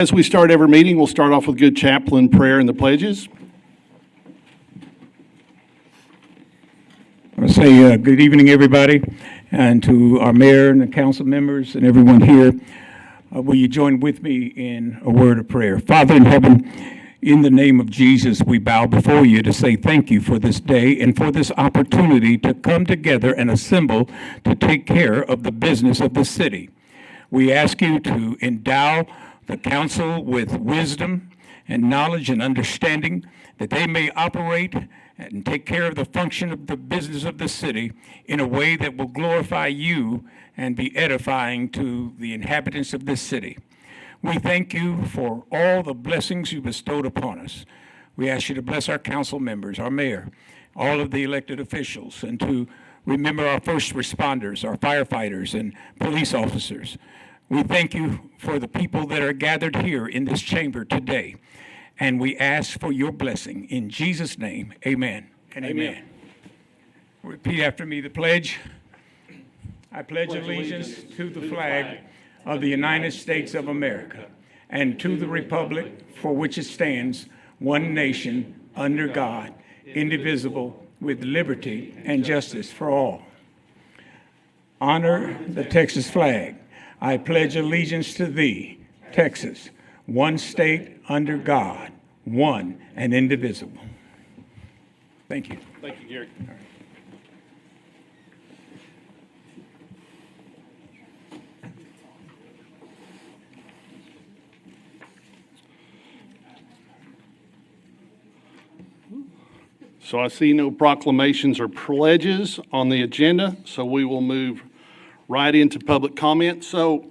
As we start every meeting, we'll start off with good chaplain prayer and the pledges. I'll say good evening, everybody, and to our mayor and the council members and everyone here. Will you join with me in a word of prayer? Father in heaven, in the name of Jesus, we bow before you to say thank you for this day and for this opportunity to come together and assemble to take care of the business of the city. We ask you to endow the council with wisdom and knowledge and understanding that they may operate and take care of the function of the business of the city in a way that will glorify you and be edifying to the inhabitants of this city. We thank you for all the blessings you bestowed upon us. We ask you to bless our council members, our mayor, all of the elected officials, and to remember our first responders, our firefighters and police officers. We thank you for the people that are gathered here in this chamber today. And we ask for your blessing. In Jesus' name, amen and amen. Repeat after me the pledge. I pledge allegiance to the flag of the United States of America and to the republic for which it stands, one nation, under God, indivisible, with liberty and justice for all. Honor the Texas flag. I pledge allegiance to thee, Texas, one state under God, one and indivisible. Thank you. Thank you, Gary. All right. So I see no proclamations or pledges on the agenda, so we will move right into public comment. So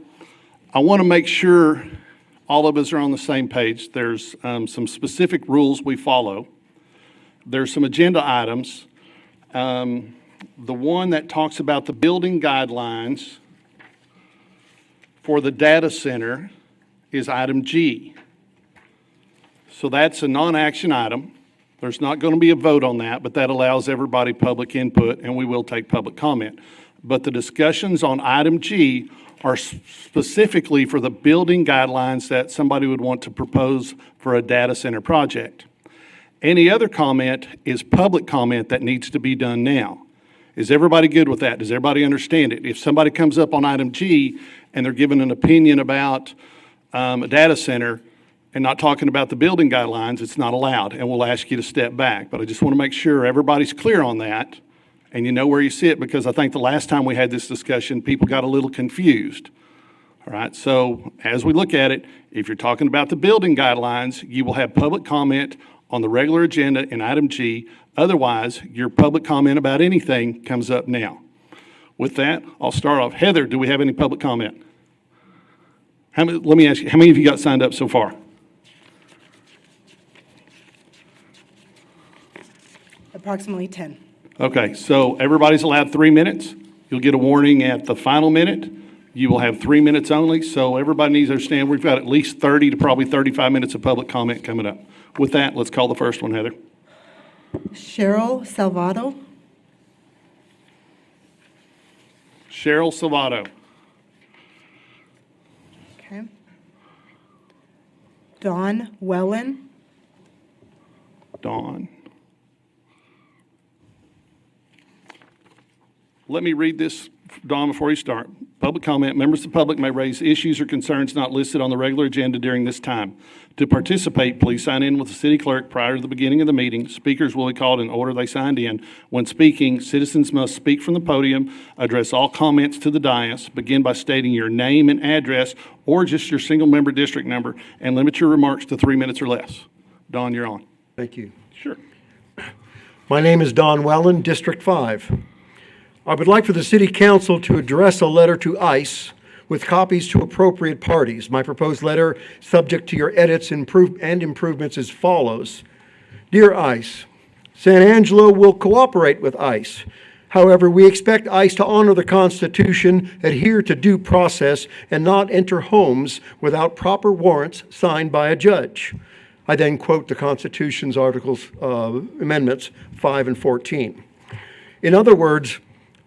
I want to make sure all of us are on the same page. There's some specific rules we follow. There's some agenda items. The one that talks about the building guidelines for the data center is item G. So that's a non-action item. There's not going to be a vote on that, but that allows everybody public input, and we will take public comment. But the discussions on item G are specifically for the building guidelines that somebody would want to propose for a data center project. Any other comment is public comment that needs to be done now. Is everybody good with that? Does everybody understand it? If somebody comes up on item G and they're giving an opinion about a data center and not talking about the building guidelines, it's not allowed, and we'll ask you to step back. But I just want to make sure everybody's clear on that. And you know where you sit, because I think the last time we had this discussion, people got a little confused. All right, so as we look at it, if you're talking about the building guidelines, you will have public comment on the regular agenda in item G. Otherwise, your public comment about anything comes up now. With that, I'll start off. Heather, do we have any public comment? Let me ask you, how many of you got signed up so far? Approximately 10. Okay, so everybody's allowed 3 minutes. You'll get a warning at the final minute. You will have 3 minutes only, so everybody needs to understand we've got at least 30 to probably 35 minutes of public comment coming up. With that, let's call the first one, Heather. Cheryl Salvato. Cheryl Salvato. Okay. Dawn Wellen. Dawn. Let me read this, Dawn, before you start. Public comment. Members of the public may raise issues or concerns not listed on the regular agenda during this time. To participate, please sign in with the city clerk prior to the beginning of the meeting. Speakers will be called in order they signed in. When speaking, citizens must speak from the podium, address all comments to the dais, begin by stating your name and address or just your single member district number, and limit your remarks to 3 minutes or less. Dawn, you're on. Thank you. Sure. My name is Don Wellen, District 5. I would like for the City Council to address a letter to ICE with copies to appropriate parties. My proposed letter, subject to your edits and improvements, as follows. Dear ICE, San Angelo will cooperate with ICE. However, we expect ICE to honor the Constitution, adhere to due process, and not enter homes without proper warrants signed by a judge. I then quote the Constitution's Articles, Amendments 5 and 14. In other words,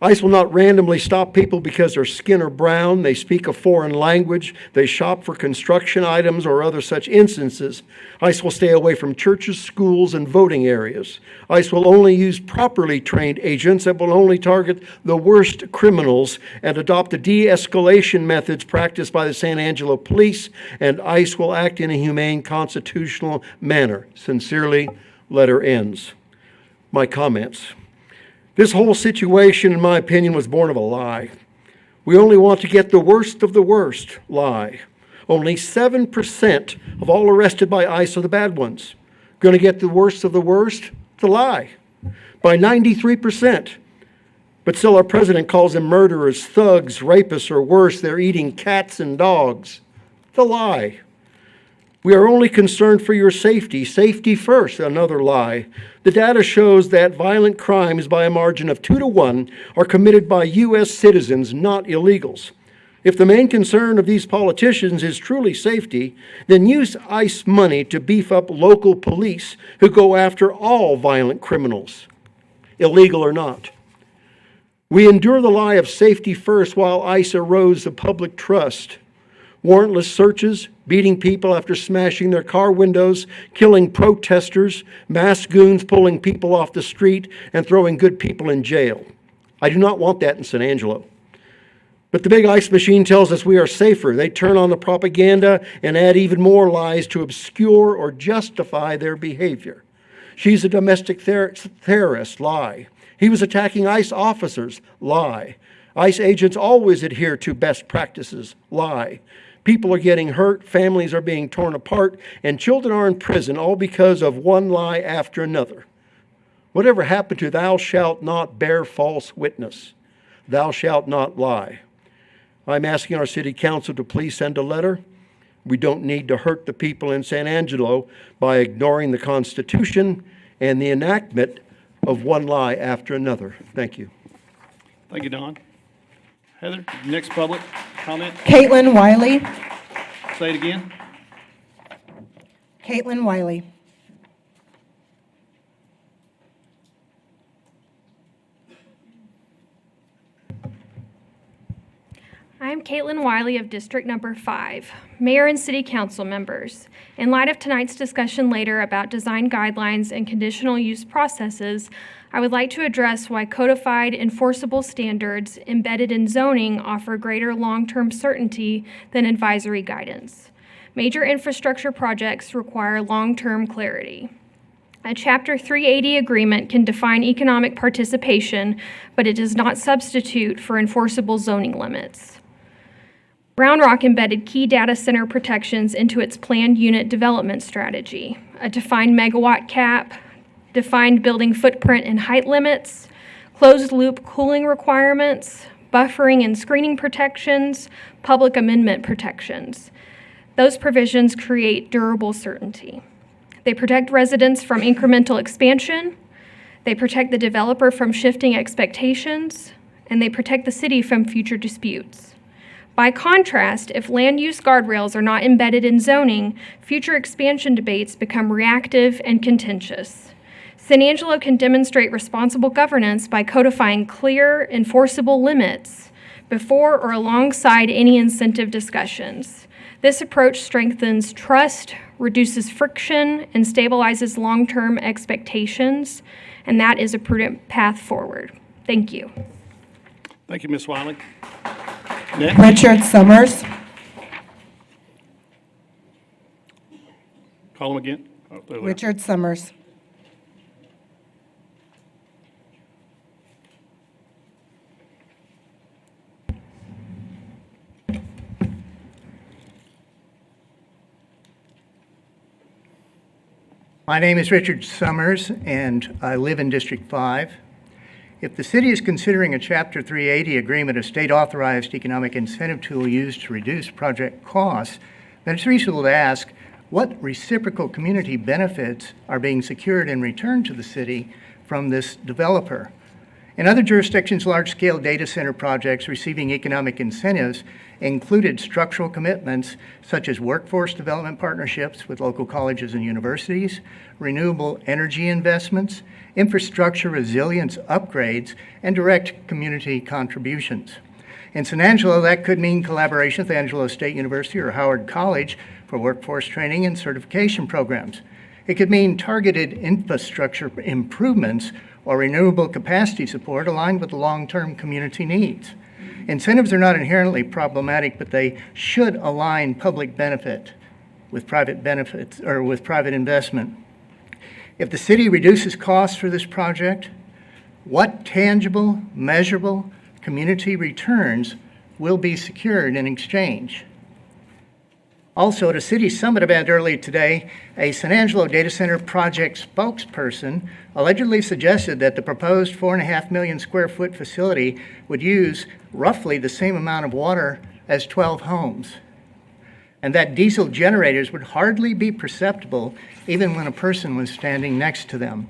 ICE will not randomly stop people because their skin are brown, they speak a foreign language, they shop for construction items, or other such instances. ICE will stay away from churches, schools, and voting areas. ICE will only use properly trained agents that will only target the worst criminals and adopt the de-escalation methods practiced by the San Angelo police, and ICE will act in a humane, constitutional manner. Sincerely, letter ends. My comments. This whole situation, in my opinion, was born of a lie. We only want to get the worst of the worst lie. Only 7% of all arrested by ICE are the bad ones. Going to get the worst of the worst? It's a lie. By 93%. But still our president calls them murderers, thugs, rapists, or worse. They're eating cats and dogs. It's a lie. We are only concerned for your safety. Safety first, another lie. The data shows that violent crimes by a margin of 2 to 1 are committed by U.S. citizens, not illegals. If the main concern of these politicians is truly safety, then use ICE money to beef up local police who go after all violent criminals, illegal or not. We endure the lie of safety first while ICE erodes the public trust. Warrantless searches, beating people after smashing their car windows, killing protesters, mass goons pulling people off the street, and throwing good people in jail. I do not want that in San Angelo. But the big ICE machine tells us we are safer. They turn on the propaganda and add even more lies to obscure or justify their behavior. She's a domestic terrorist, lie. He was attacking ICE officers, lie. ICE agents always adhere to best practices, lie. People are getting hurt, families are being torn apart, and children are in prison, all because of one lie after another. Whatever happened to thou shalt not bear false witness? Thou shalt not lie. I'm asking our city council to please send a letter. We don't need to hurt the people in San Angelo by ignoring the Constitution and the enactment of one lie after another. Thank you. Thank you, Don. Heather, next public comment. Caitlin Wiley. Say it again. Caitlin Wiley. I'm Caitlin Wiley of District Number 5. Mayor and City Council members, in light of tonight's discussion later about design guidelines and conditional use processes, I would like to address why codified enforceable standards embedded in zoning offer greater long-term certainty than advisory guidance. Major infrastructure projects require long-term clarity. A Chapter 380 agreement can define economic participation, but it does not substitute for enforceable zoning limits. Brown Rock embedded key data center protections into its planned unit development strategy, a defined megawatt cap, defined building footprint and height limits, closed-loop cooling requirements, buffering and screening protections, public amendment protections. Those provisions create durable certainty. They protect residents from incremental expansion, they protect the developer from shifting expectations, and they protect the city from future disputes. By contrast, if land use guardrails are not embedded in zoning, future expansion debates become reactive and contentious. San Angelo can demonstrate responsible governance by codifying clear, enforceable limits before or alongside any incentive discussions. This approach strengthens trust, reduces friction, and stabilizes long-term expectations, and that is a prudent path forward. Thank you. Thank you, Ms. Wiley. Next. Richard Summers. Call him again. Oh, there they are. Richard Summers. My name is Richard Summers, and I live in District 5. If the city is considering a Chapter 380 agreement, a state-authorized economic incentive tool used to reduce project costs, then it's reasonable to ask what reciprocal community benefits are being secured in return to the city from this developer. In other jurisdictions, large-scale data center projects receiving economic incentives included structural commitments such as workforce development partnerships with local colleges and universities, renewable energy investments, infrastructure resilience upgrades, and direct community contributions. In San Angelo, that could mean collaboration with Angelo State University or Howard College for workforce training and certification programs. It could mean targeted infrastructure improvements or renewable capacity support aligned with long-term community needs. Incentives are not inherently problematic, but they should align public benefit with private benefits or with private investment. If the city reduces costs for this project, what tangible, measurable community returns will be secured in exchange? Also, at a city summit event earlier today, a San Angelo data center project spokesperson allegedly suggested that the proposed 4.5 million square foot facility would use roughly the same amount of water as 12 homes, and that diesel generators would hardly be perceptible even when a person was standing next to them.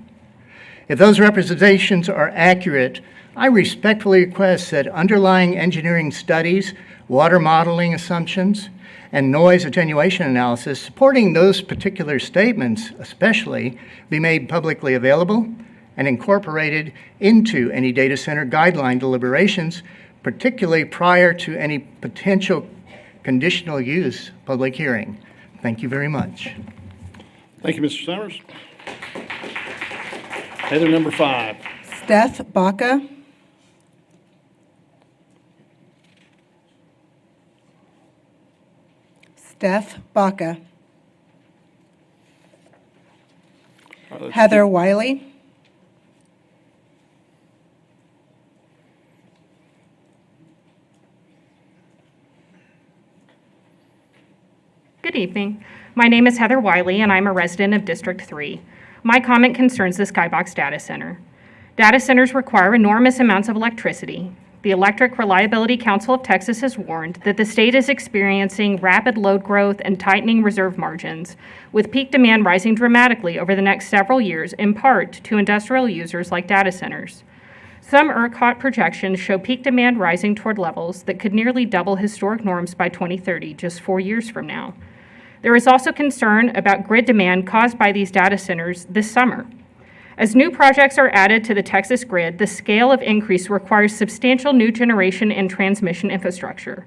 If those representations are accurate, I respectfully request that underlying engineering studies, water modeling assumptions, and noise attenuation analysis supporting those particular statements especially be made publicly available and incorporated into any data center guideline deliberations, particularly prior to any potential conditional use public hearing. Thank you very much. Thank you, Mr. Summers. Heather, number 5. Steph Baca. Steph Baca. Heather Wiley. Good evening. My name is Heather Wiley, and I'm a resident of District 3. My comment concerns the Skybox data center. Data centers require enormous amounts of electricity. The Electric Reliability Council of Texas has warned that the state is experiencing rapid load growth and tightening reserve margins, with peak demand rising dramatically over the next several years, in part to industrial users like data centers. Some ERCOT projections show peak demand rising toward levels that could nearly double historic norms by 2030, just 4 years from now. There is also concern about grid demand caused by these data centers this summer. As new projects are added to the Texas grid, the scale of increase requires substantial new generation and transmission infrastructure.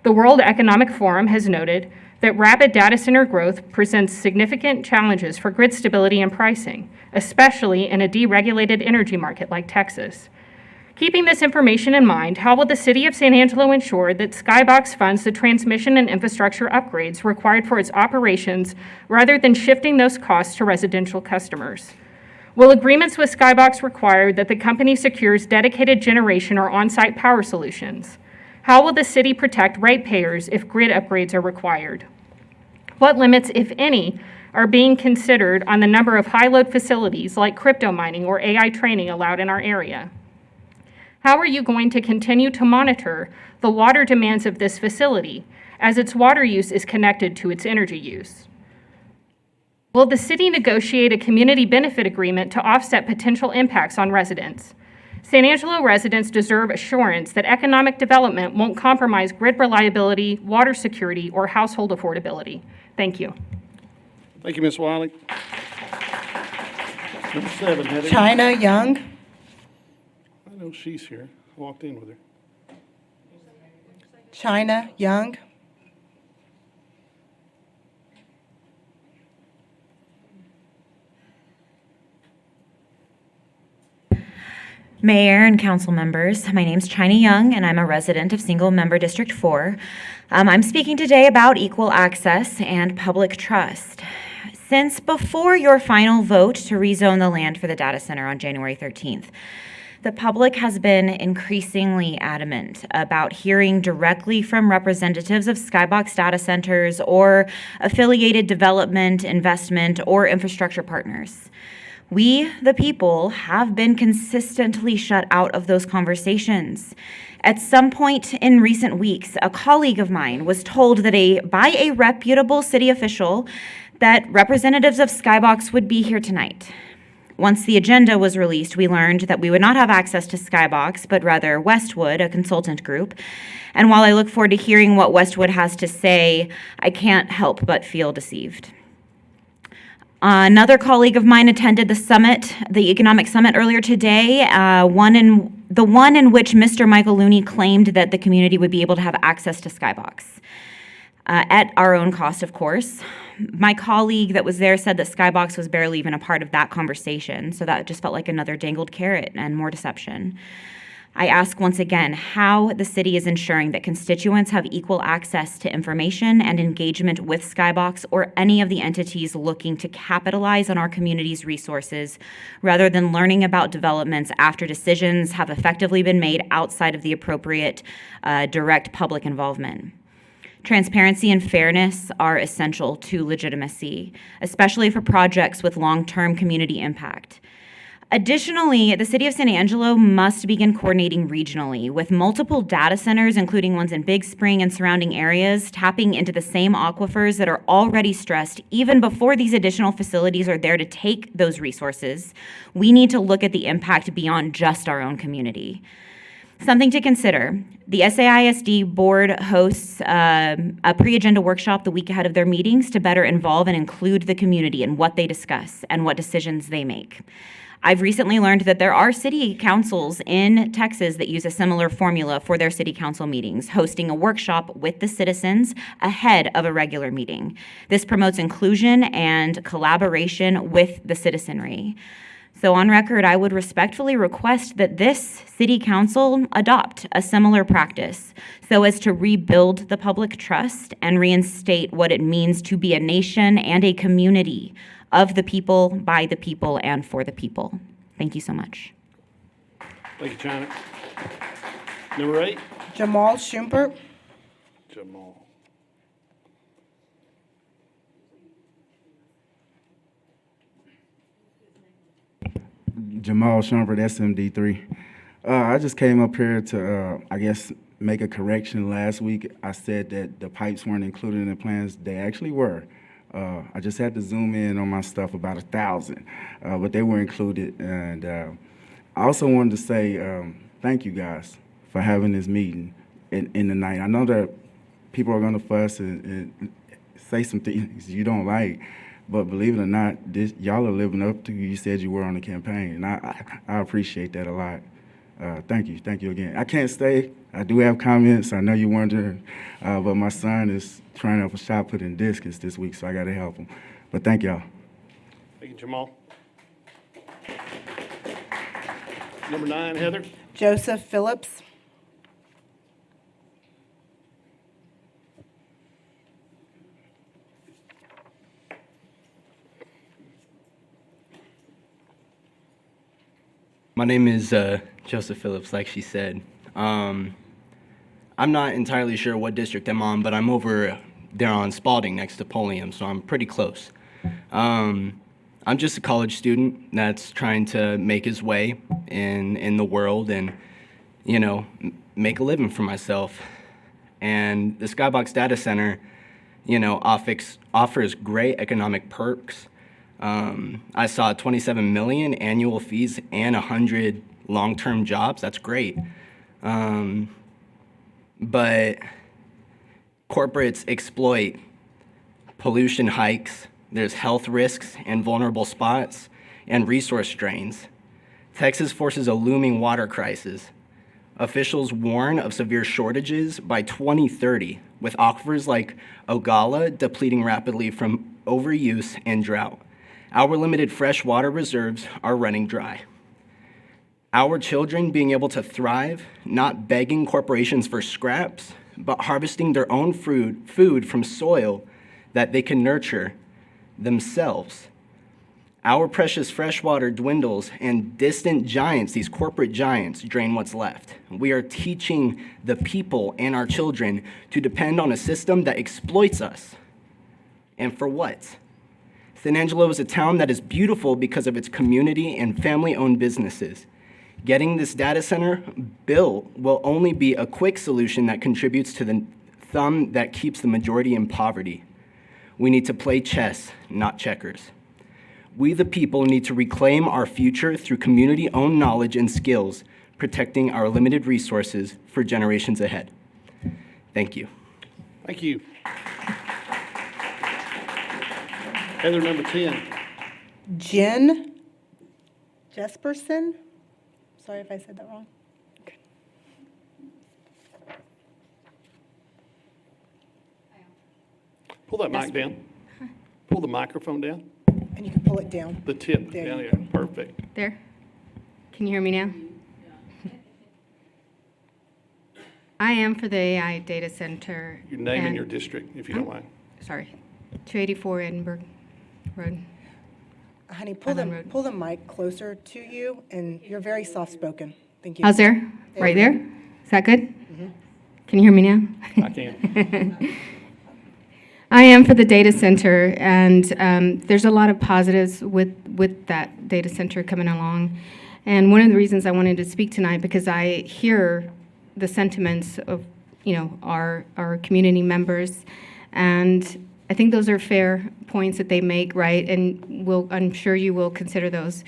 The World Economic Forum has noted that rapid data center growth presents significant challenges for grid stability and pricing, especially in a deregulated energy market like Texas. Keeping this information in mind, how will the City of San Angelo ensure that Skybox funds the transmission and infrastructure upgrades required for its operations rather than shifting those costs to residential customers? Will agreements with Skybox require that the company secures dedicated generation or on-site power solutions? How will the city protect ratepayers if grid upgrades are required? What limits, if any, are being considered on the number of high-load facilities like crypto mining or AI training allowed in our area? How are you going to continue to monitor the water demands of this facility as its water use is connected to its energy use? Will the city negotiate a community benefit agreement to offset potential impacts on residents? San Angelo residents deserve assurance that economic development won't compromise grid reliability, water security, or household affordability. Thank you. Thank you, Ms. Wiley. Number 7, Heather. China Young. I know she's here. I walked in with her. China Young. Mayor and council members, my name's China Young, and I'm a resident of single-member District 4. I'm speaking today about equal access and public trust. Since before your final vote to rezone the land for the data center on January 13th, the public has been increasingly adamant about hearing directly from representatives of Skybox data centers or affiliated development, investment, or infrastructure partners. We, the people, have been consistently shut out of those conversations. At some point in recent weeks, a colleague of mine was told that by a reputable city official that representatives of Skybox would be here tonight. once the agenda was released, we learned that we would not have access to Skybox, but rather Westwood, a consultant group. And while I look forward to hearing what Westwood has to say, I can't help but feel deceived. Another colleague of mine attended the summit, the economic summit earlier today, the one in which Mr. Michael Looney claimed that the community would be able to have access to Skybox. At our own cost, of course. My colleague that was there said that Skybox was barely even a part of that conversation, so that just felt like another dangled carrot and more deception. I ask once again how the city is ensuring that constituents have equal access to information and engagement with Skybox or any of the entities looking to capitalize on our community's resources rather than learning about developments after decisions have effectively been made outside of the appropriate direct public involvement. Transparency and fairness are essential to legitimacy, especially for projects with long-term community impact. Additionally, the City of San Angelo must begin coordinating regionally with multiple data centers, including ones in Big Spring and surrounding areas, tapping into the same aquifers that are already stressed even before these additional facilities are there to take those resources. We need to look at the impact beyond just our own community. Something to consider. The SAISD board hosts a pre-agenda workshop the week ahead of their meetings to better involve and include the community in what they discuss and what decisions they make. I've recently learned that there are city councils in Texas that use a similar formula for their city council meetings, hosting a workshop with the citizens ahead of a regular meeting. This promotes inclusion and collaboration with the citizenry. So on record, I would respectfully request that this city council adopt a similar practice so as to rebuild the public trust and reinstate what it means to be a nation and a community of the people, by the people, and for the people. Thank you so much. Thank you, China. Number 8, Jamal Schumpert. Jamal. Jamal Shumpert, SMD3. I just came up here to, I guess, make a correction. Last week, I said that the pipes weren't included in the plans. They actually were. I just had to zoom in on my stuff, about 1,000, but they were included. And I also wanted to say thank you guys for having this meeting in the night. I know that people are going to fuss and say some things you don't like, but believe it or not, y'all are living up to who you said you were on the campaign, and I appreciate that a lot. Thank you again. I can't stay. I do have comments. I know you're wondering, but my son is trying out for shot put in discus this week, so I got to help him. But thank y'all. Thank you, Jamal. Number 9, Heather. Joseph Phillips. My name is Joseph Phillips, like she said. I'm not entirely sure what district I'm on, but I'm over there on Spalding next to Pulliam, so I'm pretty close. I'm just a college student that's trying to make his way in the world and, you know, make a living for myself. And the Skybox Data Center, you know, offers great economic perks. I saw 27 million annual fees and 100 long-term jobs. That's great. But corporates exploit pollution hikes, there's health risks and vulnerable spots, and resource drains. Texas faces a looming water crisis. Officials warn of severe shortages by 2030, with aquifers like Ogala depleting rapidly from overuse and drought. Our limited fresh water reserves are running dry. Our children being able to thrive, not begging corporations for scraps, but harvesting their own food from soil that they can nurture themselves. Our precious fresh water dwindles and distant giants, these corporate giants, drain what's left. We are teaching the people and our children to depend on a system that exploits us. And for what? San Angelo is a town that is beautiful because of its community and family-owned businesses. Getting this data center built will only be a quick solution that contributes to the thumb that keeps the majority in poverty. We need to play chess, not checkers. We, the people, need to reclaim our future through community-owned knowledge and skills, protecting our limited resources for generations ahead. Thank you. Thank you. Heather, number 10. Jen Jesperson. Sorry if I said that wrong. Okay. Pull that mic down. Pull the microphone down. And you can pull it down. The tip There down you here. Perfect. There? Can you hear me now? I am for the AI data center. Your name and and- your district, if you don't mind. Sorry, 284 Edinburgh Road. Honey, Island Road. pull the mic closer to you, and you're very soft-spoken. Thank you. How's there? Right there? Is that good? Can you hear me now? I can. I am for the data center, and there's a lot of positives with that data center coming along. And one of the reasons I wanted to speak tonight, because I hear the sentiments of, our community members, and I think those are fair points that they make, right? And I'm sure you will consider those.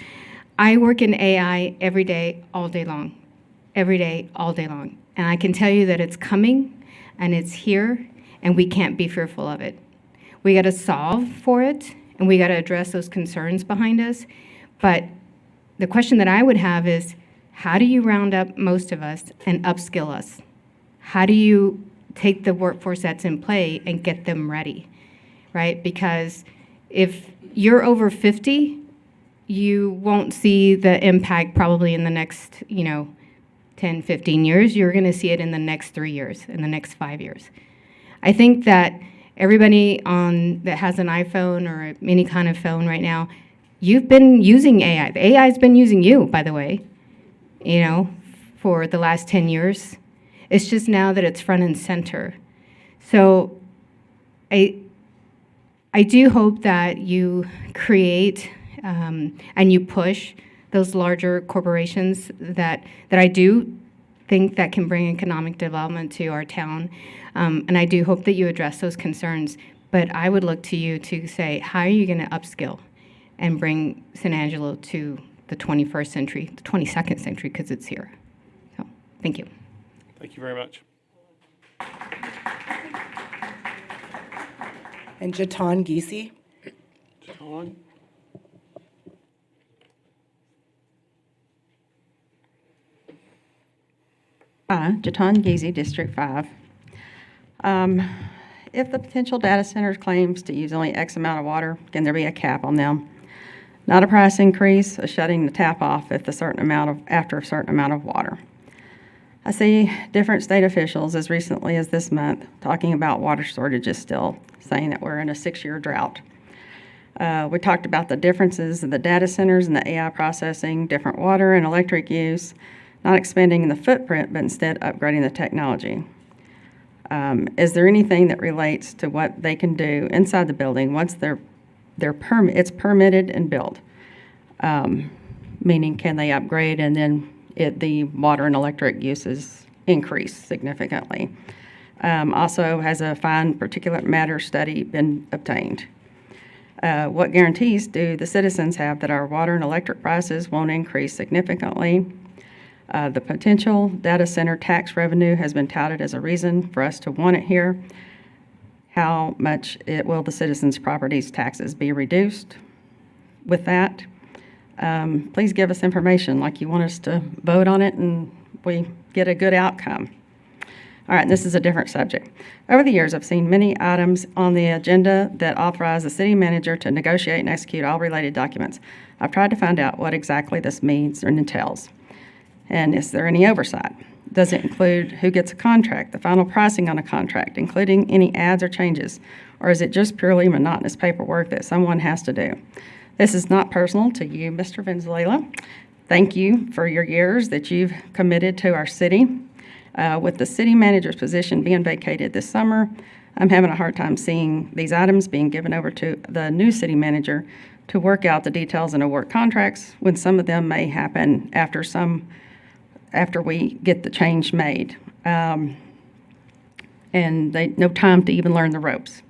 I work in AI every day, all day long. Every day, all day long. And I can tell you that it's coming, and it's here, and we can't be fearful of it. We got to solve for it, and we got to address those concerns behind us. But the question that I would have is, how do you round up most of us and upskill us? How do you take the workforce that's in play and get them ready, right? Because if you're over 50, you won't see the impact probably in the next, 10, 15 years. You're going to see it in the next 3 years, in the next 5 years. I think that everybody that has an iPhone or any kind of phone right now, you've been using AI. The AI's been using you, by the way, for the last 10 years. It's just now that it's front and center. So I do hope that you create and you push those larger corporations that I do think that can bring economic development to our town. And I do hope that you address those concerns. But I would look to you to say, how are you going to upskill and bring San Angelo to the 21st century, the 22nd century, because it's here. So, thank you. Thank you very much. And Jatan Giese. John? Jatan Giese, District 5. If the potential data center claims to use only X amount of water, can there be a cap on them? Not a price increase, a shutting the tap off after a certain amount of water. I see different state officials as recently as this month talking about water shortages still, saying that we're in a 6-year drought. We talked about the differences in the data centers and the AI processing, different water and electric use, not expanding the footprint, but instead upgrading the technology. Is there anything that relates to what they can do inside the building once it's permitted and built? Meaning, can they upgrade and then the water and electric uses increase significantly? Also, has a fine particulate matter study been obtained? What guarantees do the citizens have that our water and electric prices won't increase significantly? The potential data center tax revenue has been touted as a reason for us to want it here. How much will the citizens' properties taxes be reduced with that? Please give us information like you want us to vote on it and we get a good outcome. All right, this is a different subject. Over the years, I've seen many items on the agenda that authorize the city manager to negotiate and execute all related documents. I've tried to find out what exactly this means or entails. And is there any oversight? Does it include who gets a contract, the final pricing on a contract, including any adds or changes? Or is it just purely monotonous paperwork that someone has to do? This is not personal to you, Mr. Venezuela. Thank you for your years that you've committed to our city. With the city manager's position being vacated this summer, I'm having a hard time seeing these items being given over to the new city manager to work out the details in award contracts when some of them may happen after we get the change made. And no time to even learn the ropes.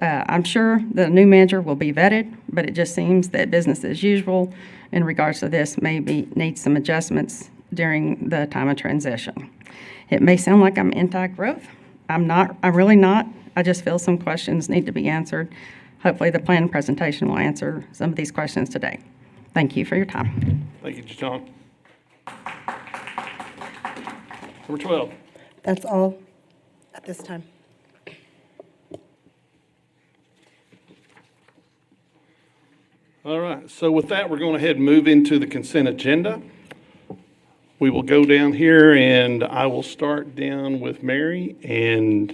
I'm sure the new manager will be vetted, but it just seems that business as usual in regards to this maybe needs some adjustments during the time of transition. It may sound like I'm anti-growth. I'm not. I'm really not. I just feel some questions need to be answered. Hopefully, the plan presentation will answer some of these questions today. Thank you for your time. Thank you, John. Number 12. That's all at this time. All right, so with that, we're going ahead and move into the consent agenda. We will go down here, and I will start down with Mary, and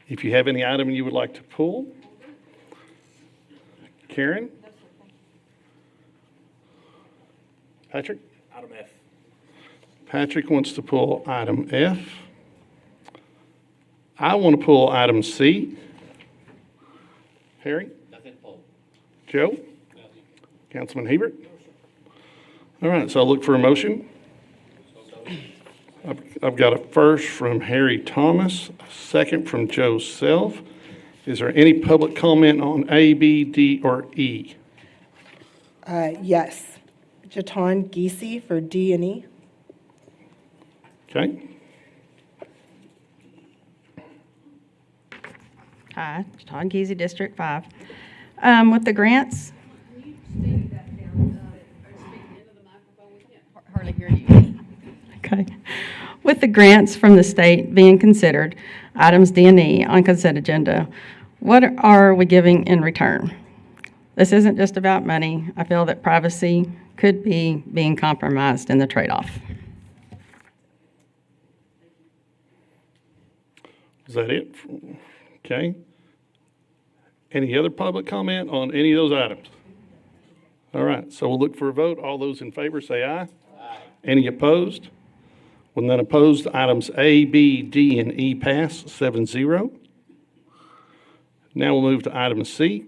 if you have any item you would like to pull. Karen? Patrick? Item F. Patrick wants to pull item F. I want to pull item C. Harry? Nothing to pull. Joe? Councilman Hebert? All right, so I'll look for a motion. I've got a first from Harry Thomas, a second from Joe Self. Is there any public comment on A, B, D, or E? Yes. Jaton Geesey for D and E. Okay, Hi, Todd Geesey, District 5. With the grants. Hardly hear you. Okay. With the grants from the state being considered, items D and E on consent agenda, what are we giving in return? This isn't just about money. I feel that privacy could be being compromised in the trade-off. is that it? Okay. Any other public comment on any of those items? All right, so we'll look for a vote. All those in favor say aye. Aye. Any opposed? When none opposed, items A, B, D, and E pass 7-0. Now we'll move to item C.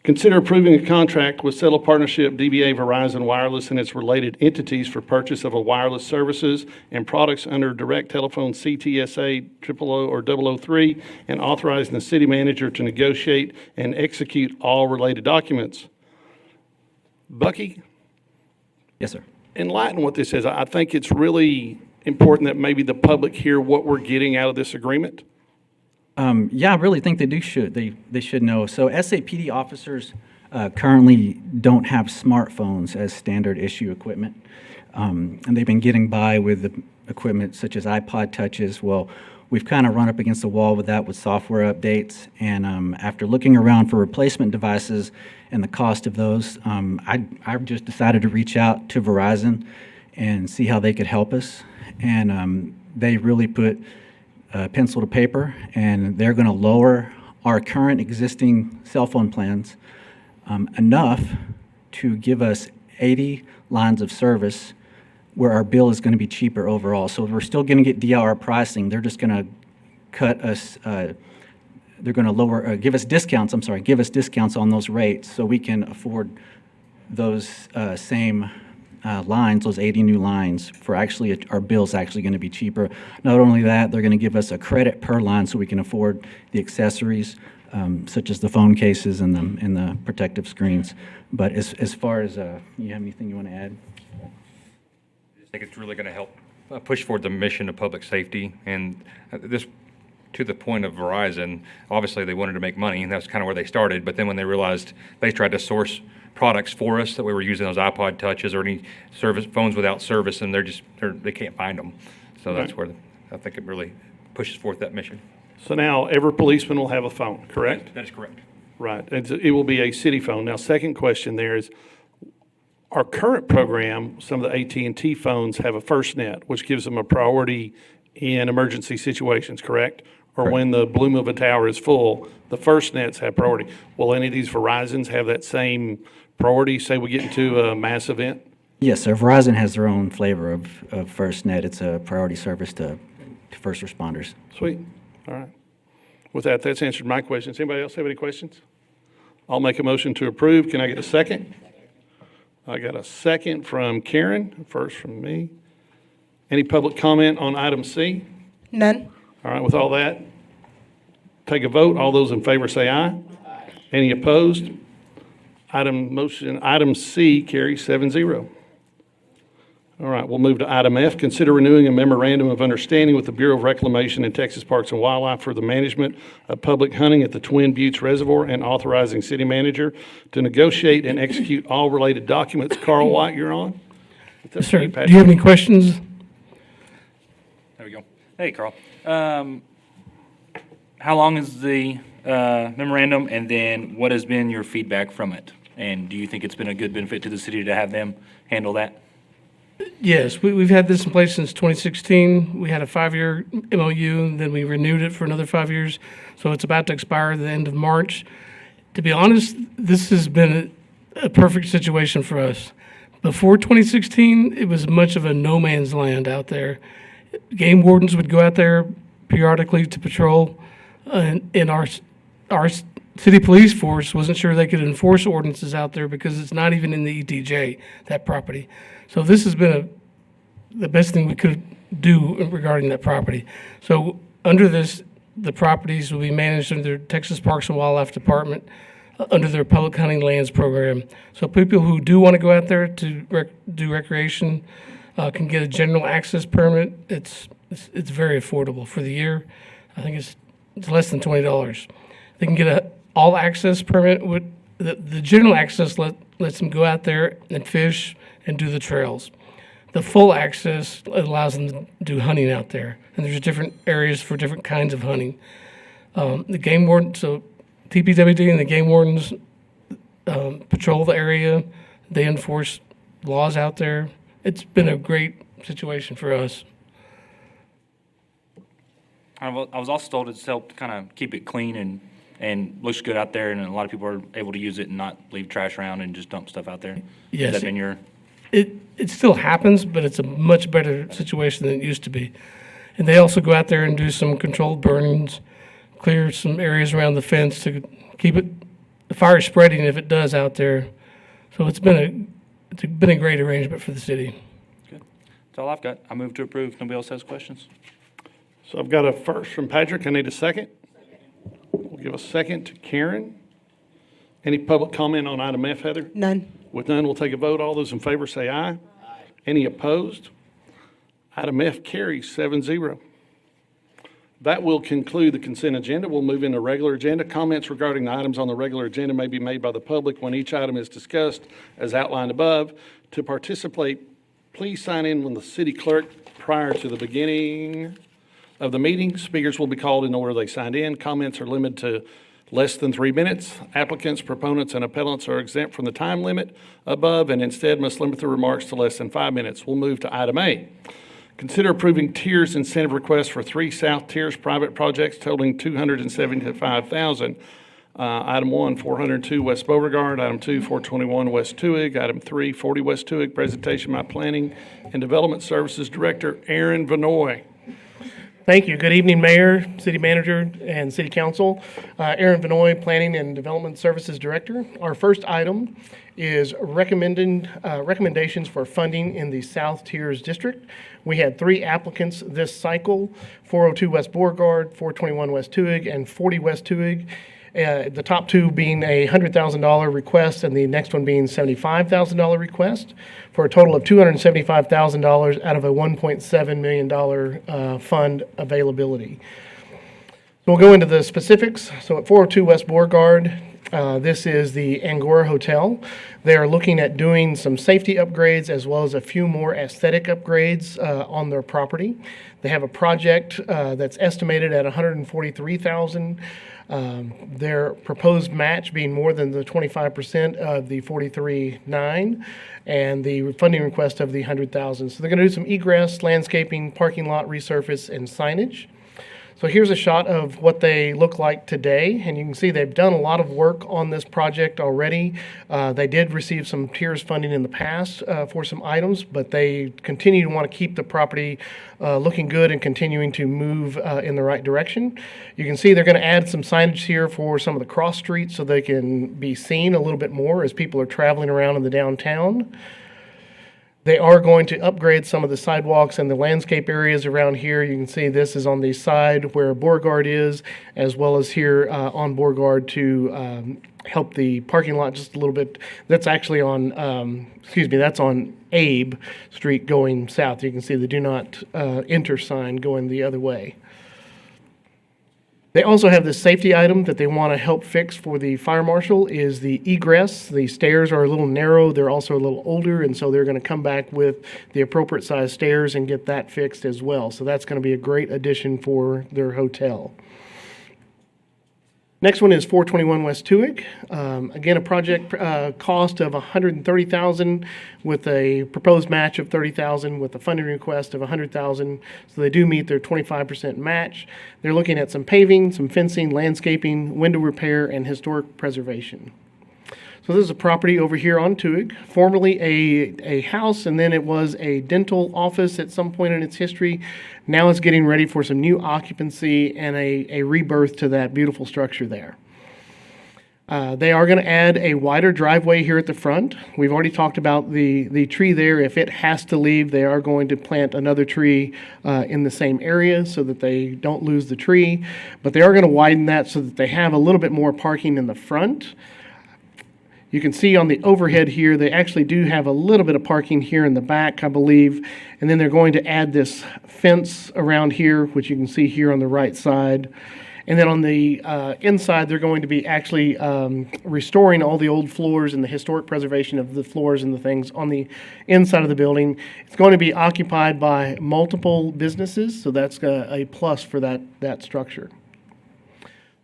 Consider approving a contract with Settle Partnership DBA Verizon Wireless and its related entities for purchase of a wireless services and products under direct telephone CTSA 000 or 003 and authorizing the city manager to negotiate and execute all related documents. Bucky? Yes, sir. Enlighten what this is. I think it's really important that maybe the public hear what we're getting out of this agreement. Yeah, I really think they should. They should know. So SAPD officers currently don't have smartphones as standard issue equipment. And they've been getting by with the equipment such as iPod touches. Well, we've kind of run up against the wall with that with software updates. And after looking around for replacement devices and the cost of those, I've just decided to reach out to Verizon and see how they could help us. And they really put pencil to paper, and they're going to lower our current existing cell phone plans enough to give us 80 lines of service where our bill is going to be cheaper overall. So we're still going to get DIR pricing. They're just going to cut us, they're going to lower, give us discounts on those rates so we can afford those same lines, those 80 new lines, for actually our bill's actually going to be cheaper. Not only that, they're going to give us a credit per line so we can afford the accessories, such as the phone cases and the protective screens. But as far as, you have anything you want to add? I think it's really going to help push forward the mission of public safety. And this, to the point of Verizon, obviously they wanted to make money, and that's kind of where they started. But then when they realized they tried to source products for us that we were using, those iPod touches or any service phones without service, and they can't find them. So that's where I think it really pushes forth that mission. So now every policeman will have a phone, correct? That is correct. Right. It will be a city phone. Now, second question there is, our current program, some of the AT&T phones have a FirstNet, which gives them a priority in emergency situations, correct? Or when the bloom of a tower is full, the FirstNets have priority. Will any of these Verizons have that same priority, say we get into a mass event? Yes, sir. Verizon has their own flavor of FirstNet. It's a priority service to first responders. Sweet. All right. With that, that's answered my questions. Anybody else have any questions? I'll make a motion to approve. Can I get a second? I got a second from Karen, first from me. Any public comment on item C? None. All right, with all that, take a vote. All those in favor say aye. Any opposed? Item C carries 7-0. All right, we'll move to item F. Consider renewing a memorandum of understanding with the Bureau of Reclamation and Texas Parks and Wildlife for the management of public hunting at the Twin Buttes Reservoir and authorizing city manager to negotiate and execute all related documents. Carl White, you're on. Yes, sir. Do you have any questions? There we go. Hey, Carl. How long is the memorandum, and then what has been your feedback from it? And do you think it's been a good benefit to the city to have them handle that? Yes, we've had this in place since 2016. We had a 5-year MOU, and then we renewed it for another 5 years. So it's about to expire at the end of March. To be honest, this has been a perfect situation for us. Before 2016, it was much of a no man's land out there. Game wardens would go out there periodically to patrol, and our city police force wasn't sure they could enforce ordinances out there because it's not even in the ETJ, that property. So this has been the best thing we could do regarding that property. So under this, the properties will be managed under Texas Parks and Wildlife Department under their public hunting lands program. So people who do want to go out there to do recreation can get a general access permit. It's very affordable for the year. I think it's less than $20. They can get a all access permit. With the general access lets them go out there and fish and do the trails. The full access allows them to do hunting out there, and there's different areas for different kinds of hunting. The game warden, so TPWD and the game wardens patrol the area. They enforce laws out there. It's been a great situation for us. I was also told it's helped kind of keep it clean and looks good out there, and a lot of people are able to use it and not leave trash around and just dump stuff out there. Yes. Has that been your... It still happens, but it's a much better situation than it used to be. And they also go out there and do some controlled burnings, clear some areas around the fence to keep the fire spreading if it does out there. So it's been a great arrangement for the city. Good. That's all I've got. I move to approve. Nobody else has questions? So I've got a first from Patrick. I need a second. We'll give a second to Karen. Any public comment on item F, Heather? None. With none, we'll take a vote. All those in favor say aye. Aye. Any opposed? Item F carries 7-0. That will conclude the consent agenda. We'll move into regular agenda. Comments regarding the items on the regular agenda may be made by the public when each item is discussed as outlined above. To participate, please sign in with the city clerk prior to the beginning of the meeting. Speakers will be called in the order they signed in. Comments are limited to less than 3 minutes. Applicants, proponents, and appellants are exempt from the time limit above and instead must limit their remarks to less than 5 minutes. We'll move to item A. Consider approving TIRZ incentive requests for 3 South TIRZ private projects totaling $275,000. Item 1, 402 West Beauregard. Item 2, 421 West Tuig. Item 3, 40 West Tuig. Presentation by Planning and Development Services Director Aaron Vanoy. Thank you. Good evening, Mayor, City Manager, and City Council. Aaron Vanoy, Planning and Development Services Director. Our first item is recommendations for funding in the South TIRZ District. We had 3 applicants this cycle, 402 West Beauregard, 421 West Tuig, and 40 West Tuig. The top 2 being a $100,000 request and the next one being $75,000 request for a total of $275,000 out of a $1.7 million fund availability. So we'll go into the specifics. So at 402 West Beauregard, this is the Angora Hotel. They are looking at doing some safety upgrades as well as a few more aesthetic upgrades on their property. They have a project that's estimated at $143,000. Their proposed match being more than the 25% of the 43.9 and the funding request of the 100,000. So they're going to do some egress, landscaping, parking lot resurface, and signage. So here's a shot of what they look like today, and you can see they've done a lot of work on this project already. They did receive some TIRZ funding in the past for some items, but they continue to want to keep the property looking good and continuing to move in the right direction. You can see they're going to add some signage here for some of the cross streets so they can be seen a little bit more as people are traveling around in the downtown. They are going to upgrade some of the sidewalks and the landscape areas around here. You can see this is on the side where Beauregard is, as well as here on Beauregard to help the parking lot just a little bit. That's actually on, that's on Abe Street going south. You can see the do not enter sign going the other way. They also have this safety item that they want to help fix for the fire marshal is the egress. The stairs are a little narrow. They're also a little older, and so they're going to come back with the appropriate size stairs and get that fixed as well. So that's going to be a great addition for their hotel. Next one is 421 West Tuig. Again, a project cost of $130,000 with a proposed match of $30,000 with a funding request of $100,000. So they do meet their 25% match. They're looking at some paving, some fencing, landscaping, window repair, and historic preservation. So this is a property over here on Tuig, formerly a house, and then it was a dental office at some point in its history. Now it's getting ready for some new occupancy and a rebirth to that beautiful structure there. They are going to add a wider driveway here at the front. We've already talked about the tree there. If it has to leave, they are going to plant another tree in the same area so that they don't lose the tree. But they are going to widen that so that they have a little bit more parking in the front. You can see on the overhead here, they actually do have a little bit of parking here in the back, I believe. And then they're going to add this fence around here, which you can see here on the right side. And then on the inside, they're going to be actually restoring all the old floors and the historic preservation of the floors and the things on the inside of the building. It's going to be occupied by multiple businesses, so that's a plus for that structure.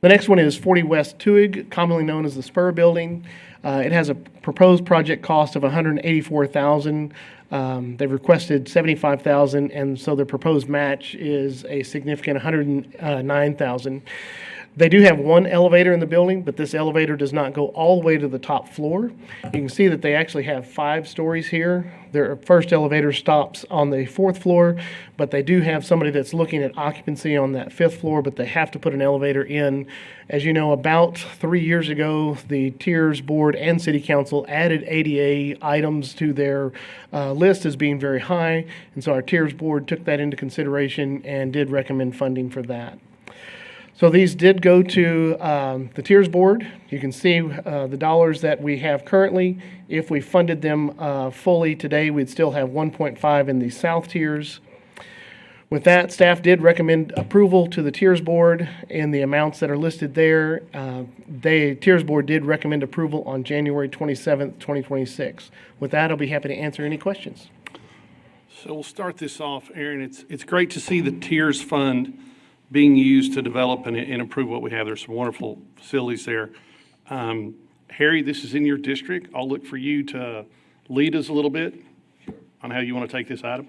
The next one is 40 West Tuig, commonly known as the Spur Building. It has a proposed project cost of $184,000. They've requested $75,000, and so their proposed match is a significant $109,000. They do have one elevator in the building, but this elevator does not go all the way to the top floor. You can see that they actually have 5 stories here. Their first elevator stops on the 4th floor, but they do have somebody that's looking at occupancy on that 5th floor, but they have to put an elevator in. As you know, about 3 years ago, the TIRZ board and city council added ADA items to their list as being very high, and so our TIRZ board took that into consideration and did recommend funding for that. So these did go to the TIRZ board. You can see the dollars that we have currently. If we funded them fully today, we'd still have 1.5 in the South tiers. With that, staff did recommend approval to the TIRZ board in the amounts that are listed there. The TIRZ board did recommend approval on January 27th, 2026. With that, I'll be happy to answer any questions. So we'll start this off, Aaron. It's great to see the TIRZ fund being used to develop and improve what we have. There's some wonderful facilities there. Harry, this is in your district. I'll look for you to lead us a little bit on how you want to take this item.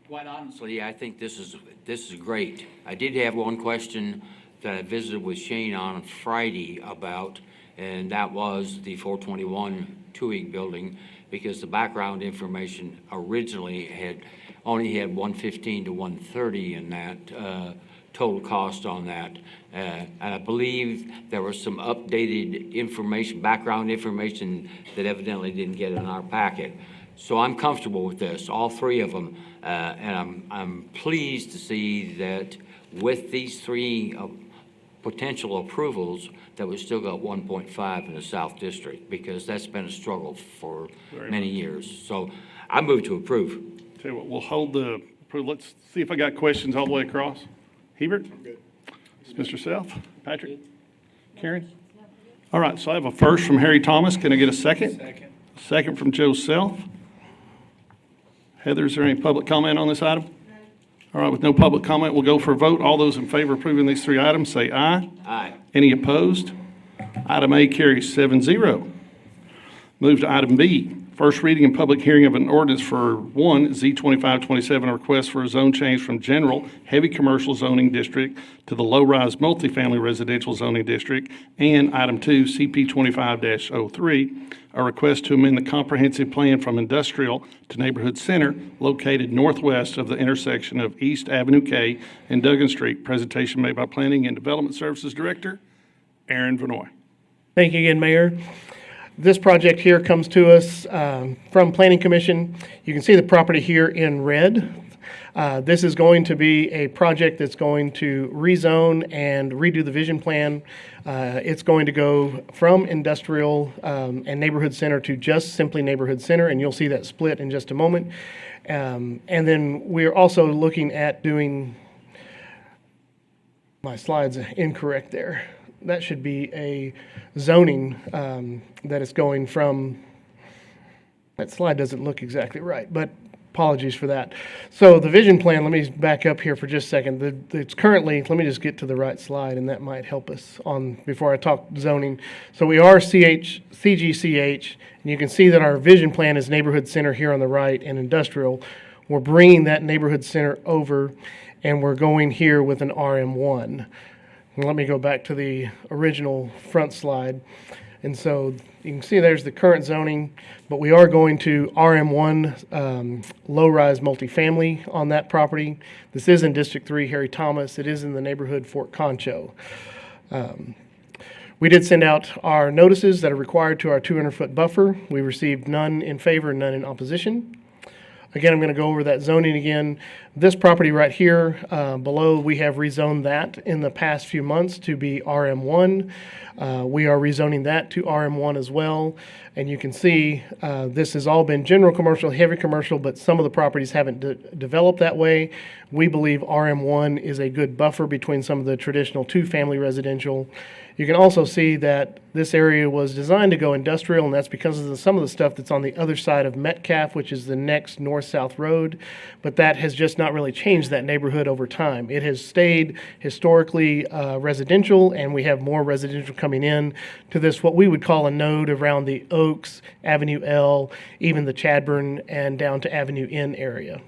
Quite honestly, I think this is great. I did have one question that I visited with Shane on Friday about, and that was the 421 Tuig building, because the background information originally only had 115 to 130 in that total cost on that. And I believe there was some updated information, background information that evidently didn't get in our packet. So I'm comfortable with this, all 3 of them. And I'm pleased to see that with these 3 potential approvals, that we still got 1.5 in the South District, because that's been a struggle for many years. So I move to approve. Tell you what, we'll hold the approval. Let's see if I got questions all the way across. Hebert? Mr. Self? Patrick? Karen? All right, so I have a first from Harry Thomas. Can I get a second? Second. Second from Joe Self. Heather, is there any public comment on this item? All right, with no public comment, we'll go for a vote. All those in favor of approving these 3 items, say aye. Aye. Any opposed? Item A carries 7-0. Move to item B. First reading and public hearing of an ordinance for 1, Z2527, a request for a zone change from general heavy commercial zoning district to the low-rise multifamily residential zoning district, and item 2, CP25-03, a request to amend the comprehensive plan from industrial to neighborhood center located northwest of the intersection of East Avenue K and Duggan Street. Presentation made by Planning and Development Services Director Aaron Vanoy. Thank you again, Mayor. This project here comes to us from Planning Commission. You can see the property here in red. This is going to be a project that's going to rezone and redo the vision plan. It's going to go from industrial and neighborhood center to just simply neighborhood center, and you'll see that split in just a moment. And then we're also looking at doing, my slide's incorrect there. That should be a zoning that is going from, that slide doesn't look exactly right, but apologies for that. So the vision plan, let me back up here for just a second. It's currently, let me just get to the right slide, and that might help us on before I talk zoning. So we are CGCH, and you can see that our vision plan is neighborhood center here on the right and industrial. We're bringing that neighborhood center over, and we're going here with an RM1. And let me go back to the original front slide. And so you can see there's the current zoning, but we are going to RM1 low-rise multifamily on that property. This is in District 3, Harry Thomas. It is in the neighborhood Fort Concho. We did send out our notices that are required to our 200-foot buffer. We received none in favor and none in opposition. Again, I'm going to go over that zoning again. This property right here below, we have rezoned that in the past few months to be RM1. We are rezoning that to RM1 as well. And you can see this has all been general commercial, heavy commercial, but some of the properties haven't developed that way. We believe RM1 is a good buffer between some of the traditional two-family residential. You can also see that this area was designed to go industrial, and that's because of some of the stuff that's on the other side of Metcalf, which is the next north-south road, but that has just not really changed that neighborhood over time. It has stayed historically residential, and we have more residential coming in to this, what we would call a node around the Oaks, Avenue L, even the Chadburn, and down to Avenue N area.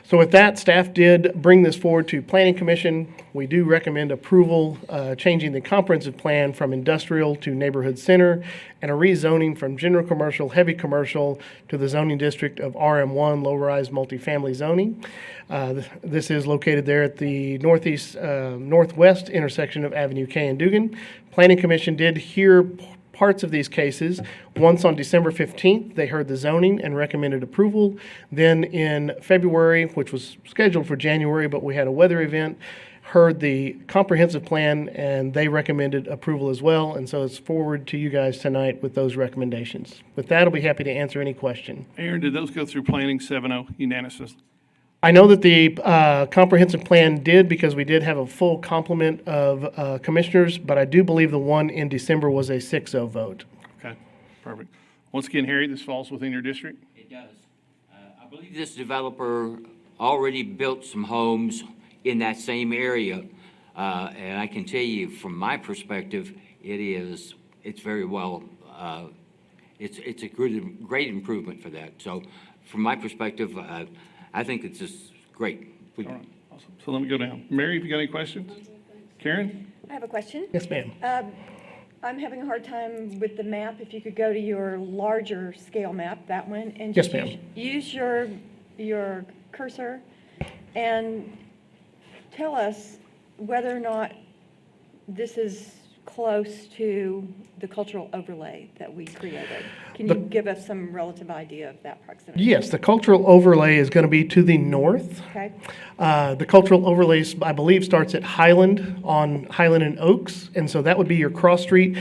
So with that, staff did bring this forward to Planning Commission. We do recommend approval, changing the comprehensive plan from industrial to neighborhood center, and a rezoning from general commercial, heavy commercial to the zoning district of RM1, low-rise multifamily zoning. This is located there at the northwest intersection of Avenue K and Dugan. Planning Commission did hear parts of these cases. Once on December 15th, they heard the zoning and recommended approval. Then in February, which was scheduled for January, but we had a weather event, heard the comprehensive plan, and they recommended approval as well. And so it's forward to you guys tonight with those recommendations. With that, I'll be happy to answer any question. Aaron, did those go through planning 7-0 unanimous? I know that the comprehensive plan did, because we did have a full complement of commissioners, but I do believe the one in December was a 6-0 vote. Okay, perfect. Once again, Harry, this falls within your district? It does. I believe this developer already built some homes in that same area. And I can tell you, from my perspective, it's very well, it's a great improvement for that. So from my perspective, I think it's just great. All right, awesome. So let me go down. Mary, have you got any questions? Karen? I have a question. Yes, ma'am. I'm having a hard time with the map. If you could go to your larger scale map, that one, and Yes, just ma'am. use your cursor and tell us whether or not this is close to the cultural overlay that we created. Can you give us some relative idea of that proximity? Yes, the cultural overlay is going to be to the north. Okay. The cultural overlay, I believe, starts at Highland on Highland and Oaks, and so that would be your cross street.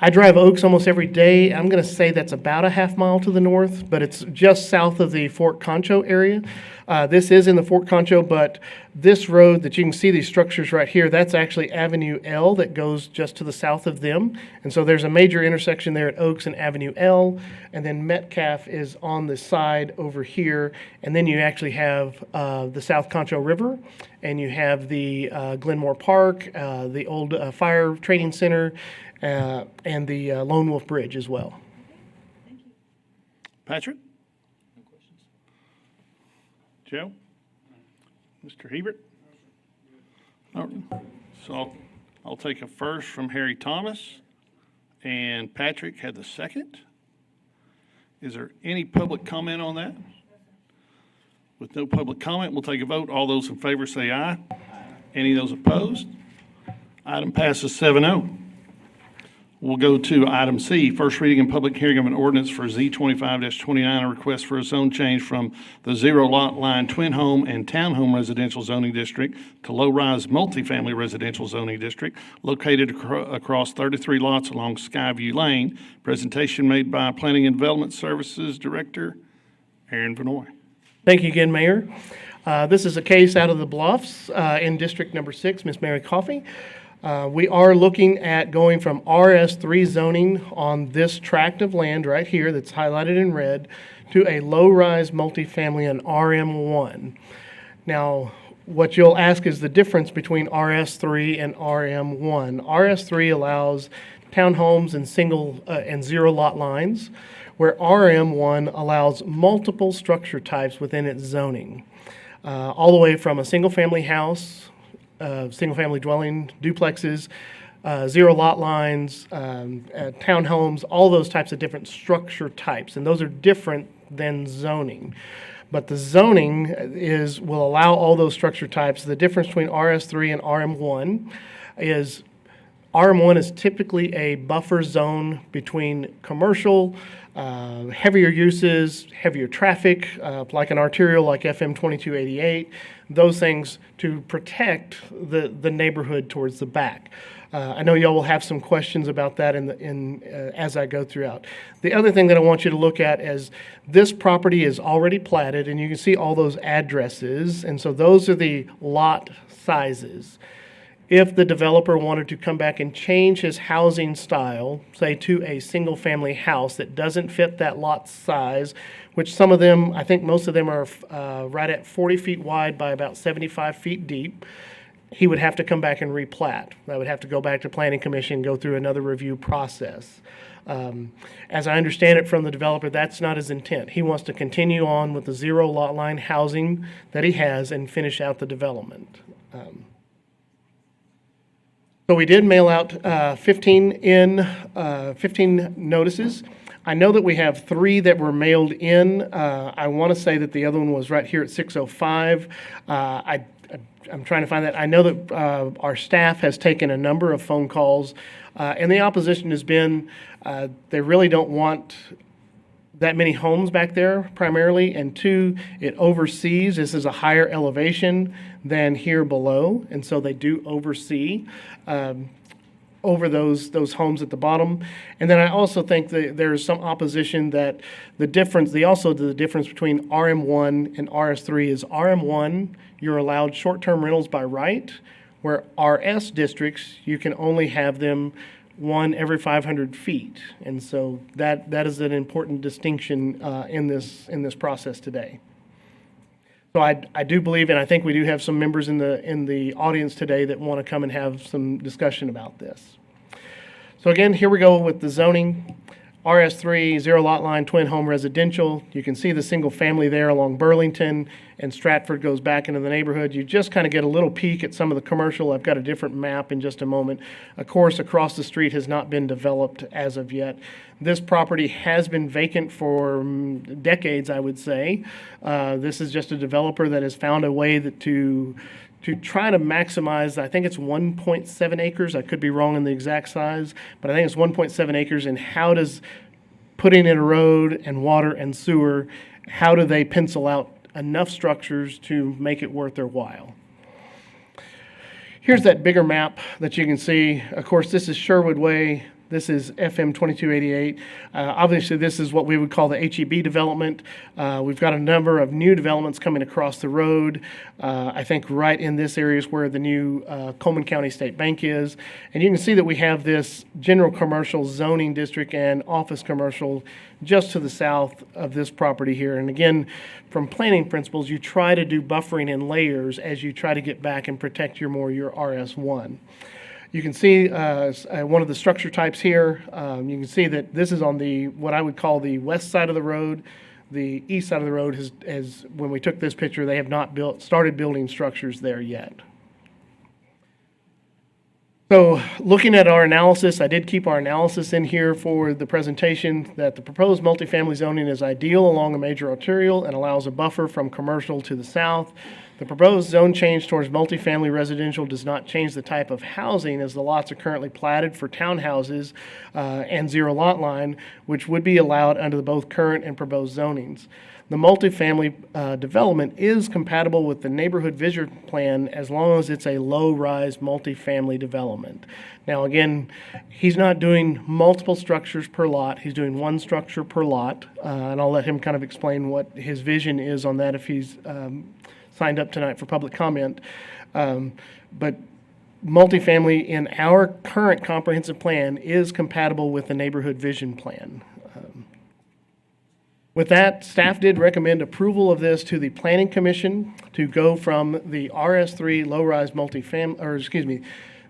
I drive Oaks almost every day. I'm going to say that's about a half mile to the north, but it's just south of the Fort Concho area. This is in the Fort Concho, but this road that you can see, these structures right here, that's actually Avenue L that goes just to the south of them. And so there's a major intersection there at Oaks and Avenue L, and then Metcalf is on the side over here. And then you actually have the South Concho River, and you have the Glenmore Park, the old fire training center, and the Lone Wolf Bridge as well. Patrick? No questions. Joe? Mr. Hebert? All right. So I'll take a first from Harry Thomas, and Patrick had the second. Is there any public comment on that? With no public comment, we'll take a vote. All those in favor say aye. Any of those opposed? Item passes 7-0. We'll go to item C, first reading and public hearing of an ordinance for Z25-29, a request for a zone change from the zero lot line twin home and townhome residential zoning district to low-rise multifamily residential zoning district located across 33 lots along Skyview Lane. Presentation made by Planning and Development Services Director Aaron Vanoy. Thank you again, Mayor. This is a case out of the Bluffs in District Number 6, Miss Mary Coffey. We are looking at going from RS3 zoning on this tract of land right here that's highlighted in red to a low-rise multifamily in RM1. Now, what you'll ask is the difference between RS3 and RM1. RS3 allows townhomes and single and zero lot lines, where RM1 allows multiple structure types within its zoning, all the way from a single-family house, single-family dwelling, duplexes, zero lot lines, townhomes, all those types of different structure types, and those are different than zoning. But the zoning will allow all those structure types. The difference between RS3 and RM1 is RM1 is typically a buffer zone between commercial, heavier uses, heavier traffic, like an arterial like FM 2288, those things to protect the neighborhood towards the back. I know y'all will have some questions about that as I go throughout. The other thing that I want you to look at is this property is already platted, and you can see all those addresses, and so those are the lot sizes. If the developer wanted to come back and change his housing style, say to a single-family house that doesn't fit that lot size, which some of them, I think most of them are right at 40 feet wide by about 75 feet deep, he would have to come back and replat. That would have to go back to Planning Commission, go through another review process. As I understand it from the developer, that's not his intent. He wants to continue on with the zero lot line housing that he has and finish out the development. So we did mail out 15 notices. I know that we have 3 that were mailed in. I want to say that the other one was right here at 6:05. I'm trying to find that. I know that our staff has taken a number of phone calls, and the opposition has been they really don't want that many homes back there primarily, and 2, it oversees. This is a higher elevation than here below, and so they do oversee over those homes at the bottom. And then I also think that there's some opposition that the difference between RM1 and RS3 is RM1, you're allowed short-term rentals by right, where RS districts, you can only have them one every 500 feet. And so that is an important distinction in this process today. So I do believe, and I think we do have some members in the audience today that want to come and have some discussion about this. So again, here we go with the zoning. RS3, zero lot line, twin home residential. You can see the single family there along Burlington, and Stratford goes back into the neighborhood. You just kind of get a little peek at some of the commercial. I've got a different map in just a moment. Of course, across the street has not been developed as of yet. This property has been vacant for decades, I would say. This is just a developer that has found a way to try to maximize, I think it's 1.7 acres. I could be wrong in the exact size, but I think it's 1.7 acres. And how does putting in a road and water and sewer, how do they pencil out enough structures to make it worth their while? Here's that bigger map that you can see. Of course, this is Sherwood Way. This is FM 2288. Obviously, this is what we would call the HEB development. We've got a number of new developments coming across the road. I think right in this area is where the new Coleman County State Bank is. And you can see that we have this general commercial zoning district and office commercial just to the south of this property here. And again, from planning principles, you try to do buffering in layers as you try to get back and protect your RS1. You can see one of the structure types here. You can see that this is on what I would call the west side of the road. The east side of the road has when we took this picture, they have not started building structures there yet. So looking at our analysis, I did keep our analysis in here for the presentation that the proposed multifamily zoning is ideal along a major arterial and allows a buffer from commercial to the south. The proposed zone change towards multifamily residential does not change the type of housing, as the lots are currently platted for townhouses and zero lot line, which would be allowed under both current and proposed zonings. The multifamily development is compatible with the neighborhood vision plan as long as it's a low-rise multifamily development. Now, again, he's not doing multiple structures per lot. He's doing one structure per lot, and I'll let him kind of explain what his vision is on that if he's signed up tonight for public comment. But multifamily in our current comprehensive plan is compatible with the neighborhood vision plan. With that, staff did recommend approval of this to the Planning Commission to go from the RS3 low-rise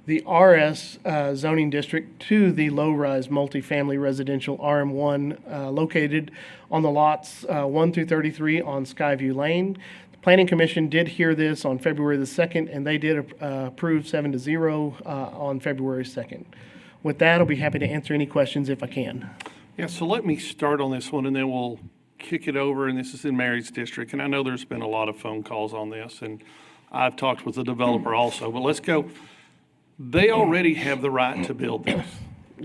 the RS zoning district to the low-rise multifamily residential RM1 located on the lots 1 through 33 on Skyview Lane. The Planning Commission did hear this on February the 2nd, and they did approve 7-0 on February 2nd. With that, I'll be happy to answer any questions if I can. Yeah, so let me start on this one, and then we'll kick it over, and this is in Mary's district, and I know there's been a lot of phone calls on this, and I've talked with the developer also, but let's go. They already have the right to build this.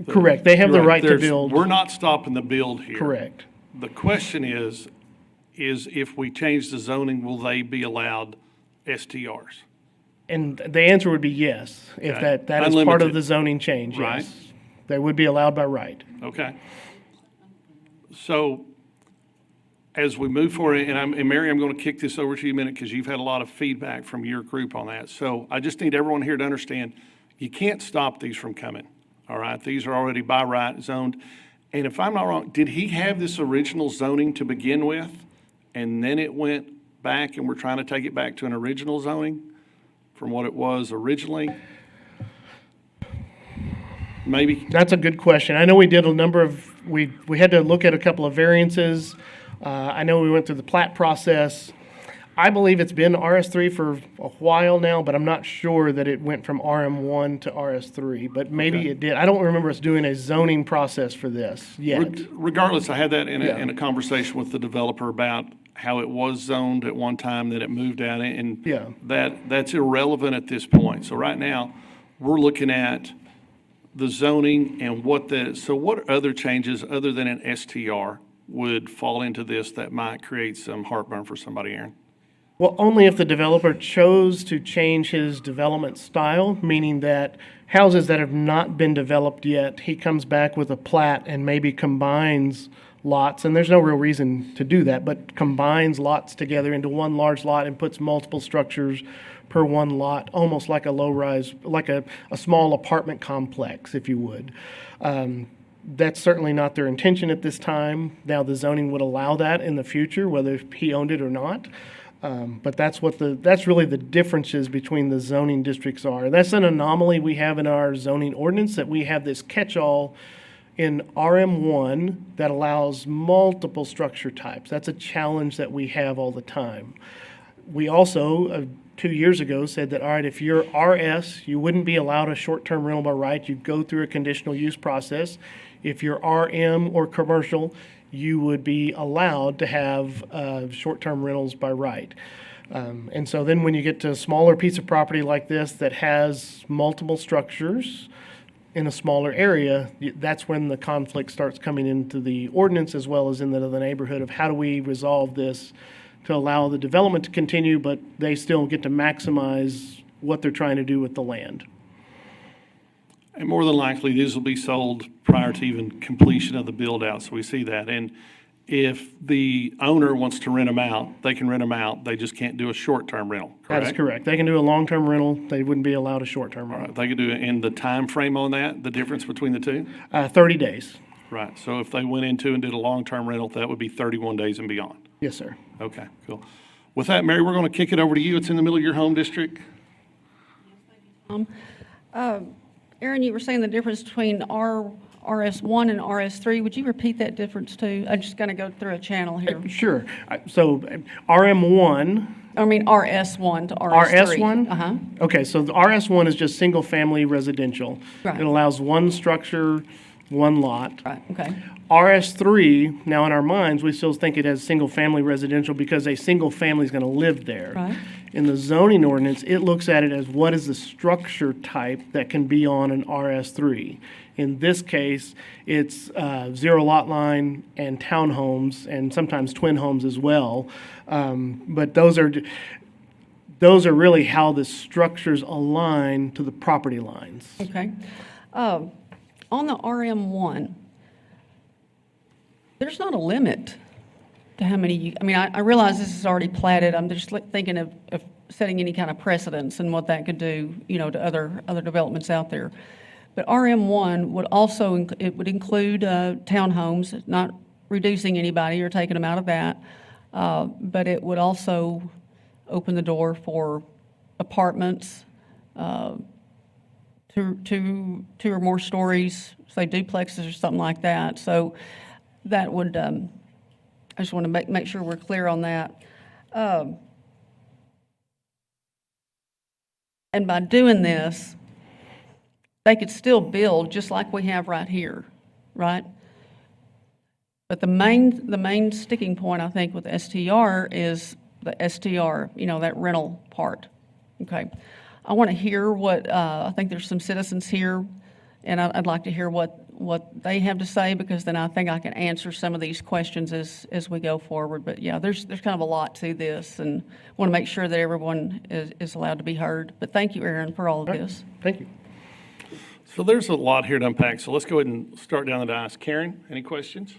Correct, they have the right to There's- build. We're not stopping the build here. Correct. The question is if we change the zoning, will they be allowed STRs? And the answer would be yes, if Okay. that is part of Unlimited. the zoning change, Right. yes. They would be allowed by right. Okay. So as we move forward, and Mary, I'm going to kick this over to you in a minute because you've had a lot of feedback from your group on that. So I just need everyone here to understand, you can't stop these from coming, all right? These are already by right zoned. And if I'm not wrong, did he have this original zoning to begin with? And then it went back and we're trying to take it back to an original zoning from what it was originally? Maybe? That's a good question. I know we did a number of, we had to look at a couple of variances. I know we went through the plat process. I believe it's been RS3 for a while now, but I'm not sure that it went from RM1 to RS3, but maybe it did. I don't remember us doing a zoning process for this yet. Regardless, I had that in Yeah. a conversation with the developer about how it was zoned at one time, that it moved out, and Yeah. that's irrelevant at this point. So right now, we're looking at the zoning and what other changes other than an STR would fall into this that might create some heartburn for somebody, Aaron? Well, only if the developer chose to change his development style, meaning that houses that have not been developed yet, he comes back with a plat and maybe combines lots, and there's no real reason to do that, but combines lots together into one large lot and puts multiple structures per one lot, almost like a low-rise, like a small apartment complex, if you would. That's certainly not their intention at this time. Now, the zoning would allow that in the future, whether he owned it or not. But that's really the differences between the zoning districts are. That's an anomaly we have in our zoning ordinance, that we have this catch-all in RM1 that allows multiple structure types. That's a challenge that we have all the time. We also, 2 years ago, said that, all right, if you're RS, you wouldn't be allowed a short-term rental by right. You'd go through a conditional use process. If you're RM or commercial, you would be allowed to have short-term rentals by right. And so then when you get to a smaller piece of property like this that has multiple structures in a smaller area, that's when the conflict starts coming into the ordinance as well as in the neighborhood of how do we resolve this to allow the development to continue, but they still get to maximize what they're trying to do with the land. And more than likely, these will be sold prior to even completion of the build-out, so we see that. And if the owner wants to rent them out, they can rent them out. They just can't do a short-term rental, correct? That is correct. They can do a long-term rental. They wouldn't be allowed a short-term rental. They could do it in the time frame on that, the difference between the two? 30 days. Right, so if they went into and did a long-term rental, that would be 31 days and beyond. Yes, sir. Okay, cool. With that, Mary, we're going to kick it over to you. It's in the middle of your home district. Aaron, you were saying the difference between RS1 and RS3. Would you repeat that difference too? I'm just going to go through a channel here. Sure. So RM1. I mean RS1 to RS3. RS1? Uh-huh. Okay, so the RS1 is just single-family residential. Right. It allows one structure one lot. Right, okay. RS3, now in our minds, we still think it as single-family residential because a single family is going to live there. Right. In the zoning ordinance, it looks at it as what is the structure type that can be on an RS3. In this case, it's zero lot line and townhomes and sometimes twin homes as well. But those are really how the structures align to the property lines. Okay. On the RM1, there's not a limit to how many you, I mean, I realize this is already platted. I'm just thinking of setting any kind of precedence and what that could do, to other developments out there. But RM1 would also, it would include townhomes, not reducing anybody or taking them out of that. But it would also open the door for apartments, two or more stories, say duplexes or something like that. So that would, I just want to make sure we're clear on that. And by doing this, they could still build just like we have right here, right? But the main sticking point, I think, with STR is the STR, that rental part. Okay. I want to hear what, I think there's some citizens here, and I'd like to hear what they have to say, because then I think I can answer some of these questions as we go forward. But yeah, there's kind of a lot to this, and want to make sure that everyone is allowed to be heard. But thank you, Aaron, for all of this. Thank you. So there's a lot here to unpack, so let's go ahead and start down the dais. Karen, any questions?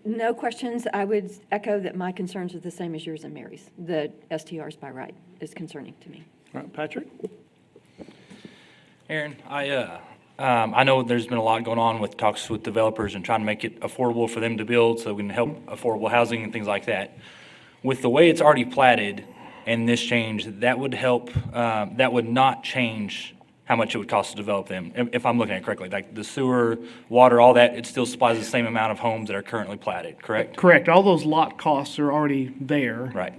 No questions. I would echo that my concerns are the same as yours and Mary's. The STRs by right is concerning to me. All right, Patrick? Aaron, I know there's been a lot going on with talks with developers and trying to make it affordable for them to build so we can help affordable housing and things like that. With the way it's already platted and this change, that would help, that would not change how much it would cost to develop them, if I'm looking at it correctly. Like the sewer, water, all that, it still supplies the same amount of homes that are currently platted, correct? Correct. All those lot costs are already there. Right.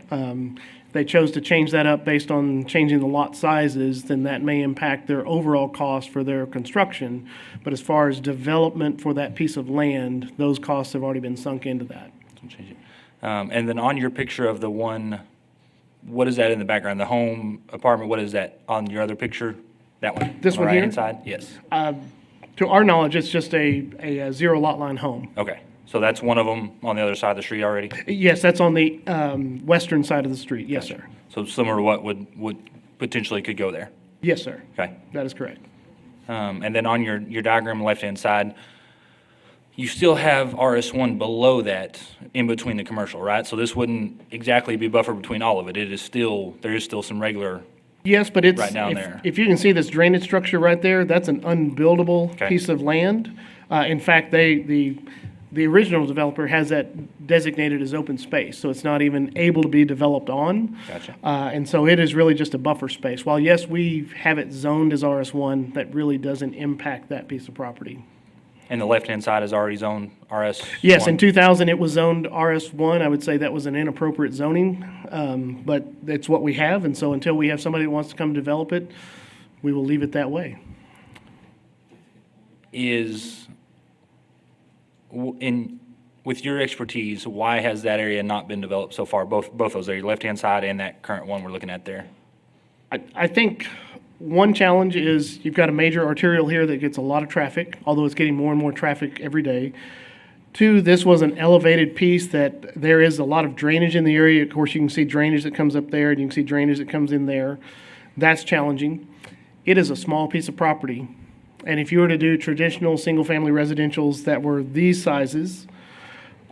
They chose to change that up based on changing the lot sizes, then that may impact their overall cost for their construction. But as far as development for that piece of land, those costs have already been sunk into that. Change it. And then on your picture of the one, what is that in the background? The home apartment, what is that on your other picture? That one? This one here? Right-hand side? Yes. To our knowledge, it's just a zero lot line home. Okay. So that's one of them on the other side of the street already? Yes, that's on the western side of the street. Yes, sir. So similar to what would potentially could go there? Yes, sir. Okay. That is correct. And then on your diagram, left-hand side, you still have RS1 below that in between the commercial, right? So this wouldn't exactly be buffered between all of it. There is still some regular Yes, but it's, right down there. if you can see this drainage structure right there, that's an unbuildable piece of land. In fact, the original developer has that designated as open space, so it's not even able to be developed on. Gotcha. And so it is really just a buffer space. While yes, we have it zoned as RS1, that really doesn't impact that piece of property. And the left-hand side is already zoned RS? Yes, in 2000, it was zoned RS1. I would say that was an inappropriate zoning, but it's what we have, and so until we have somebody that wants to come develop it, we will leave it that way. With your expertise, why has that area not been developed so far, both those areas, left-hand side and that current one we're looking at there? I think one challenge is you've got a major arterial here that gets a lot of traffic, although it's getting more and more traffic every day. Two, this was an elevated piece that there is a lot of drainage in the area. Of course, you can see drainage that comes up there, and you can see drainage that comes in there. That's challenging. It is a small piece of property, and if you were to do traditional single-family residentials that were these sizes,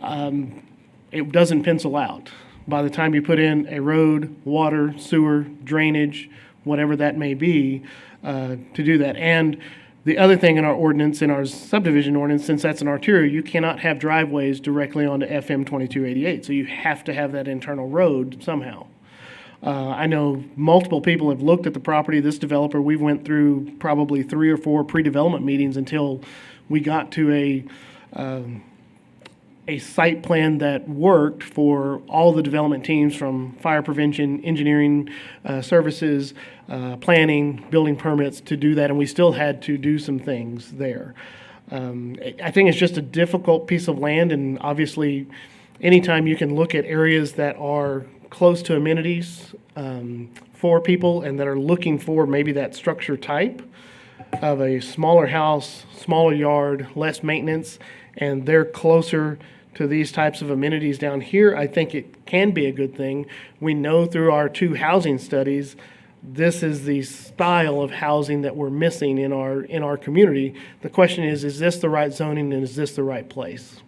it doesn't pencil out. By the time you put in a road, water, sewer, drainage, whatever that may be, to do that. And the other thing in our ordinance, in our subdivision ordinance, since that's an arterial, you cannot have driveways directly onto FM 2288. So you have to have that internal road somehow. I know multiple people have looked at the property. This developer, we went through probably 3 or 4 pre-development meetings until we got to a site plan that worked for all the development teams from fire prevention, engineering services, planning, building permits to do that, and we still had to do some things there. I think it's just a difficult piece of land, and obviously, anytime you can look at areas that are close to amenities for people and that are looking for maybe that structure type of a smaller house, smaller yard, less maintenance, and they're closer to these types of amenities down here, I think it can be a good thing. We know through our 2 housing studies, this is the style of housing that we're missing in our community. The question is this the right zoning and is this the right place?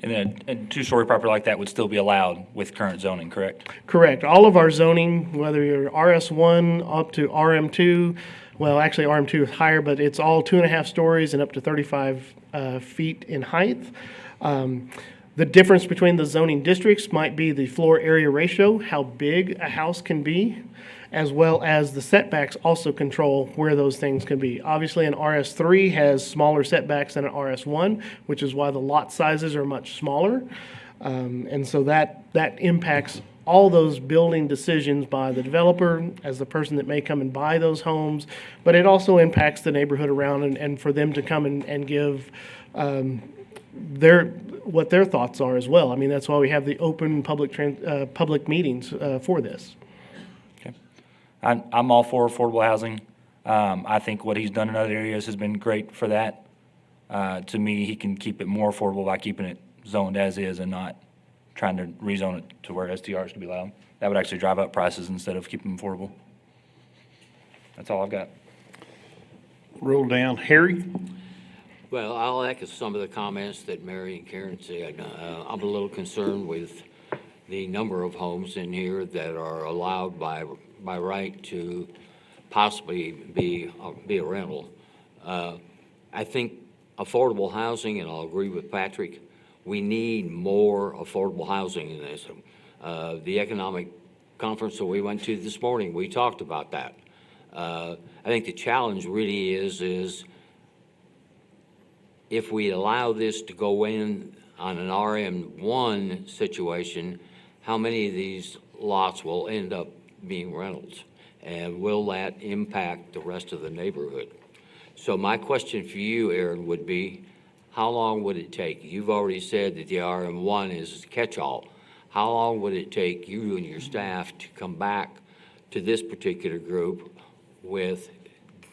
And a two-story property like that would still be allowed with current zoning, correct? Correct. All of our zoning, whether you're RS1 up to RM2, well, actually RM2 is higher, but it's all 2.5 stories and up to 35 feet in height. The difference between the zoning districts might be the floor area ratio, how big a house can be, as well as the setbacks also control where those things can be. Obviously, an RS3 has smaller setbacks than an RS1, which is why the lot sizes are much smaller. And so that impacts all those building decisions by the developer as the person that may come and buy those homes, but it also impacts the neighborhood around and for them to come and give what their thoughts are as well. I mean, that's why we have the open public meetings for this. Okay. I'm all for affordable housing. I think what he's done in other areas has been great for that. To me, he can keep it more affordable by keeping it zoned as is and not trying to rezone it to where STRs can be allowed. That would actually drive up prices instead of keeping them affordable. That's all I've got. Roll down. Harry? Well, I'll echo some of the comments that Mary and Karen said. I'm a little concerned with the number of homes in here that are allowed by right to possibly be a rental. I think affordable housing, and I'll agree with Patrick, we need more affordable housing in this. The economic conference that we went to this morning, we talked about that. I think the challenge really is if we allow this to go in on an RM1 situation, how many of these lots will end up being rentals? And will that impact the rest of the neighborhood? So my question for you, Aaron, would be, how long would it take? You've already said that the RM1 is a catch-all. How long would it take you and your staff to come back to this particular group with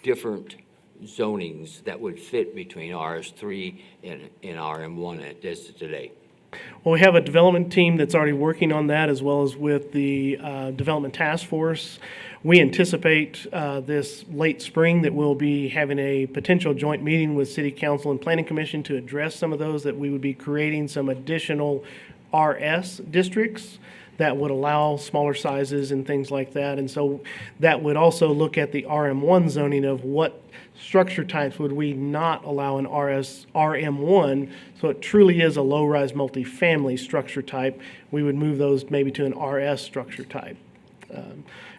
different zonings that would fit between RS3 and RM1 as of today? Well, we have a development team that's already working on that, as well as with the development task force. We anticipate this late spring that we'll be having a potential joint meeting with City Council and Planning Commission to address some of those, that we would be creating some additional RS districts that would allow smaller sizes and things like that. And so that would also look at the RM1 zoning of what structure types would we not allow in RM1. So it truly is a low-rise multifamily structure type. We would move those maybe to an RS structure type.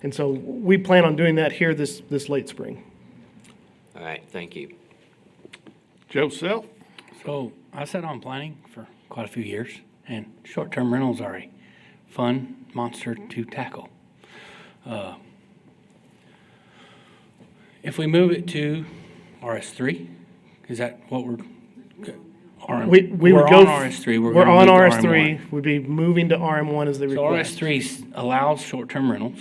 And so we plan on doing that here this late spring. All right, thank you. Joseph? So I sat on planning for quite a few years, and short-term rentals are a fun monster to tackle. If we move it to RS3, is that what we're? We we're would go. on RS3. We're gonna on move to RS3. We'd be moving to RM1 as they So request. RS3 allows short-term rentals,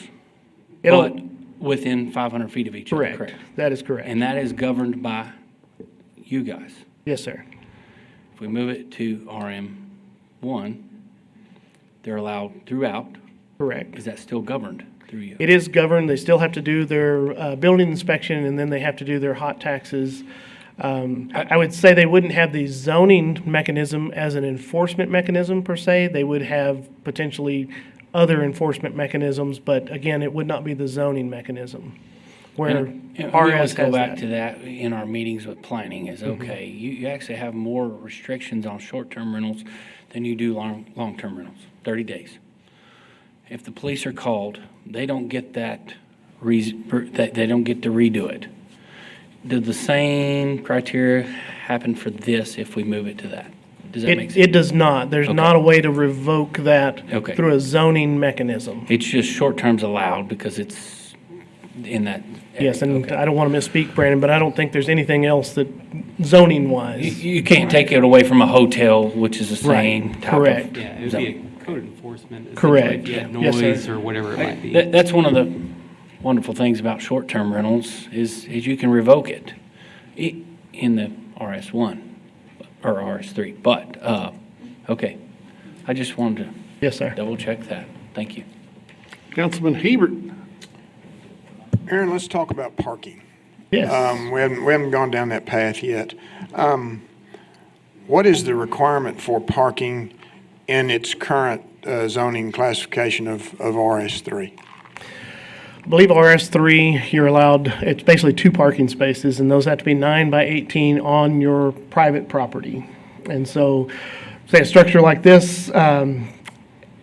It'll- but within 500 feet of each other, correct? That is correct. And that is governed by you guys. Yes, sir. If we move it to RM1, they're allowed throughout. Correct. Is that still governed through you? It is governed. They still have to do their building inspection, and then they have to do their hot taxes. I would say they wouldn't have the zoning mechanism as an enforcement mechanism per se. They would have potentially other enforcement mechanisms, but again, it would not be the zoning mechanism. Where And we RS always go has back that. to that in our meetings with planning is, okay, you actually have more restrictions on short-term rentals than you do long-term rentals, 30 days. If the police are called, they don't get that, they don't get to redo it. Does the same criteria happen for this if we move it to that? Does that make sense? It does not. There's Okay. not a way to revoke that Okay. through a zoning mechanism. It's just short-term's allowed because it's in that. Yes, and Okay. I don't want to misspeak, Brandon, but I don't think there's anything else that zoning-wise. You can't take it away from a hotel, which is the Right. same type Correct. of. Yeah, it would be a code enforcement. essentially, Correct. If you had Yes, sir. noise or whatever it might be. That's one of the wonderful things about short-term rentals is you can revoke it in the RS1 or RS3. But, okay, I just wanted to. Yes, sir. Double check that. Thank you. Councilman Hebert. Aaron, let's talk about parking. Yes. We haven't gone down that path yet. What is the requirement for parking in its current zoning classification of RS3? I believe RS3, you're allowed, it's basically 2 parking spaces, and those have to be 9 by 18 on your private property. And so, say a structure like this,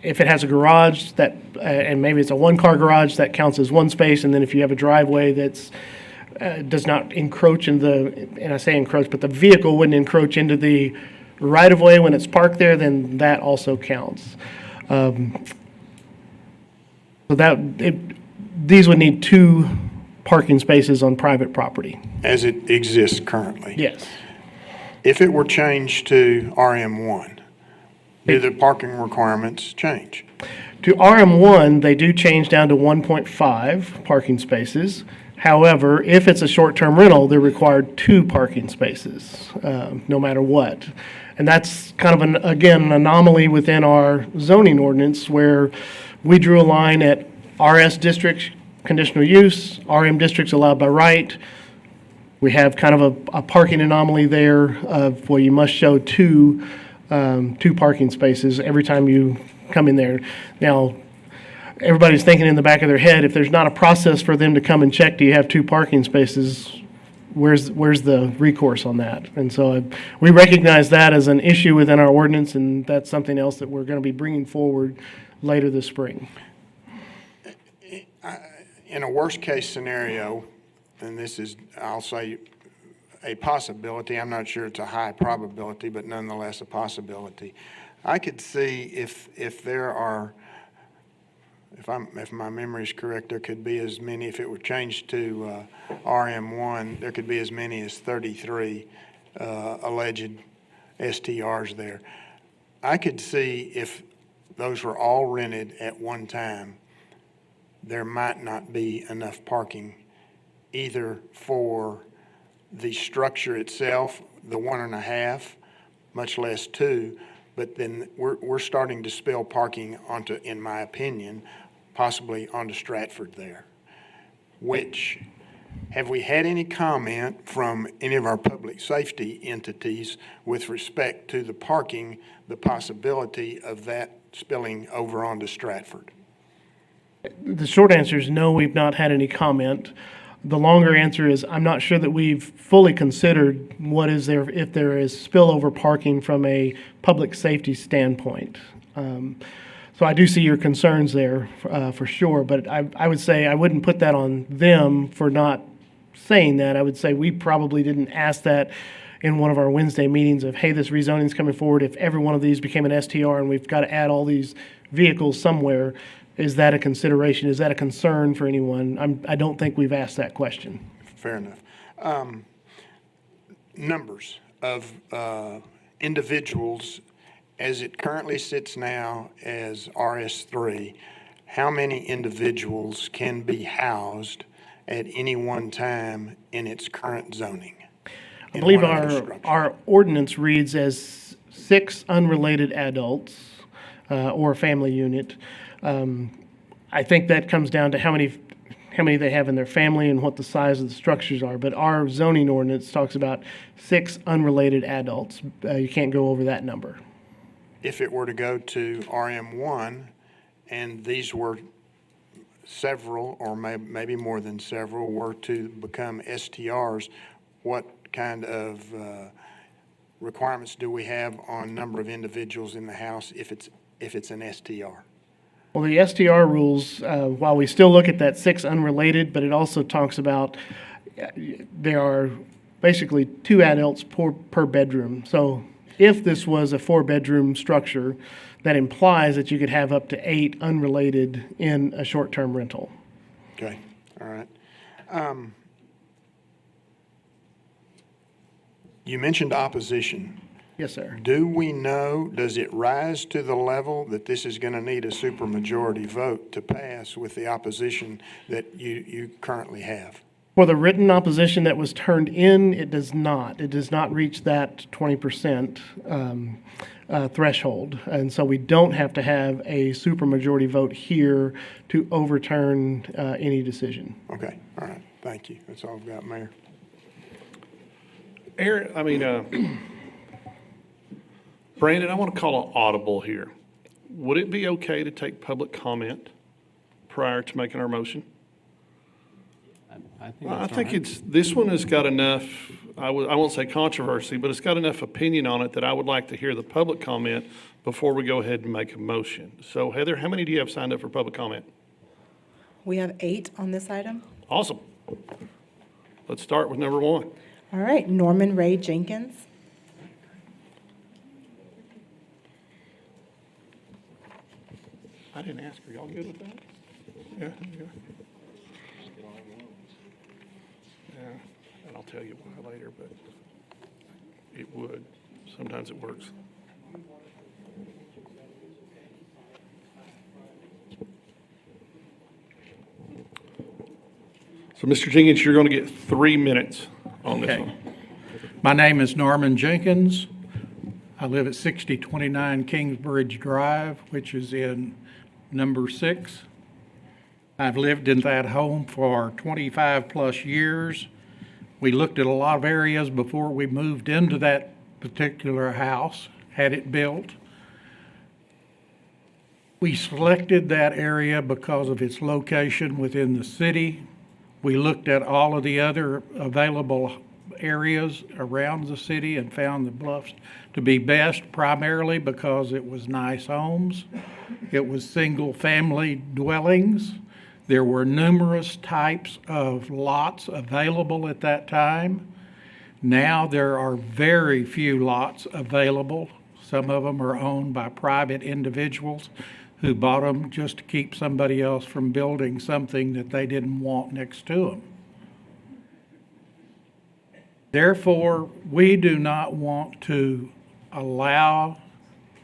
if it has a garage that, and maybe it's a 1-car garage, that counts as 1 space, and then if you have a driveway that's does not encroach in the, and I say encroach, but the vehicle wouldn't encroach into the right-of-way when it's parked there, then that also counts. So these would need 2 parking spaces on private property. As it exists currently? Yes. If it were changed to RM1, do the parking requirements change? To RM1, they do change down to 1.5 parking spaces. However, if it's a short-term rental, they're required 2 parking spaces, no matter what. And that's kind of, again, an anomaly within our zoning ordinance where we drew a line at RS districts, conditional use, RM districts allowed by right. We have kind of a parking anomaly there of, well, you must show 2 parking spaces every time you come in there. Now, everybody's thinking in the back of their head, if there's not a process for them to come and check, do you have 2 parking spaces? Where's the recourse on that? And so we recognize that as an issue within our ordinance, and that's something else that we're going to be bringing forward later this spring. In a worst-case scenario, and this is, I'll say, a possibility, I'm not sure it's a high probability, but nonetheless a possibility. I could see if there are, if my memory is correct, there could be as many, if it were changed to RM1, there could be as many as 33 alleged STRs there. I could see if those were all rented at one time, there might not be enough parking either for the structure itself, the 1.5, much less 2, but then we're starting to spill parking onto, in my opinion, possibly onto Stratford there. Which, have we had any comment from any of our public safety entities with respect to the parking, the possibility of that spilling over onto Stratford? The short answer is no, we've not had any comment. The longer answer is I'm not sure that we've fully considered what is there, if there is spillover parking from a public safety standpoint. So I do see your concerns there for sure, but I would say I wouldn't put that on them for not saying that. I would say we probably didn't ask that in one of our Wednesday meetings of, hey, this rezoning is coming forward. If every one of these became an STR and we've got to add all these vehicles somewhere, is that a consideration? Is that a concern for anyone? I don't think we've asked that question. Fair enough. Numbers of individuals as it currently sits now as RS3, how many individuals can be housed at any one time in its current zoning? I believe our ordinance reads as 6 unrelated adults or a family unit. I think that comes down to how many they have in their family and what the size of the structures are. But our zoning ordinance talks about 6 unrelated adults. You can't go over that number. If it were to go to RM1 and these were several or maybe more than several were to become STRs, what kind of requirements do we have on number of individuals in the house if it's an STR? Well, the STR rules, while we still look at that 6 unrelated, but it also talks about there are basically 2 adults per bedroom. So if this was a 4-bedroom structure, that implies that you could have up to 8 unrelated in a short-term rental. Okay, all right. You mentioned opposition. Yes, sir. Do we know, does it rise to the level that this is going to need a supermajority vote to pass with the opposition that you currently have? For the written opposition that was turned in, it does not. It does not reach that 20% threshold. And so we don't have to have a supermajority vote here to overturn any decision. Okay, all right, thank you. That's all I've got, Mayor. Aaron, Brandon, I want to call an audible here. Would it be okay to take public comment prior to making our motion? I think it's, this one has got enough, I won't say controversy, but it's got enough opinion on it that I would like to hear the public comment before we go ahead and make a motion. So Heather, how many do you have signed up for public comment? We have 8 on this item. Awesome. Let's start with number 1. All right, Norman Ray Jenkins. I didn't ask her. Y'all good with that? Yeah. Yeah, and I'll tell you why later, but it would. Sometimes it works. So, Mr. Jenkins, you're going to get 3 minutes on this one. My name is Norman Jenkins. I live at 6029 Kingsbridge Drive, which is in number 6. I've lived in that home for 25 plus years. We looked at a lot of areas before we moved into that particular house, had it built. We selected that area because of its location within the city. We looked at all of the other available areas around the city and found the Bluffs to be best, primarily because it was nice homes. It was single-family dwellings. There were numerous types of lots available at that time. Now there are very few lots available. Some of them are owned by private individuals who bought them just to keep somebody else from building something that they didn't want next to them. Therefore, we do not want to allow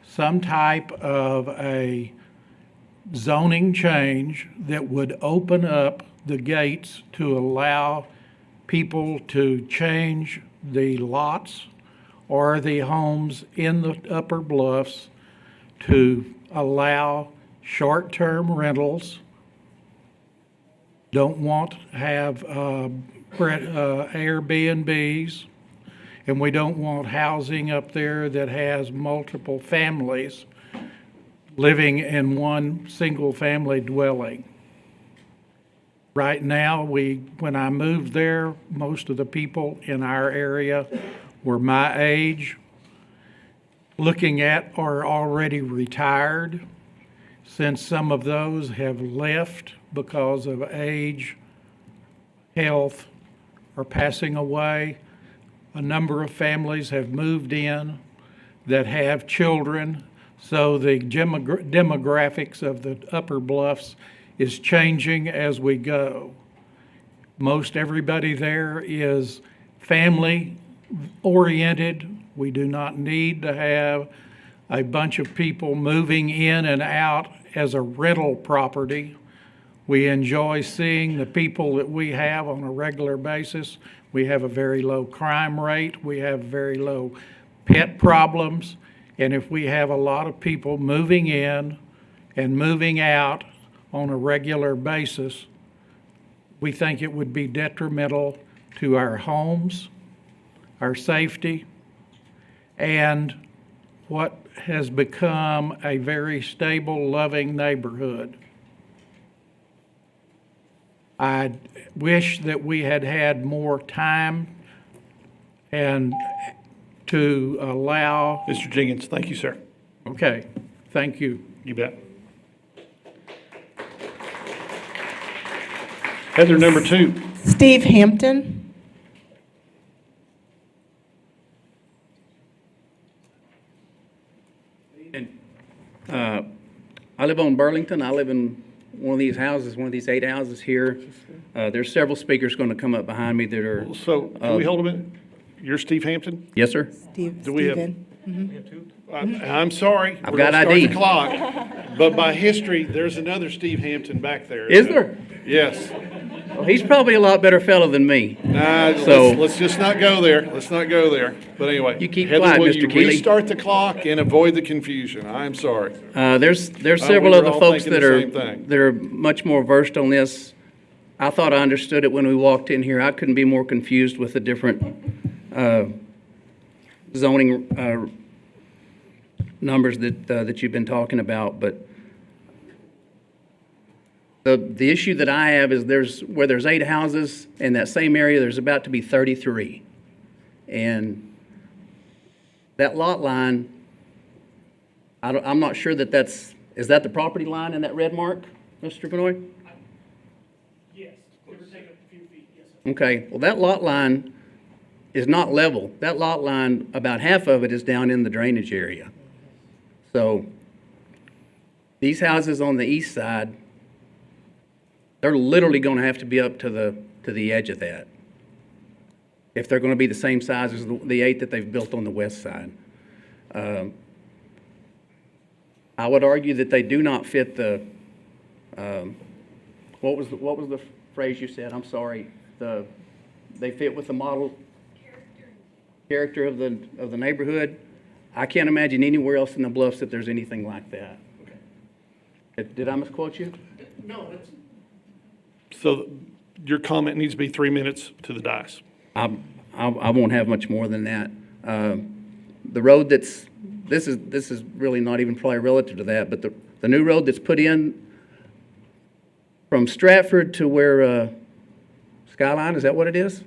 some type of a zoning change that would open up the gates to allow people to change the lots or the homes in the upper bluffs to allow short-term rentals. Don't want to have Airbnbs, and we don't want housing up there that has multiple families living in one single-family dwelling. Right now, when I moved there, most of the people in our area were my age. Looking at are already retired, since some of those have left because of age, health, or passing away. A number of families have moved in that have children, so the demographics of the upper bluffs is changing as we go. Most everybody there is family oriented. We do not need to have a bunch of people moving in and out as a rental property. We enjoy seeing the people that we have on a regular basis. We have a very low crime rate. We have very low pet problems. And if we have a lot of people moving in and moving out on a regular basis, we think it would be detrimental to our homes, our safety, and what has become a very stable, loving neighborhood. I wish that we had had more time and to allow... Mr. Jenkins, thank you, sir. Okay, thank you. You bet. Heather, number 2. Steve Hampton. I live on Burlington. I live in one of these houses, one of these 8 houses here. There's several speakers going to come up behind me that are. So, can we hold a minute? You're Steve Hampton? Yes, sir. Do we have? Stephen. I'm sorry. I've we're got gonna ID. Start the clock. But by history, there's another Steve Hampton back there. Is there? Yes. Well, he's probably a lot better fellow than me. So let's just not go there. Let's not go there. But anyway. You keep Heather, quiet, will Mr. you Keeley. restart the clock and avoid the confusion? I'm sorry. There's We several were other all folks thinking that the are same thing. that are much more versed on this. I thought I understood it when we walked in here. I couldn't be more confused with the different zoning numbers that you've been talking about. But the issue that I have is where there's 8 houses in that same area, there's about to be 33, and that lot line. I'm not sure is that the property line in that red mark, Mr. Benoit? Yes, give or take a few feet, yes, sir. Okay, well, that lot line is not level. That lot line, about half of it is down in the drainage area. So these houses on the east side, they're literally going to have to be up to the edge of that if they're going to be the same size as the 8 that they've built on the west side. I would argue that they do not fit the, what was the phrase you said? I'm sorry. They fit with the model character of the neighborhood. I can't imagine anywhere else in the Bluffs that there's anything like that. Did I misquote you? No, that's. So your comment needs to be 3 minutes to the dice. I won't have much more than that. The road this is really not even probably relative to that, but the new road that's put in from Stratford to where Skyline, is that what it is?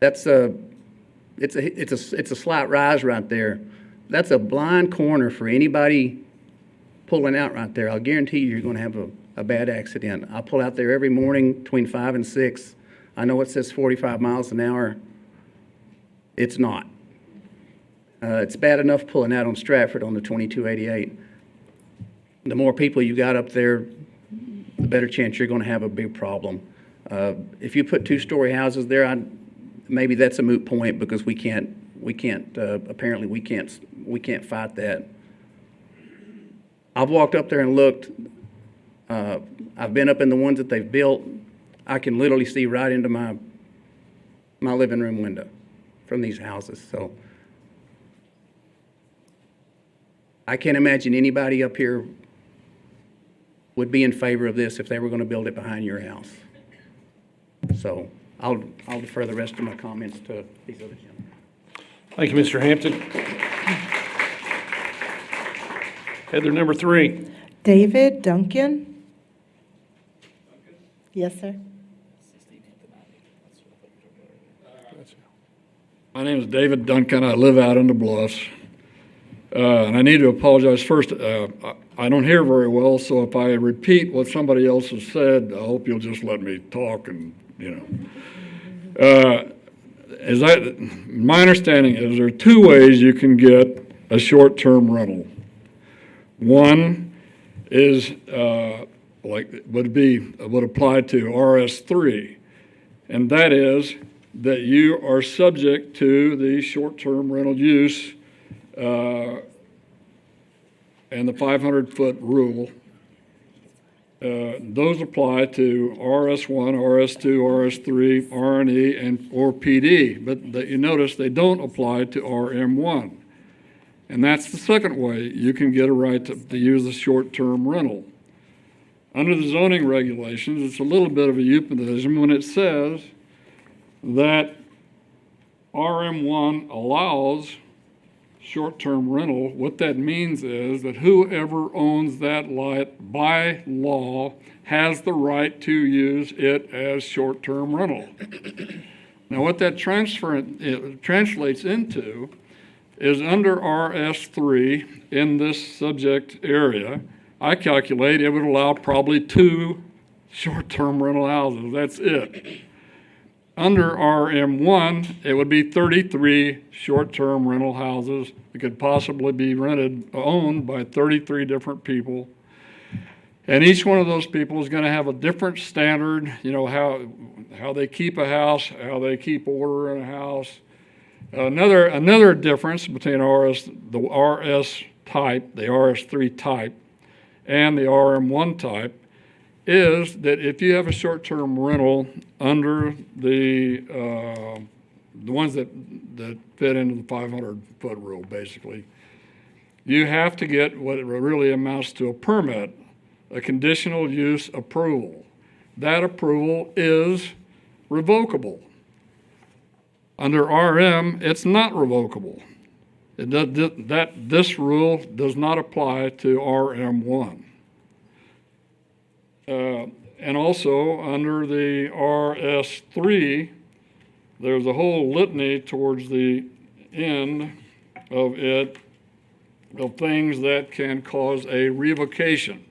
It's a slight rise right there. That's a blind corner for anybody pulling out right there. I'll guarantee you're going to have a bad accident. I pull out there every morning between 5 and 6. I know it says 45 miles an hour. It's not. It's bad enough pulling out on Stratford on the 2288. The more people you got up there, the better chance you're going to have a big problem. If you put 2-story houses there, maybe that's a moot point because we can't fight that. I've walked up there and looked. I've been up in the ones that they've built. I can literally see right into my living room window from these houses. So I can't imagine anybody up here would be in favor of this if they were going to build it behind your house. So I'll defer the rest of my comments to these other gentlemen. Thank you, Mr. Hampton. Heather, number 3. David Duncan. Yes, sir. My name is David Duncan. I live out in the Bluffs. And I need to apologize first. I don't hear very well, so if I repeat what somebody else has said, I hope you'll just let me talk and, my understanding is there are 2 ways you can get a short-term rental. One is would apply to RS3, and that is that you are subject to the short-term rental use and the 500-foot rule. Those apply to RS1, RS2, RS3, RNE, and or PD, but you notice they don't apply to RM1. And that's the second way you can get a right to use a short-term rental. Under the zoning regulations, it's a little bit of a euphemism when it says that RM1 allows short-term rental. What that means is that whoever owns that lot by law has the right to use it as short-term rental. Now, what that translates into is under RS3 in this subject area, I calculate it would allow probably 2 short-term rental houses. That's it. under RM1, it would be 33 short-term rental houses that could possibly be owned by 33 different people. And each one of those people is going to have a different standard, how they keep a house, how they keep order in a house. Another difference between the RS type, the RS3 type, and the RM1 type is that if you have a short-term rental under the ones that fit into the 500-foot rule, basically, you have to get what it really amounts to a permit, a conditional use approval. That approval is revocable. Under RM, it's not revocable. This rule does not apply to RM1. And also, under the RS3, there's a whole litany towards the end of it of things that can cause a revocation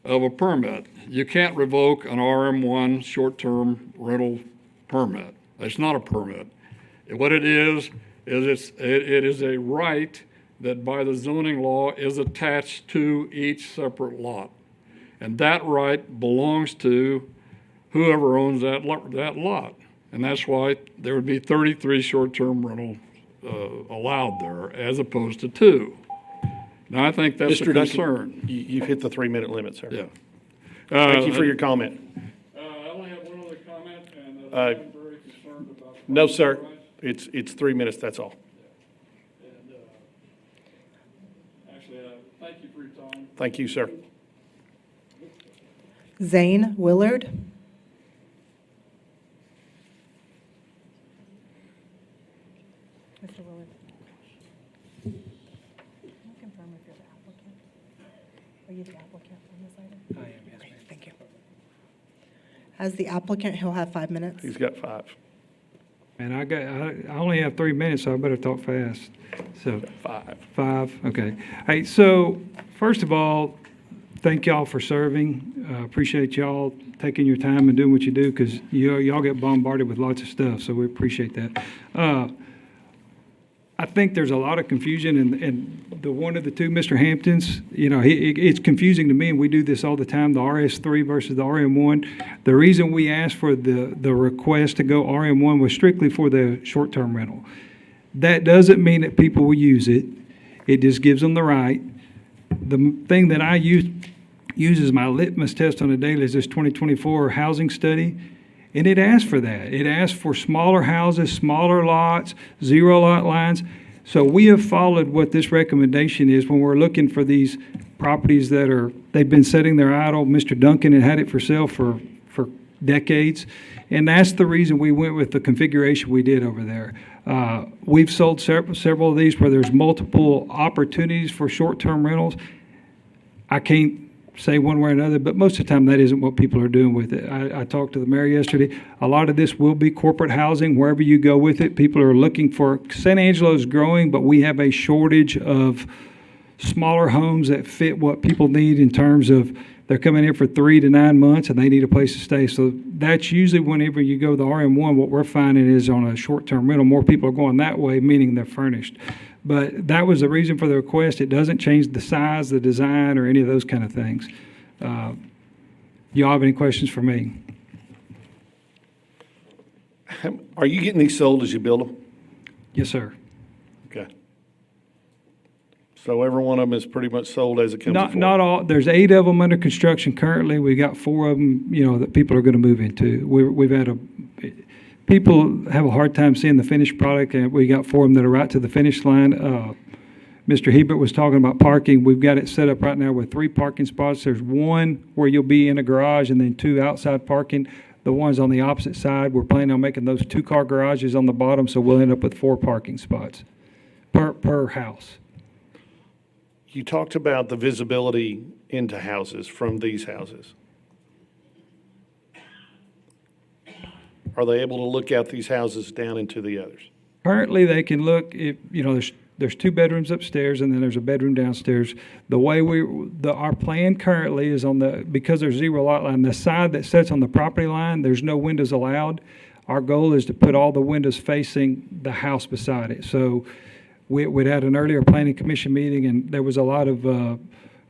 of a permit. You can't revoke an RM1 short-term rental permit. It's not a permit. What it is it is a right that by the zoning law is attached to each separate lot. And that right belongs to whoever owns that lot. And that's why there would be 33 short-term rentals allowed there as opposed to 2. Now, I think that's Mr. a Duncan, concern. You've hit the 3-minute limit, sir. Yeah. Thank you for your comment. I only have one other comment, and I'm very concerned about. No, sir. It's 3 minutes, that's all. And actually, thank you for your time. Thank you, sir. Zane Willard. Mr. Willard. Can you confirm if you're the applicant? Are you the applicant on this item? I am, yes, ma'am. Thank you. As the applicant, he'll have 5 minutes. He's got 5. And I only have 3 minutes, so I better talk fast. So 5, okay. Hey, so first of all, thank y'all for serving. Appreciate y'all taking your time and doing what you do, because y'all get bombarded with lots of stuff, so we appreciate that. I think there's a lot of confusion, and the one of the two, Mr. Hampton's, it's confusing to me, and we do this all the time, the RS3 versus the RM1. The reason we asked for the request to go RM1 was strictly for the short-term rental. That doesn't mean that people will use it. It just gives them the right. The thing that I use as my litmus test on a daily is this 2024 housing study. And it asks for that. It asks for smaller houses, smaller lots, 0 lot lines. So we have followed what this recommendation is when we're looking for these properties they've been sitting there idle. Mr. Duncan had it for sale for decades. And that's the reason we went with the configuration we did over there. We've sold several of these where there's multiple opportunities for short-term rentals. I can't say one way or another, but most of the time that isn't what people are doing with it. I talked to the mayor yesterday. A lot of this will be corporate housing wherever you go with it. People are looking for, San Angelo is growing, but we have a shortage of smaller homes that fit what people need in terms of they're coming in for 3 to 9 months and they need a place to stay. So that's usually whenever you go the RM1, what we're finding is on a short-term rental, more people are going that way, meaning they're furnished. But that was the reason for the request. It doesn't change the size, the design, or any of those kind of things. Y'all have any questions for me? Are you getting these sold as you build them? Yes, sir. Okay. So every one of them is pretty much sold as it comes forward? Not all. There's 8 of them under construction currently. We got 4 of them, that people are going to move into. We've had people have a hard time seeing the finished product, and we got 4 of them that are right to the finish line. Mr. Hebert was talking about parking. We've got it set up right now with 3 parking spots. There's 1 where you'll be in a garage and then 2 outside parking. The ones on the opposite side, we're planning on making those 2-car garages on the bottom, so we'll end up with 4 parking spots per house. You talked about the visibility into houses from these houses. Are they able to look out these houses down into the others? Currently, they can look, there's 2 bedrooms upstairs and then there's a bedroom downstairs. The way our plan currently is because there's 0 lot line, the side that sits on the property line, there's no windows allowed. Our goal is to put all the windows facing the house beside it. So we'd had an earlier planning commission meeting, and there was a lot of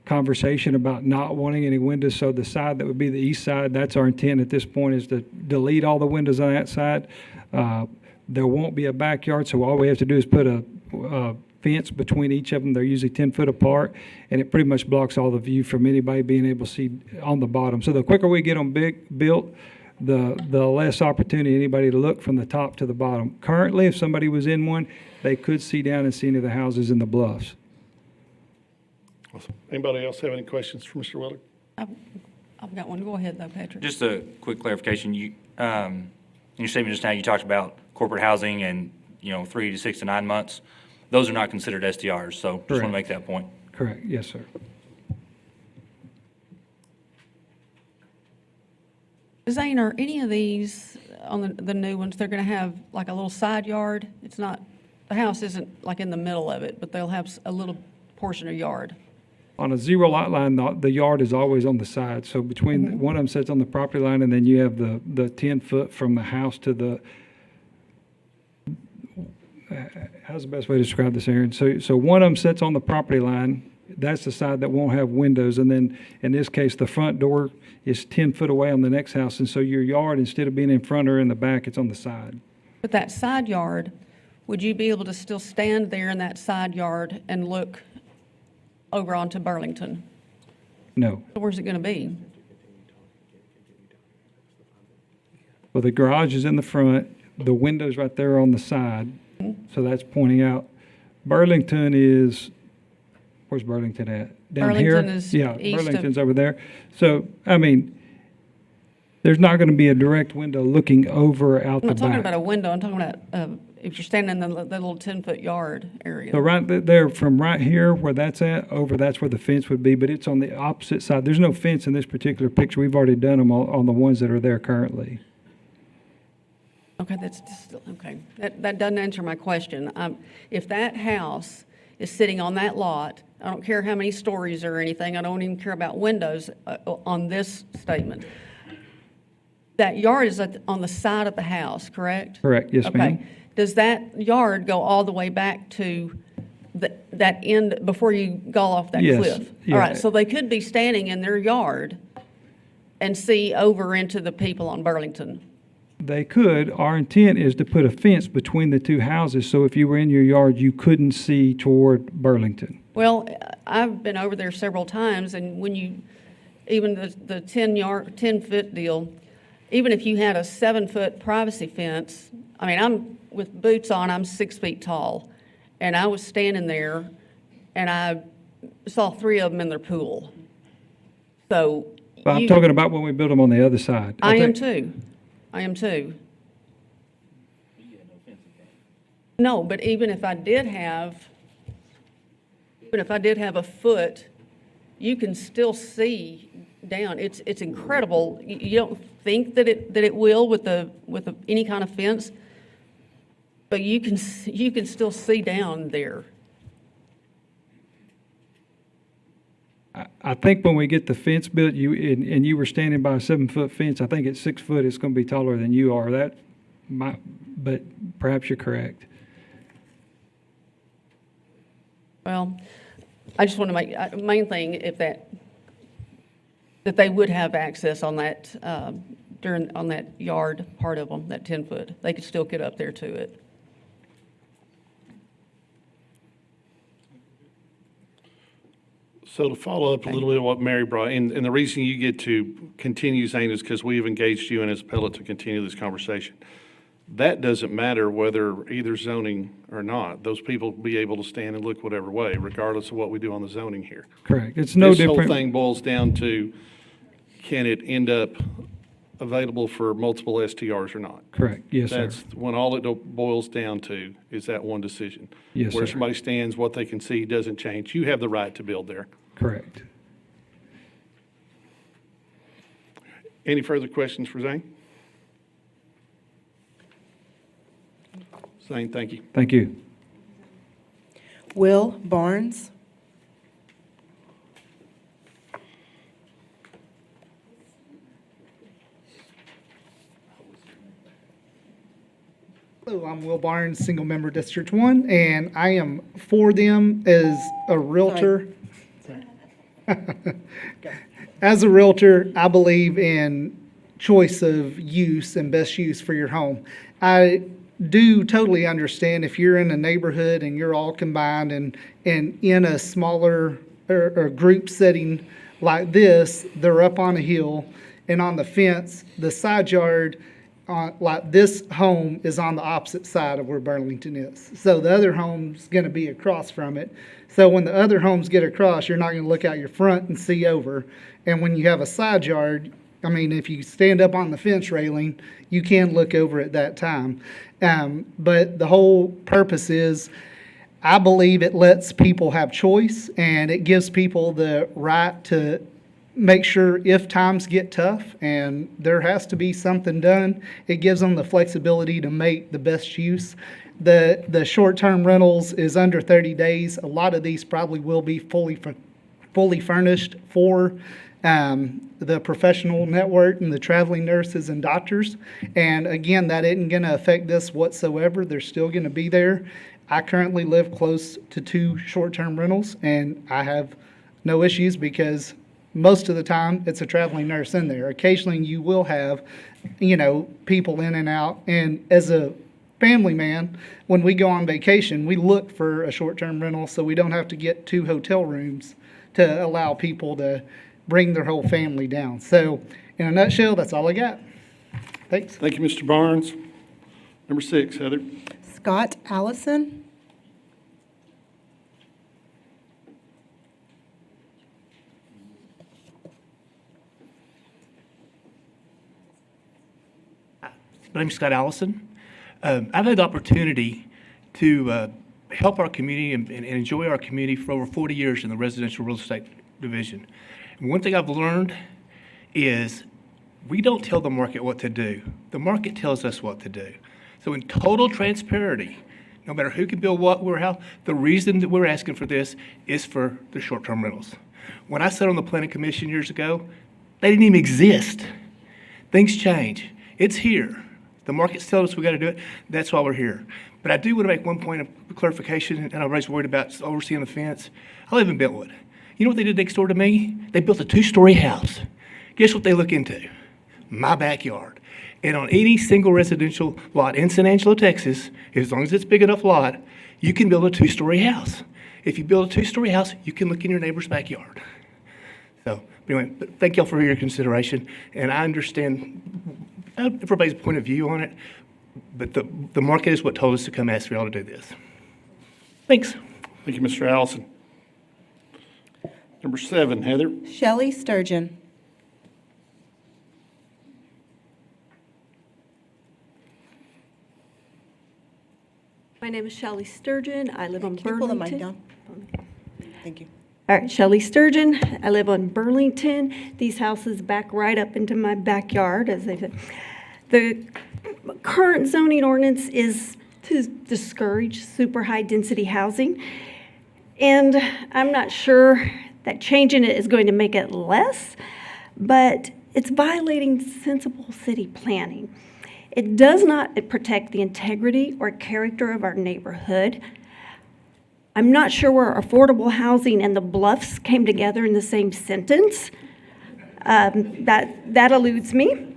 conversation about not wanting any windows. So the side that would be the east side, that's our intent at this point, is to delete all the windows on that side. There won't be a backyard, so all we have to do is put a fence between each of them. They're usually 10 foot apart, and it pretty much blocks all the view from anybody being able to see on the bottom. So the quicker we get them built, the less opportunity anybody to look from the top to the bottom. Currently, if somebody was in one, they could see down and see into the houses in the bluffs. Awesome. Anybody else have any questions for Mr. Willard? I've got one. Go ahead, though, Patrick. Just a quick clarification. You, in your statement just now, you talked about corporate housing and, 3 to 6 to 9 months. Those are not considered STRs, so just want to make that point. Correct. Yes, sir. Zane, are any of these on the new ones, they're going to have like a little side yard? It's not, the house isn't like in the middle of it, but they'll have a little portion of yard. On a zero lot line, the yard is always on the side. So between, one of them sits on the property line, and then you have the 10 foot from the house to the, how's the best way to describe this, Aaron? So one of them sits on the property line. That's the side that won't have windows. And then in this case, the front door is 10 foot away on the next house. And so your yard, instead of being in front or in the back, it's on the side. But that side yard, would you be able to still stand there in that side yard and look over onto Burlington? No. So where's it going to be? Well, the garage is in the front. The window's right there on the side. So that's pointing out. Burlington is, where's Burlington at? Down here? Burlington is Yeah, east of- Burlington's over there. So, I mean, there's not going to be a direct window looking over out I'm the not talking back. about a window. I'm talking about if you're standing in the little 10-foot yard area. So right there, from right here where that's at, over, that's where the fence would be, but it's on the opposite side. There's no fence in this particular picture. We've already done them on the ones that are there currently. Okay, that's just, okay. That doesn't answer my question. If that house is sitting on that lot, I don't care how many stories or anything, I don't even care about windows on this statement. That yard is on the side of the house, correct? Correct, yes, ma'am. Okay. Does that yard go all the way back to that end before you go off that Yes, cliff? yeah. All right, so they could be standing in their yard and see over into the people on Burlington. They could. Our intent is to put a fence between the two houses, so if you were in your yard, you couldn't see toward Burlington. Well, I've been over there several times, and when you, even the 10-foot deal, even if you had a 7-foot privacy fence, I mean, I'm with boots on, I'm 6 feet tall, and I was standing there, and I saw 3 of them in their pool. So. But I'm talking about when we build them on the other side. I am too. I am too. No, but even if I did have a foot, you can still see down. It's incredible. You don't think that it will with any kind of fence, but you can still see down there. I think when we get the fence built, and you were standing by a 7-foot fence, I think at 6 foot, it's going to be taller than you are. But perhaps you're correct. Well, I just want to make, main thing, if that they would have access on that, on that yard part of them, that 10-foot. They could still get up there to it. So to follow up a little bit on what Mary brought, and the reason you get to continue, Zane, is because we have engaged you and as appellate to continue this conversation. That doesn't matter whether either zoning or not. Those people will be able to stand and look whatever way, regardless of what we do on the zoning here. Correct. It's no different. This whole thing boils down to, can it end up available for multiple STRs or not? Correct. Yes, sir. That's when all it boils down to is that one decision. Yes, Where sir. somebody stands, what they can see doesn't change. You have the right to build there. Correct. Any further questions for Zane? Zane, thank you. Thank you. Will Barnes. Hello, I'm Will Barnes, single member District 1, and I am for them as a realtor. As a realtor, I believe in choice of use and best use for your home. I do totally understand if you're in a neighborhood and you're all combined and in a smaller or group setting like this, they're up on a hill and on the fence, the side yard, like this home is on the opposite side of where Burlington is. So the other home's going to be across from it. So when the other homes get across, you're not going to look out your front and see over. And when you have a side yard, I mean, if you stand up on the fence railing, you can look over at that time. But the whole purpose is, I believe it lets people have choice, and it gives people the right to make sure if times get tough and there has to be something done, it gives them the flexibility to make the best use. The short-term rentals is under 30 days. A lot of these probably will be fully furnished for the professional network and the traveling nurses and doctors. And again, that isn't going to affect this whatsoever. They're still going to be there. I currently live close to 2 short-term rentals, and I have no issues because most of the time it's a traveling nurse in there. Occasionally you will have, people in and out. And as a family man, when we go on vacation, we look for a short-term rental so we don't have to get 2 hotel rooms to allow people to bring their whole family down. So in a nutshell, that's all I got. Thanks. Thank you, Mr. Barnes. Number 6, Heather. Scott Allison. My name's Scott Allison. I've had the opportunity to help our community and enjoy our community for over 40 years in the residential real estate division. And one thing I've learned is we don't tell the market what to do. The market tells us what to do. So in total transparency, no matter who can build what, where, how, the reason that we're asking for this is for the short-term rentals. When I sat on the planning commission years ago, they didn't even exist. Things change. It's here. The market's telling us we got to do it. That's why we're here. But I do want to make one point of clarification, and I'm always worried about overseeing the fence. I live in Bentwood. You know what they did next door to me? They built a 2-story house. Guess what they look into? My backyard. And on any single residential lot in San Angelo, Texas, as long as it's a big enough lot, you can build a 2-story house. If you build a 2-story house, you can look in your neighbor's backyard. So anyway, but thank y'all for your consideration. And I understand everybody's point of view on it, but the market is what told us to come ask for y'all to do this. Thanks. Thank you, Mr. Allison. Number 7, Heather. Shelley Sturgeon. My name is Shelley Sturgeon. I live on Can you pull the mic Burlington. down? Thank you. All right, Shelley Sturgeon. I live on Burlington. These houses back right up into my backyard, as they said. The current zoning ordinance is to discourage super high density housing. And I'm not sure that changing it is going to make it less, but it's violating sensible city planning. It does not protect the integrity or character of our neighborhood. I'm not sure where affordable housing and the bluffs came together in the same sentence. That eludes me.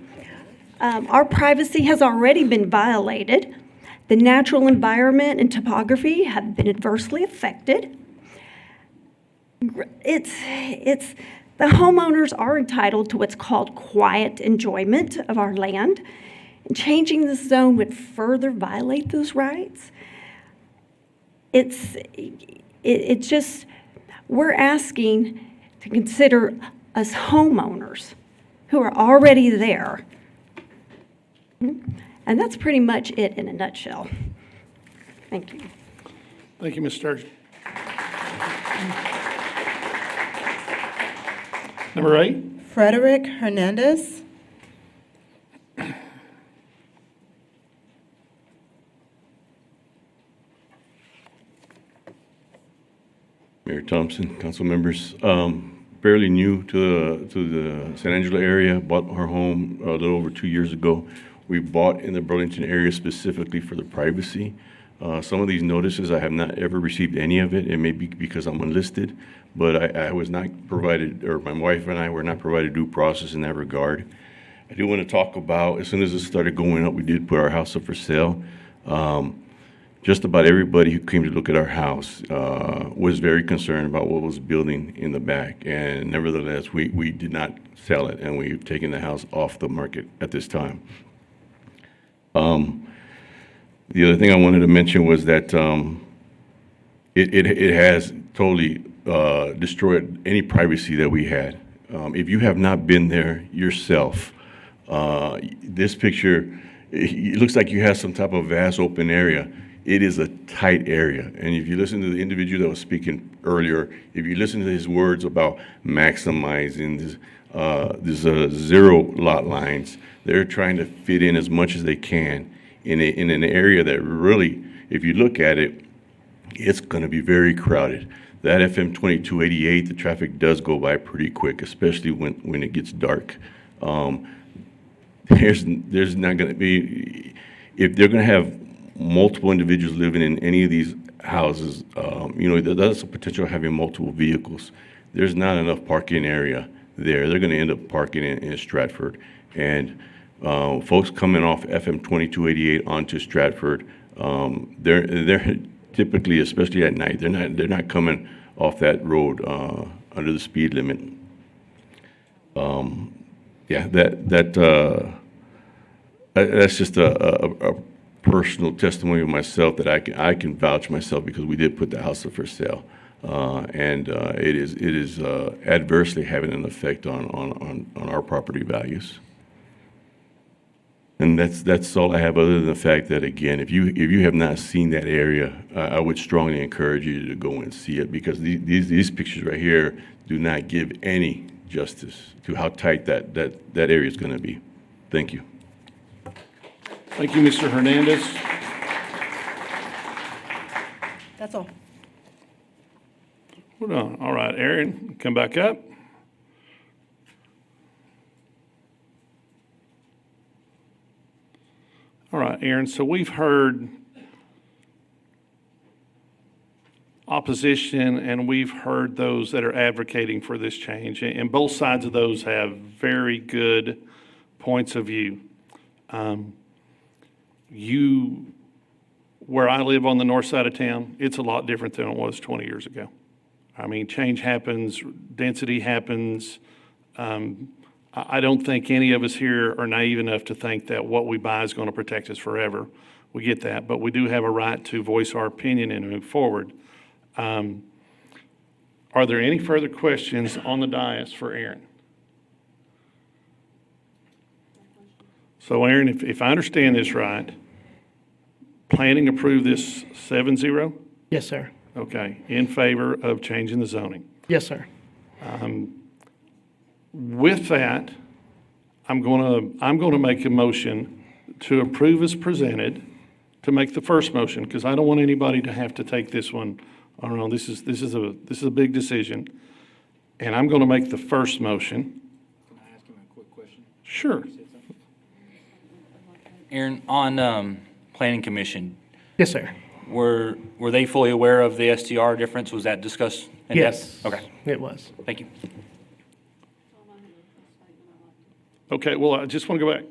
Our privacy has already been violated. The natural environment and topography have been adversely affected. The homeowners are entitled to what's called quiet enjoyment of our land. And changing the zone would further violate those rights. It's just, we're asking to consider us homeowners who are already there. And that's pretty much it in a nutshell. Thank you. Thank you, Ms. Sturgeon. Number 8. Frederick Hernandez. Mayor Thompson, council members, fairly new to the San Angelo area, bought our home a little over 2 years ago. we bought in the Burlington area specifically for the privacy. Some of these notices, I have not ever received any of it. It may be because I'm unlisted, but I was not provided, or my wife and I were not provided due process in that regard. I do want to talk about, as soon as this started going up, we did put our house up for sale. Just about everybody who came to look at our house was very concerned about what was building in the back. And nevertheless, we did not sell it, and we've taken the house off the market at this time. The other thing I wanted to mention was that it has totally destroyed any privacy that we had. If you have not been there yourself, this picture, it looks like you have some type of vast open area. It is a tight area. And if you listen to the individual that was speaking earlier, if you listen to his words about maximizing these zero lot lines, they're trying to fit in as much as they can in an area that really, if you look at it, it's going to be very crowded. That FM 2288, the traffic does go by pretty quick, especially when it gets dark. There's not going to be, if they're going to have multiple individuals living in any of these houses, that's a potential of having multiple vehicles. There's not enough parking area there. They're going to end up parking in Stratford. And folks coming off FM 2288 onto Stratford, they're typically, especially at night, they're not coming off that road under the speed limit. That's just a personal testimony of myself that I can vouch myself, because we did put the house up for sale, and it is adversely having an effect on our property values. And that's all I have, other than the fact that, again, if you have not seen that area, I would strongly encourage you to go and see it, because these pictures right here do not give any justice to how tight that area is going to be. Thank you. Thank you, Mr. Hernandez. That's all. Hold on. All right, Aaron, come back up. All right, Aaron, so we've heard opposition and we've heard those that are advocating for this change, and both sides of those have very good points of view. Where I live on the north side of town, it's a lot different than it was 20 years ago. I mean, change happens, density happens. I don't think any of us here are naive enough to think that what we buy is going to protect us forever. We get that, but we do have a right to voice our opinion and move forward. Are there any further questions on the dais for Aaron? So Aaron, if I understand this right, planning approved this 7-0? Yes, sir. Okay, in favor of changing the zoning. Yes, sir. With that, I'm gonna make a motion to approve as presented, to make the first motion, because I don't want anybody to have to take this one. I don't know, this is a big decision. And I'm gonna make the first motion. Can I ask him a quick question? Sure. Aaron, on Planning Commission, Yes, sir. were they fully aware of the STR difference? Was that discussed in Yes. depth? Okay, It was. thank you. Okay, well, I just want to go back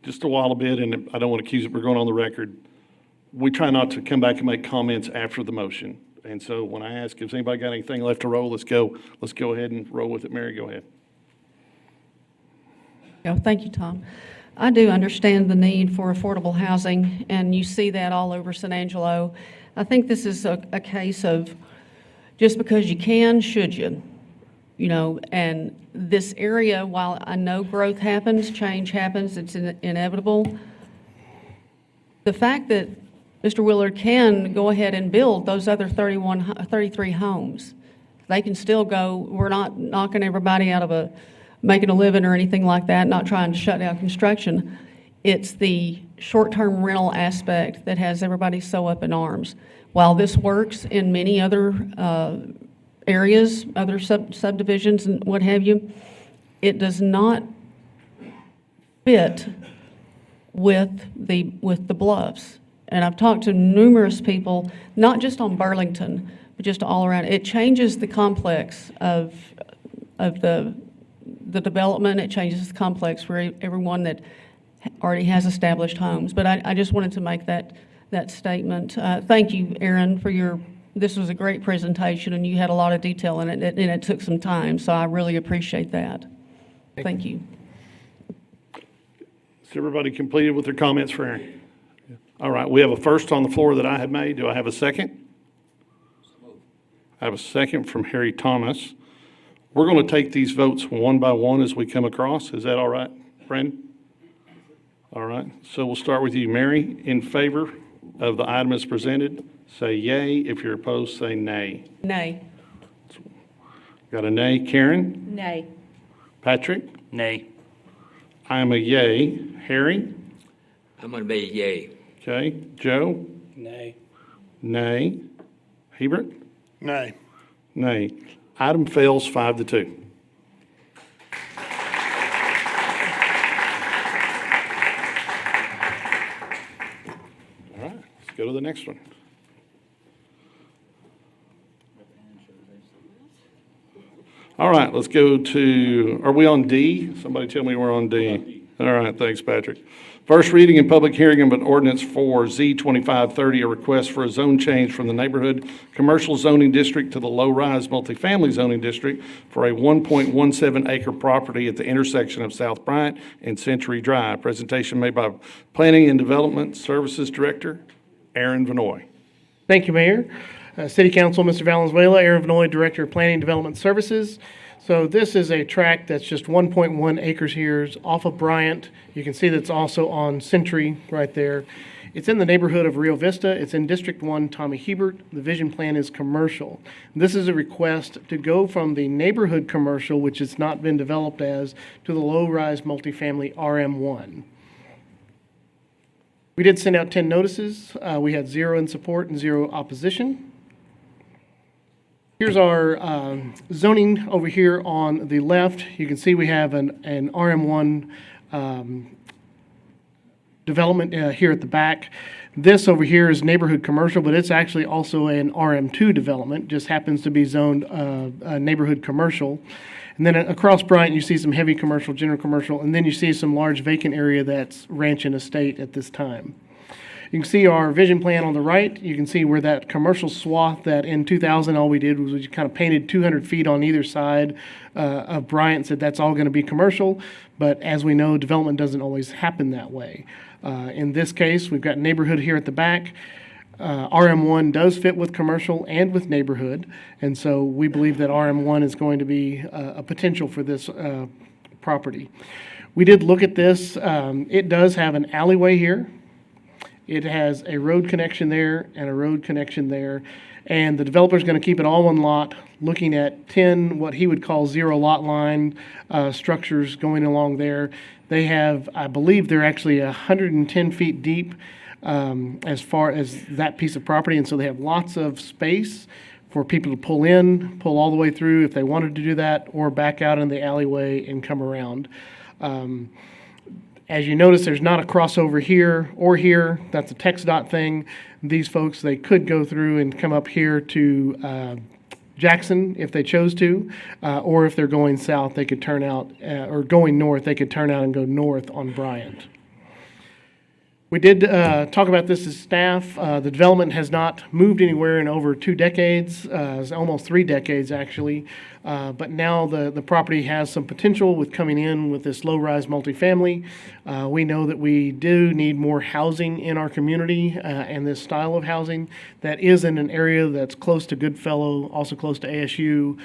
just a while a bit, and I don't want to accuse it, we're going on the record. We try not to come back and make comments after the motion. And so when I ask, if anybody got anything left to roll, let's go ahead and roll with it. Mary, go ahead. Yeah, thank you, Tom. I do understand the need for affordable housing, and you see that all over San Angelo. I think this is a case of just because you can, should you? You know, and this area, while I know growth happens, change happens, it's inevitable. The fact that Mr. Willard can go ahead and build those other 33 homes, they can still go. We're not knocking everybody out of making a living or anything like that, not trying to shut down construction. It's the short-term rental aspect that has everybody so up in arms. While this works in many other areas, other subdivisions and what have you, it does not fit with the bluffs. And I've talked to numerous people, not just on Burlington, but just all around. It changes the complex of the development. It changes the complex for everyone that already has established homes. But I just wanted to make that statement. Thank you, Aaron, for this was a great presentation, and you had a lot of detail in it, and it took some time, so I really appreciate that. Thank you. Is everybody completed with their comments for Aaron? All right, we have a first on the floor that I had made. Do I have a second? I have a second from Harry Thomas. We're going to take these votes one by one as we come across. Is that all right, Brandon? All right, so we'll start with you, Mary. In favor of the item as presented, say yay. If you're opposed, say nay. Nay. Got a nay. Karen? Nay. Patrick? Nay. I am a yay. Harry? I'm going to be yay. Okay. Joe? Nay. Nay. Hebert? Nay. Nay. Item fails 5-2. All right, let's go to the next one. All right, let's go to, are we on D? Somebody tell me we're on D. All right, thanks, Patrick. First reading and public hearing of an ordinance for Z2530, a request for a zone change from the neighborhood commercial zoning district to the low-rise multifamily zoning district for a 1.17 acre property at the intersection of South Bryant and Century Drive. Presentation made by Planning and Development Services Director, Aaron Vanoy. Thank you, Mayor. City Council, Mr. Valenzuela, Aaron Vanoy, Director of Planning and Development Services. So this is a tract that's just 1.1 acres here. It's off of Bryant. You can see that's also on Century right there. It's in the neighborhood of Rio Vista. It's in District 1, Tommy Hebert. The vision plan is commercial. This is a request to go from the neighborhood commercial, which has not been developed as, to the low-rise multifamily RM1. We did send out 10 notices. We had 0 in support and 0 opposition. Here's our zoning over here on the left. You can see we have an RM1 development here at the back. This over here is neighborhood commercial, but it's actually also an RM2 development, just happens to be zoned neighborhood commercial. And then across Bryant, you see some heavy commercial, general commercial, and then you see some large vacant area that's ranch and estate at this time. You can see our vision plan on the right. You can see where that commercial swath that in 2000 all we did was we kind of painted 200 feet on either side of Bryant, said that's all going to be commercial. But as we know, development doesn't always happen that way. In this case, we've got neighborhood here at the back. RM1 does fit with commercial and with neighborhood. And so we believe that RM1 is going to be a potential for this property. We did look at this. It does have an alleyway here. It has a road connection there and a road connection there. And the developer's going to keep it all one lot, looking at 10, what he would call zero lot line structures going along there. They have, I believe they're actually 110 feet deep as far as that piece of property. And so they have lots of space for people to pull in, pull all the way through if they wanted to do that, or back out in the alleyway and come around. As you notice, there's not a crossover here or here. That's a text dot thing. These folks, they could go through and come up here to Jackson if they chose to, or if they're going south, they could turn out, or going north, they could turn out and go north on Bryant. We did talk about this as staff. The development has not moved anywhere in over 2 decades, almost 3 decades actually. But now the property has some potential with coming in with this low-rise multifamily. We know that we do need more housing in our community and this style of housing that is in an area that's close to Goodfellow, also close to ASU,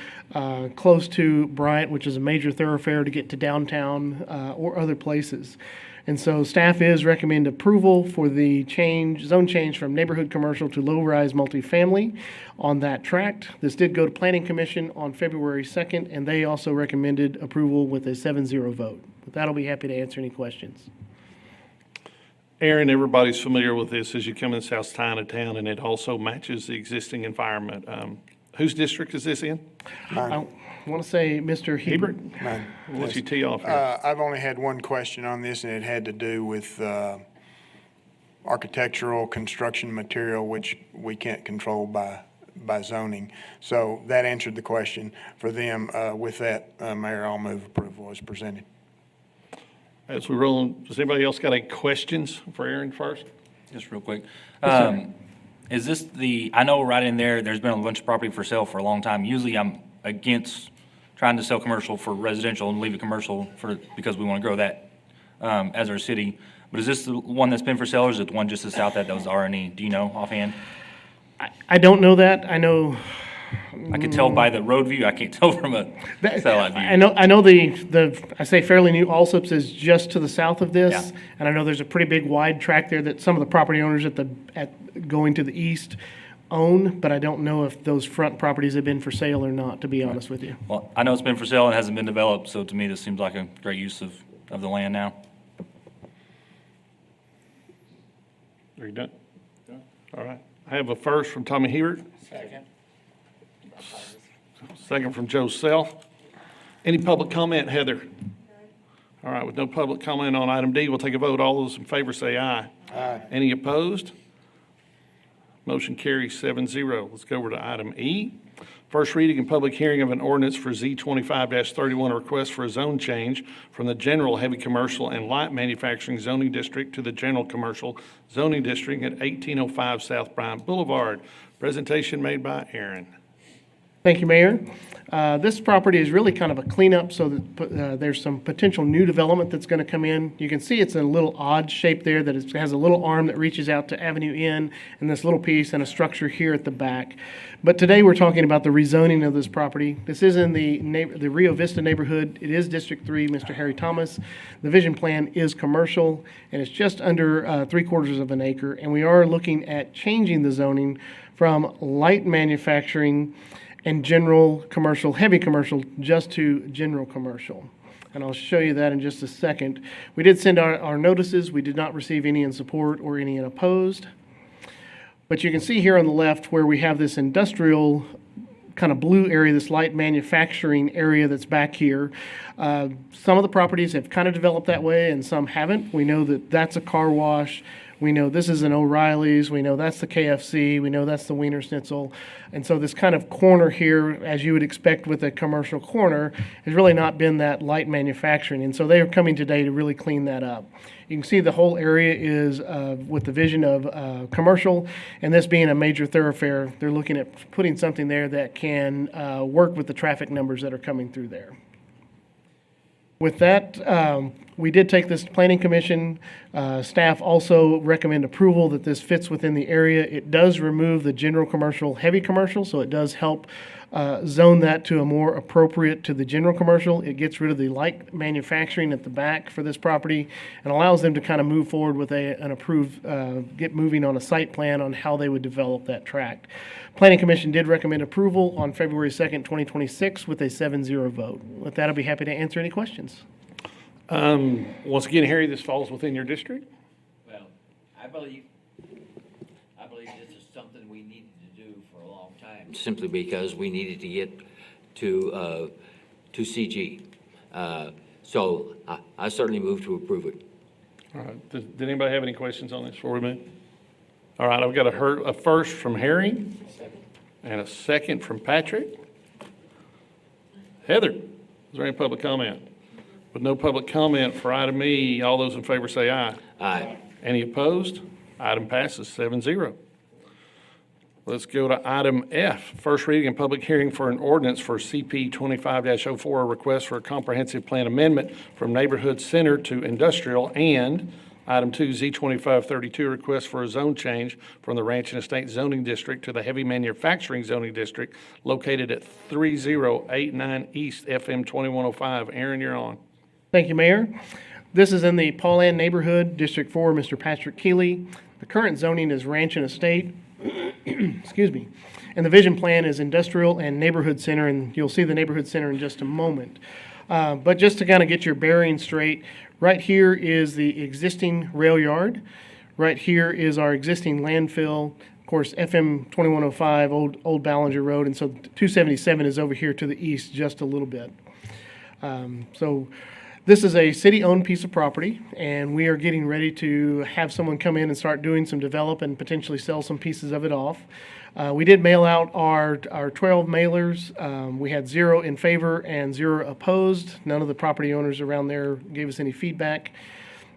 close to Bryant, which is a major thoroughfare to get to downtown or other places. And so staff is recommend approval for the zone change from neighborhood commercial to low-rise multifamily on that tract. This did go to Planning Commission on February 2nd, and they also recommended approval with a 7-0 vote. With that, I'll be happy to answer any questions. Aaron, everybody's familiar with this as you come in South China town, and it also matches the existing environment. Whose district is this in? I want to say Mr. Hebert. Mine. We'll let you tee off here. I've only had one question on this, and it had to do with architectural construction material, which we can't control by zoning. So that answered the question for them. With that, Mayor, I'll move approval as presented. As we roll on, does anybody else got any questions for Aaron first? Just real quick. Is this I know right in there's been a bunch of property for sale for a long time. Usually I'm against trying to sell commercial for residential and leave it commercial because we want to grow that as our city. But is this the one that's been for sale, or is it the one just to the south that was R&E? Do you know offhand? I don't know that. I know. I could tell by the road view. I can't tell from a satellite view. I know I say fairly new Allsops is just to the south of this. Yeah. And I know there's a pretty big wide tract there that some of the property owners going to the east own, but I don't know if those front properties have been for sale or not, to be honest with you. Well, I know it's been for sale and hasn't been developed, so to me, this seems like a great use of the land now. Are you done? All right. I have a first from Tommy Hebert. Second from Joe Self. Any public comment, Heather? All right, with no public comment on item D, we'll take a vote. All those in favor say aye. Aye. Any opposed? Motion carries 7-0. Let's go over to item E. First reading and public hearing of an ordinance for Z25-31, a request for a zone change from the general heavy commercial and light manufacturing zoning district to the general commercial zoning district at 1805 South Bryant Boulevard. Presentation made by Aaron. Thank you, Mayor. This property is really kind of a cleanup so that there's some potential new development that's going to come in. You can see it's a little odd shape there that it has a little arm that reaches out to Avenue N and this little piece and a structure here at the back. But today we're talking about the rezoning of this property. This is in the Rio Vista neighborhood. It is District 3, Mr. Harry Thomas. The vision plan is commercial and it's just under 3/4 of an acre. And we are looking at changing the zoning from light manufacturing and general commercial, heavy commercial, just to general commercial. And I'll show you that in just a second. We did send our notices. We did not receive any in support or any in opposed. But you can see here on the left where we have this industrial kind of blue area, this light manufacturing area that's back here. Some of the properties have kind of developed that way and some haven't. We know that that's a car wash. We know this is an O'Reilly's. We know that's the KFC. We know that's the Wiener Schnitzel. And so this kind of corner here, as you would expect with a commercial corner, has really not been that light manufacturing. And so they are coming today to really clean that up. You can see the whole area is with the vision of commercial, and this being a major thoroughfare, they're looking at putting something there that can work with the traffic numbers that are coming through there. With that, we did take this to Planning Commission. Staff also recommend approval that this fits within the area. It does remove the general commercial, heavy commercial, so it does help zone that to a more appropriate to the general commercial. It gets rid of the light manufacturing at the back for this property and allows them to kind of move forward with an approved, get moving on a site plan on how they would develop that tract. Planning Commission did recommend approval on February 2nd, 2026 with a 7-0 vote. With that, I'll be happy to answer any questions. Once again, Harry, this falls within your district? Well, I believe this is something we needed to do for a long time, simply because we needed to get to CG. So I certainly move to approve it. All right. Did anybody have any questions on this before we move? All right, I've got a first from Harry and a second from Patrick. Heather, is there any public comment? With no public comment for item E, all those in favor say aye. Aye. Any opposed? Item passes 7-0. Let's go to item F, first reading and public hearing for an ordinance for CP 25-04, a request for a comprehensive plan amendment from neighborhood center to industrial, and item 2, Z2532, request for a zone change from the Ranch and Estate zoning district to the heavy manufacturing zoning district located at 3089 East FM 2105. Aaron, you're on. Thank you, Mayor. This is in the Pauline neighborhood, District 4, Mr. Patrick Keeley. The current zoning is Ranch and Estate. Excuse me. And the vision plan is industrial and neighborhood center, and you'll see the neighborhood center in just a moment. But just to kind of get your bearings straight, right here is the existing rail yard. Right here is our existing landfill. course, FM 2105, Old Ballinger Road, and so 277 is over here to the east just a little bit. So this is a city-owned piece of property, and we are getting ready to have someone come in and start doing some develop and potentially sell some pieces of it off. We did mail out our 12 mailers. We had 0 in favor and 0 opposed. None of the property owners around there gave us any feedback.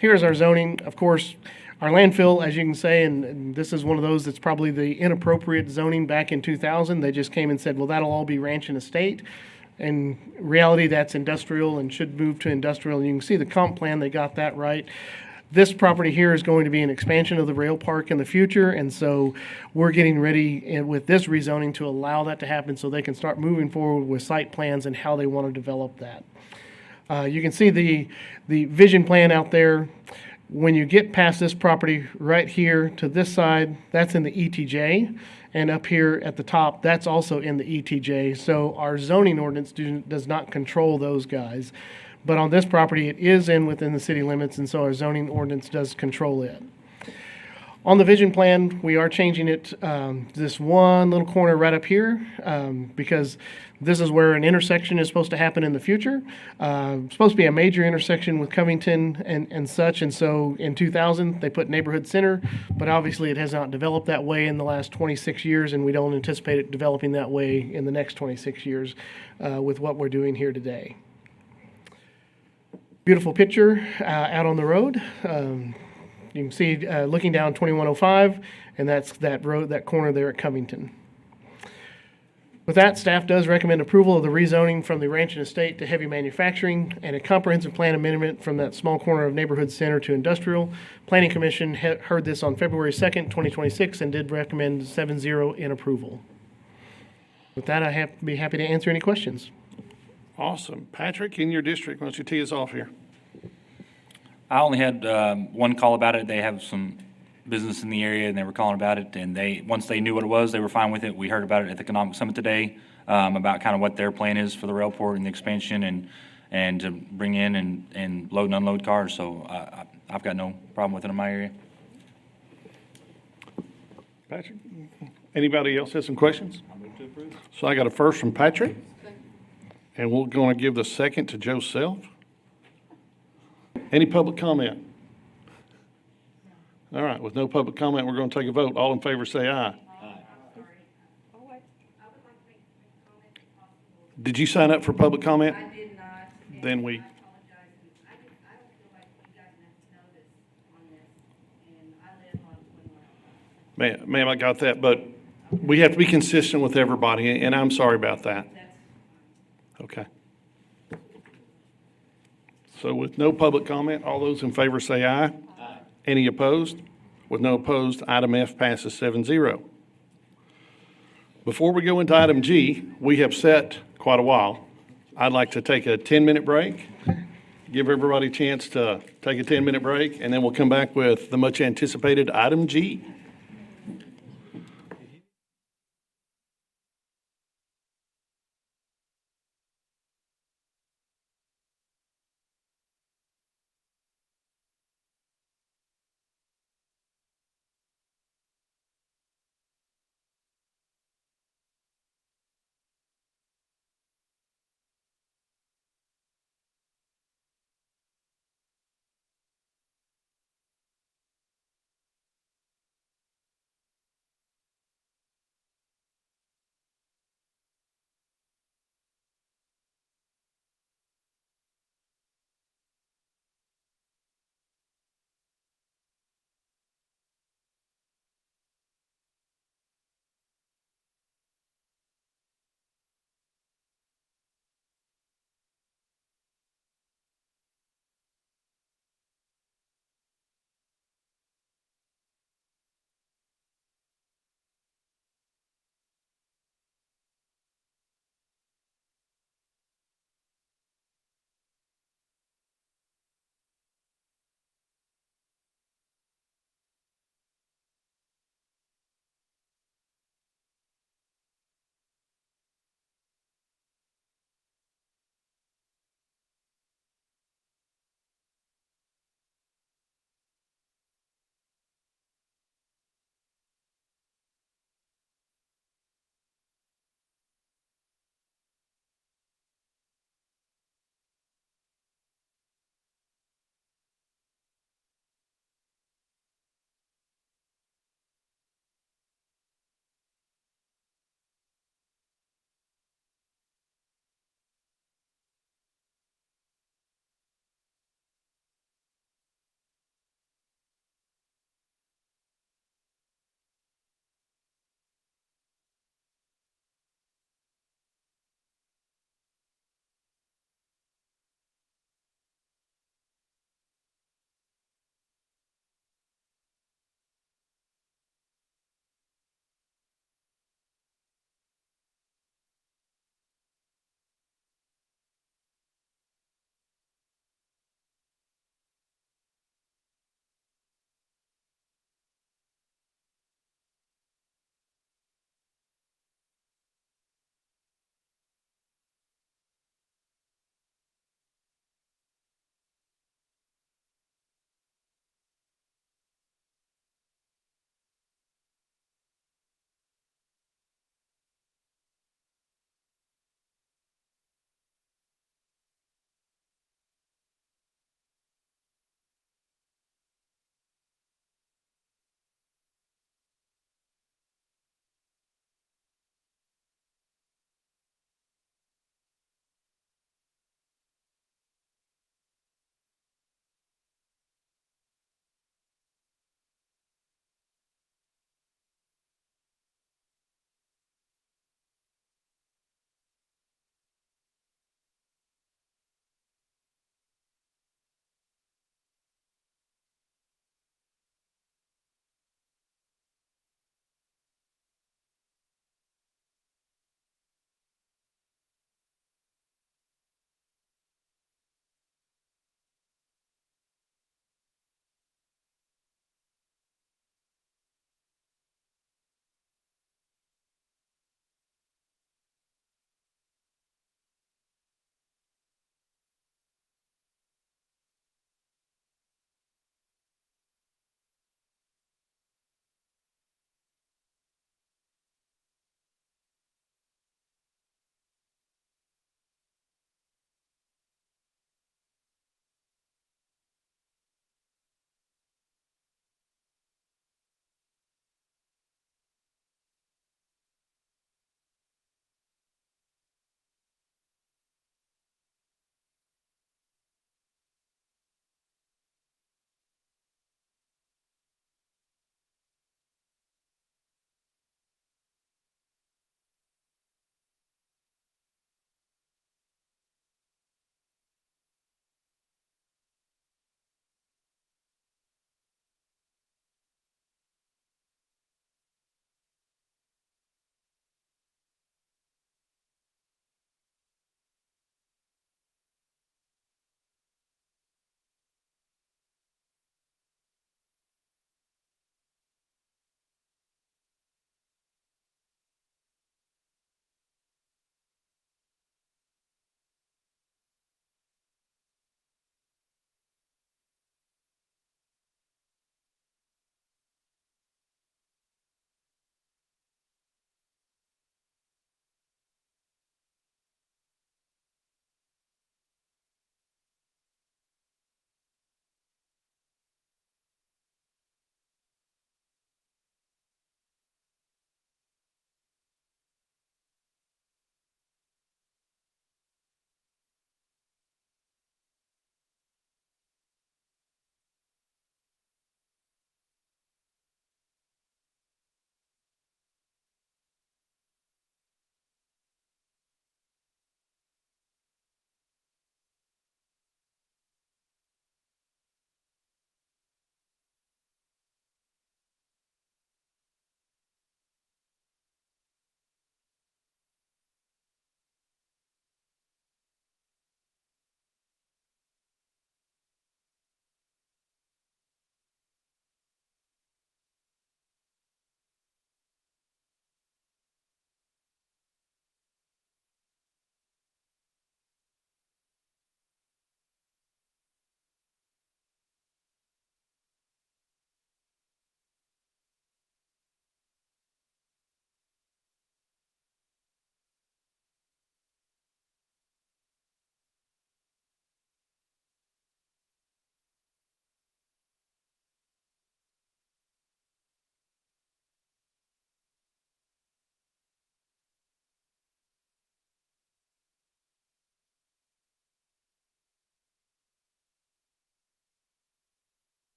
Here's our zoning. Of course, our landfill, as you can say, and this is one of those that's probably the inappropriate zoning back in 2000. They just came and said, well, that'll all be ranch and estate. In reality, that's industrial and should move to industrial. And you can see the comp plan, they got that right. This property here is going to be an expansion of the rail park in the future, and so we're getting ready with this rezoning to allow that to happen so they can start moving forward with site plans and how they want to develop that. You can see the vision plan out there. When you get past this property right here to this side, that's in the ETJ. And up here at the top, that's also in the ETJ. So our zoning ordinance does not control those guys. But on this property, it is within the city limits, and so our zoning ordinance does control it. On the vision plan, we are changing it, this one little corner right up here, because this is where an intersection is supposed to happen in the future. It's supposed to be a major intersection with Covington and such, and so in 2000, they put neighborhood center, but obviously it has not developed that way in the last 26 years, and we don't anticipate it developing that way in the next 26 years with what we're doing here today. Beautiful picture out on the road. You can see looking down 2105, and that's that road, that corner there at Covington. With that, staff does recommend approval of the rezoning from the ranch and estate to heavy manufacturing and a comprehensive plan amendment from that small corner of neighborhood center to industrial. Planning Commission heard this on February 2nd, 2026, and did recommend 7-0 in approval. With that, be happy to answer any questions. Awesome. Patrick, in your district, why don't you tee us off here? I only had one call about it. They have some business in the area, and they were calling about it. And once they knew what it was, they were fine with it. We heard about it at the Economic Summit today, about kind of what their plan is for the railport and the expansion and to bring in and load and unload cars. So I've got no problem with it in my area. Patrick, anybody else have some questions? So I got a first from Patrick, and we're going to give the second to Joe Self. Any public comment? All right, with no public comment, we're going to take a vote. All in favor say aye. Did you sign up for public comment? I did not. Then we. Ma'am, I got that, but we have to be consistent with everybody, and I'm sorry about that. Okay. So with no public comment, all those in favor say aye. Aye. Any opposed? With no opposed, item F passes 7-0. Before we go into item G, we have set quite a while. I'd like to take a 10-minute break, give everybody a chance to take a 10-minute break, and then we'll come back with the much anticipated item G.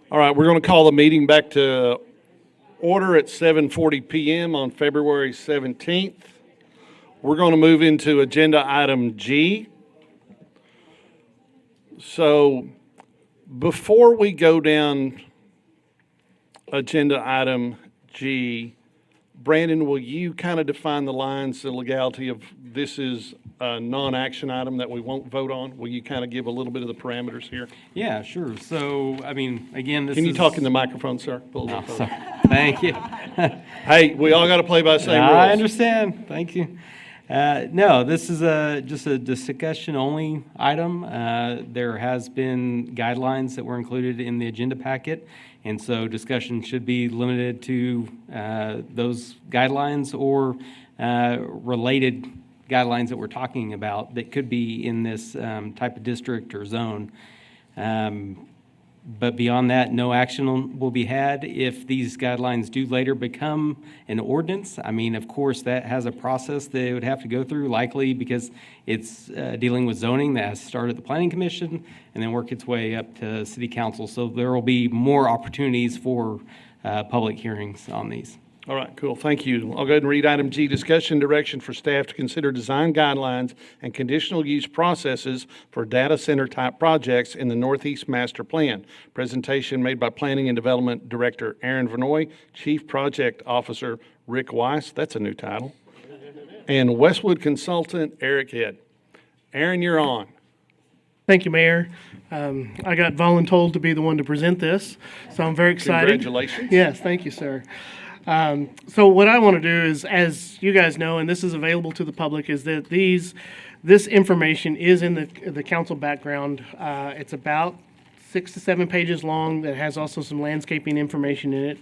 All right, we're going to call the meeting back to order at 7:40 PM on February 17th. We're going to move into agenda item G. So before we go down agenda item G, Brandon, will you kind of define the lines, the legality of this is a non-action item that we won't vote on? Will you kind of give a little bit of the parameters here? Yeah, sure. So, I mean, again, this Can you is. talk in the microphone, sir? Pull it Oh, up. sorry. Thank you. Hey, we all got to play by the same rules. I understand. Thank you. No, this is just a discussion-only item. There has been guidelines that were included in the agenda packet, and so discussion should be limited to those guidelines or related guidelines that we're talking about that could be in this type of district or zone. But beyond that, no action will be had. If these guidelines do later become an ordinance, I mean, of course, that has a process they would have to go through, likely because it's dealing with zoning that has started at the Planning Commission and then work its way up to City Council. So there will be more opportunities for public hearings on these. All right, cool. Thank you. I'll go ahead and read item G, discussion direction for staff to consider design guidelines and conditional use processes for data center type projects in the Northeast Master Plan. Presentation made by Planning and Development Director Aaron Vanoy, Chief Project Officer Rick Weiss, that's a new title, and Westwood Consultant Eric Head. Aaron, you're on. Thank you, Mayor. I got voluntold to be the one to present this, so I'm very excited. Congratulations. Yes, thank you, sir. So what I want to do is, as you guys know, and this is available to the public, is that this information is in the council background. It's about 6 to 7 pages long that has also some landscaping information in it.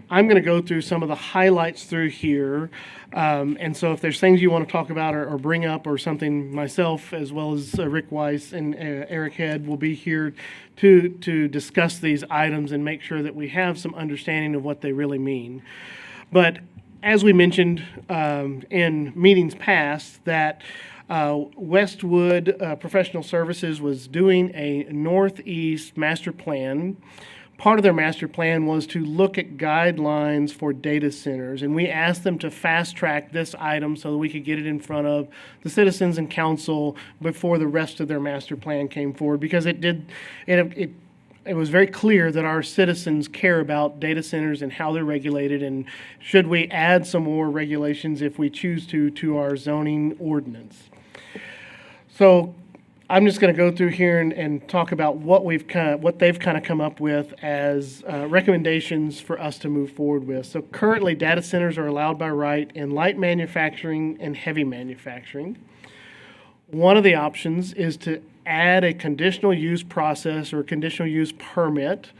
I'm going to go through some of the highlights through here. And so if there's things you want to talk about or bring up or something, myself as well as Rick Weiss and Eric Head will be here to discuss these items and make sure that we have some understanding of what they really mean. But as we mentioned in meetings past, that Westwood Professional Services was doing a Northeast master plan. Part of their master plan was to look at guidelines for data centers, and we asked them to fast track this item so that we could get it in front of the citizens and council before the rest of their master plan came forward, because it was very clear that our citizens care about data centers and how they're regulated, and should we add some more regulations if we choose to our zoning ordinance. So I'm just going to go through here and talk about what they've kind of come up with as recommendations for us to move forward with. So currently, data centers are allowed by right in light manufacturing and heavy manufacturing. One of the options is to add a conditional use process or conditional use permit.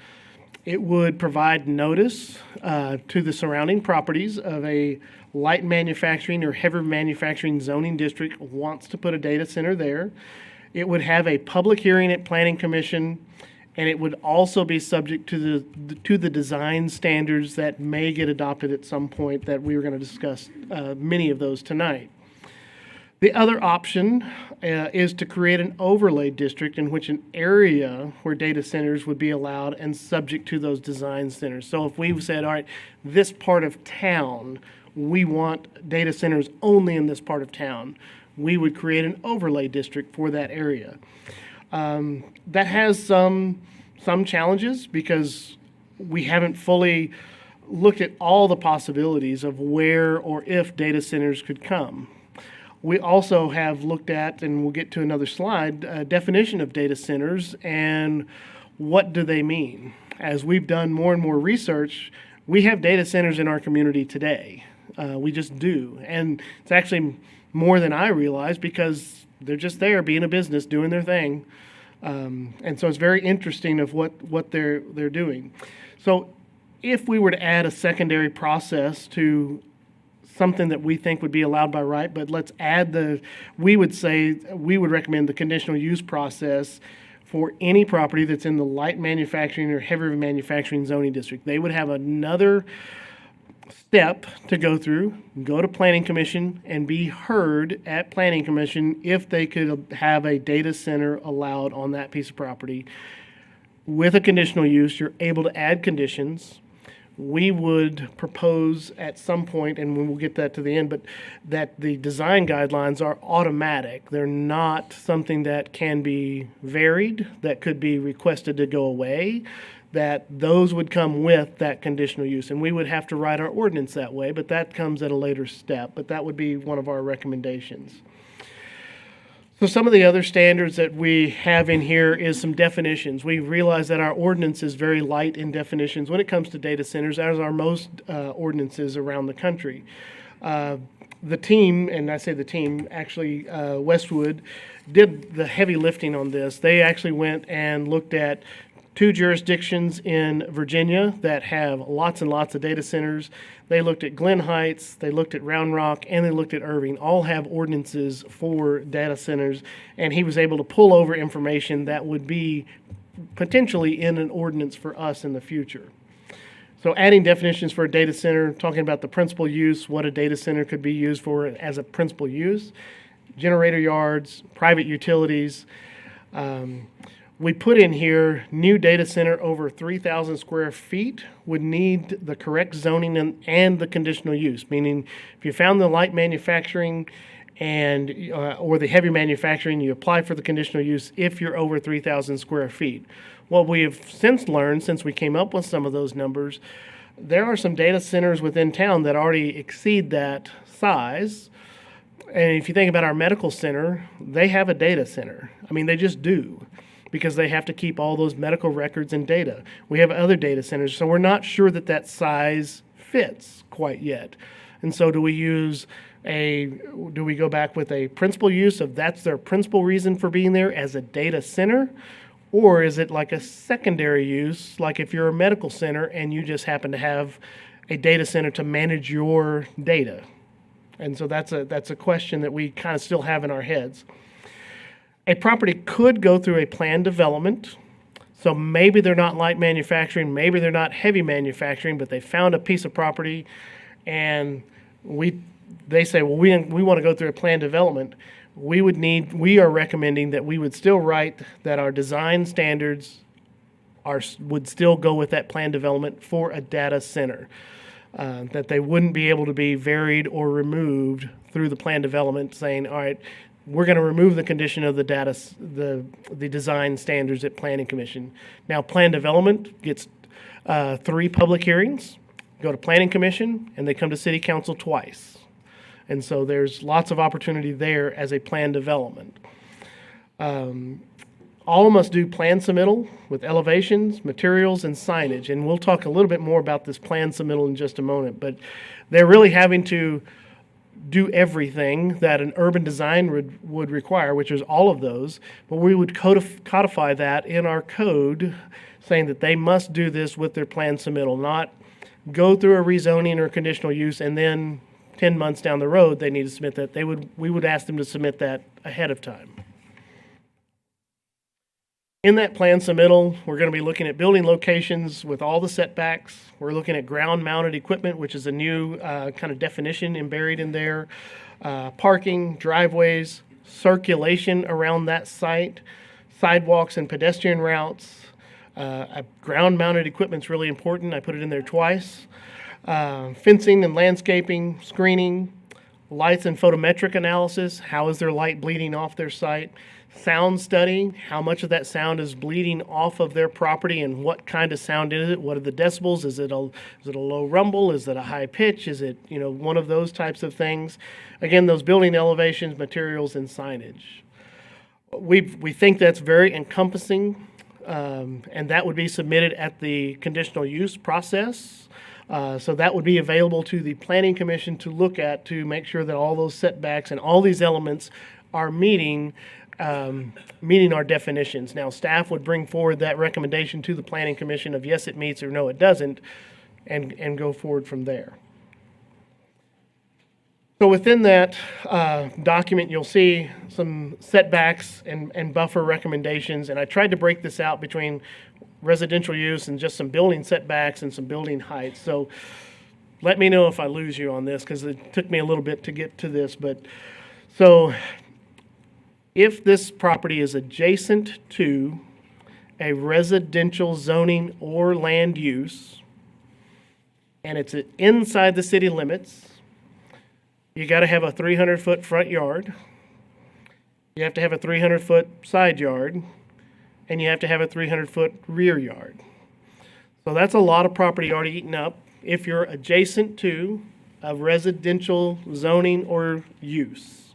It would provide notice to the surrounding properties of a light manufacturing or heavy manufacturing zoning district wants to put a data center there. It would have a public hearing at Planning Commission, and it would also be subject to the design standards that may get adopted at some point that we were going to discuss many of those tonight. The other option is to create an overlay district in which an area where data centers would be allowed and subject to those design centers. So if we said, all right, this part of town, we want data centers only in this part of town, we would create an overlay district for that area. That has some challenges because we haven't fully looked at all the possibilities of where or if data centers could come. We also have looked at, and we'll get to another slide, a definition of data centers and what do they mean. As we've done more and more research, we have data centers in our community today. We just do. And it's actually more than I realized because they're just there being a business, doing their thing. And so it's very interesting of what they're doing. So if we were to add a secondary process to something that we think would be allowed by right, but let's add we would recommend the conditional use process for any property that's in the light manufacturing or heavy manufacturing zoning district. They would have another step to go through, go to Planning Commission and be heard at Planning Commission if they could have a data center allowed on that piece of property. with a conditional use, you're able to add conditions. We would propose at some point, and we will get that to the end, but that the design guidelines are automatic. They're not something that can be varied, that could be requested to go away, that those would come with that conditional use. And we would have to write our ordinance that way, but that comes at a later step. But that would be one of our recommendations. So some of the other standards that we have in here is some definitions. We realize that our ordinance is very light in definitions when it comes to data centers, as are most ordinances around the country. The team, and I say the team, actually Westwood, did the heavy lifting on this. They actually went and looked at 2 jurisdictions in Virginia that have lots and lots of data centers. They looked at Glen Heights, they looked at Round Rock, and they looked at Irving. All have ordinances for data centers, and he was able to pull over information that would be potentially in an ordinance for us in the future. So adding definitions for a data center, talking about the principal use, what a data center could be used for as a principal use, generator yards, private utilities. We put in here, new data center over 3,000 square feet would need the correct zoning and the conditional use, meaning if you found the light manufacturing and or the heavy manufacturing, you apply for the conditional use if you're over 3,000 square feet. What we have since learned, since we came up with some of those numbers, there are some data centers within town that already exceed that size. And if you think about our medical center, they have a data center. I mean, they just do, because they have to keep all those medical records and data. We have other data centers, so we're not sure that that size fits quite yet. And so do we go back with a principal use of that's their principal reason for being there as a data center? Or is it like a secondary use, like if you're a medical center and you just happen to have a data center to manage your data? And so that's a question that we kind of still have in our heads. A property could go through a planned development. So maybe they're not light manufacturing, maybe they're not heavy manufacturing, but they found a piece of property and they say, well, we want to go through a planned development. We are recommending that we would still write that our design standards would still go with that planned development for a data center. That they wouldn't be able to be varied or removed through the planned development, saying, all right, we're going to remove the condition of the design standards at Planning Commission. Now, planned development gets 3 public hearings, go to Planning Commission, and they come to City Council twice. And so there's lots of opportunity there as a planned development. All must do plan submittal with elevations, materials, and signage. And we'll talk a little bit more about this plan submittal in just a moment. But they're really having to do everything that an urban design would require, which is all of those. But we would codify that in our code, saying that they must do this with their plan submittal, not go through a rezoning or conditional use and then 10 months down the road they need to submit that. We would ask them to submit that ahead of time. In that plan submittal, we're going to be looking at building locations with all the setbacks. We're looking at ground-mounted equipment, which is a new kind of definition buried in there. Parking, driveways, circulation around that site, sidewalks and pedestrian routes. Ground-mounted equipment is really important. I put it in there twice. Fencing and landscaping, screening, lights and photometric analysis. How is their light bleeding off their site? Sound study, how much of that sound is bleeding off of their property and what kind of sound is it? What are the decibels? Is it a low rumble? Is it a high pitch? Is it, one of those types of things? Again, those building elevations, materials, and signage. We think that's very encompassing, and that would be submitted at the conditional use process. So that would be available to the Planning Commission to look at to make sure that all those setbacks and all these elements are meeting our definitions. Now, staff would bring forward that recommendation to the Planning Commission of yes, it meets or no, it doesn't, and go forward from there. So within that document, you'll see some setbacks and buffer recommendations, and I tried to break this out between residential use and just some building setbacks and some building heights. So let me know if I lose you on this, because it took me a little bit to get to this. But so if this property is adjacent to a residential zoning or land use, and it's inside the city limits, you got to have a 300-foot front yard, you have to have a 300-foot side yard, and you have to have a 300-foot rear yard. So that's a lot of property already eaten up if you're adjacent to a residential zoning or use.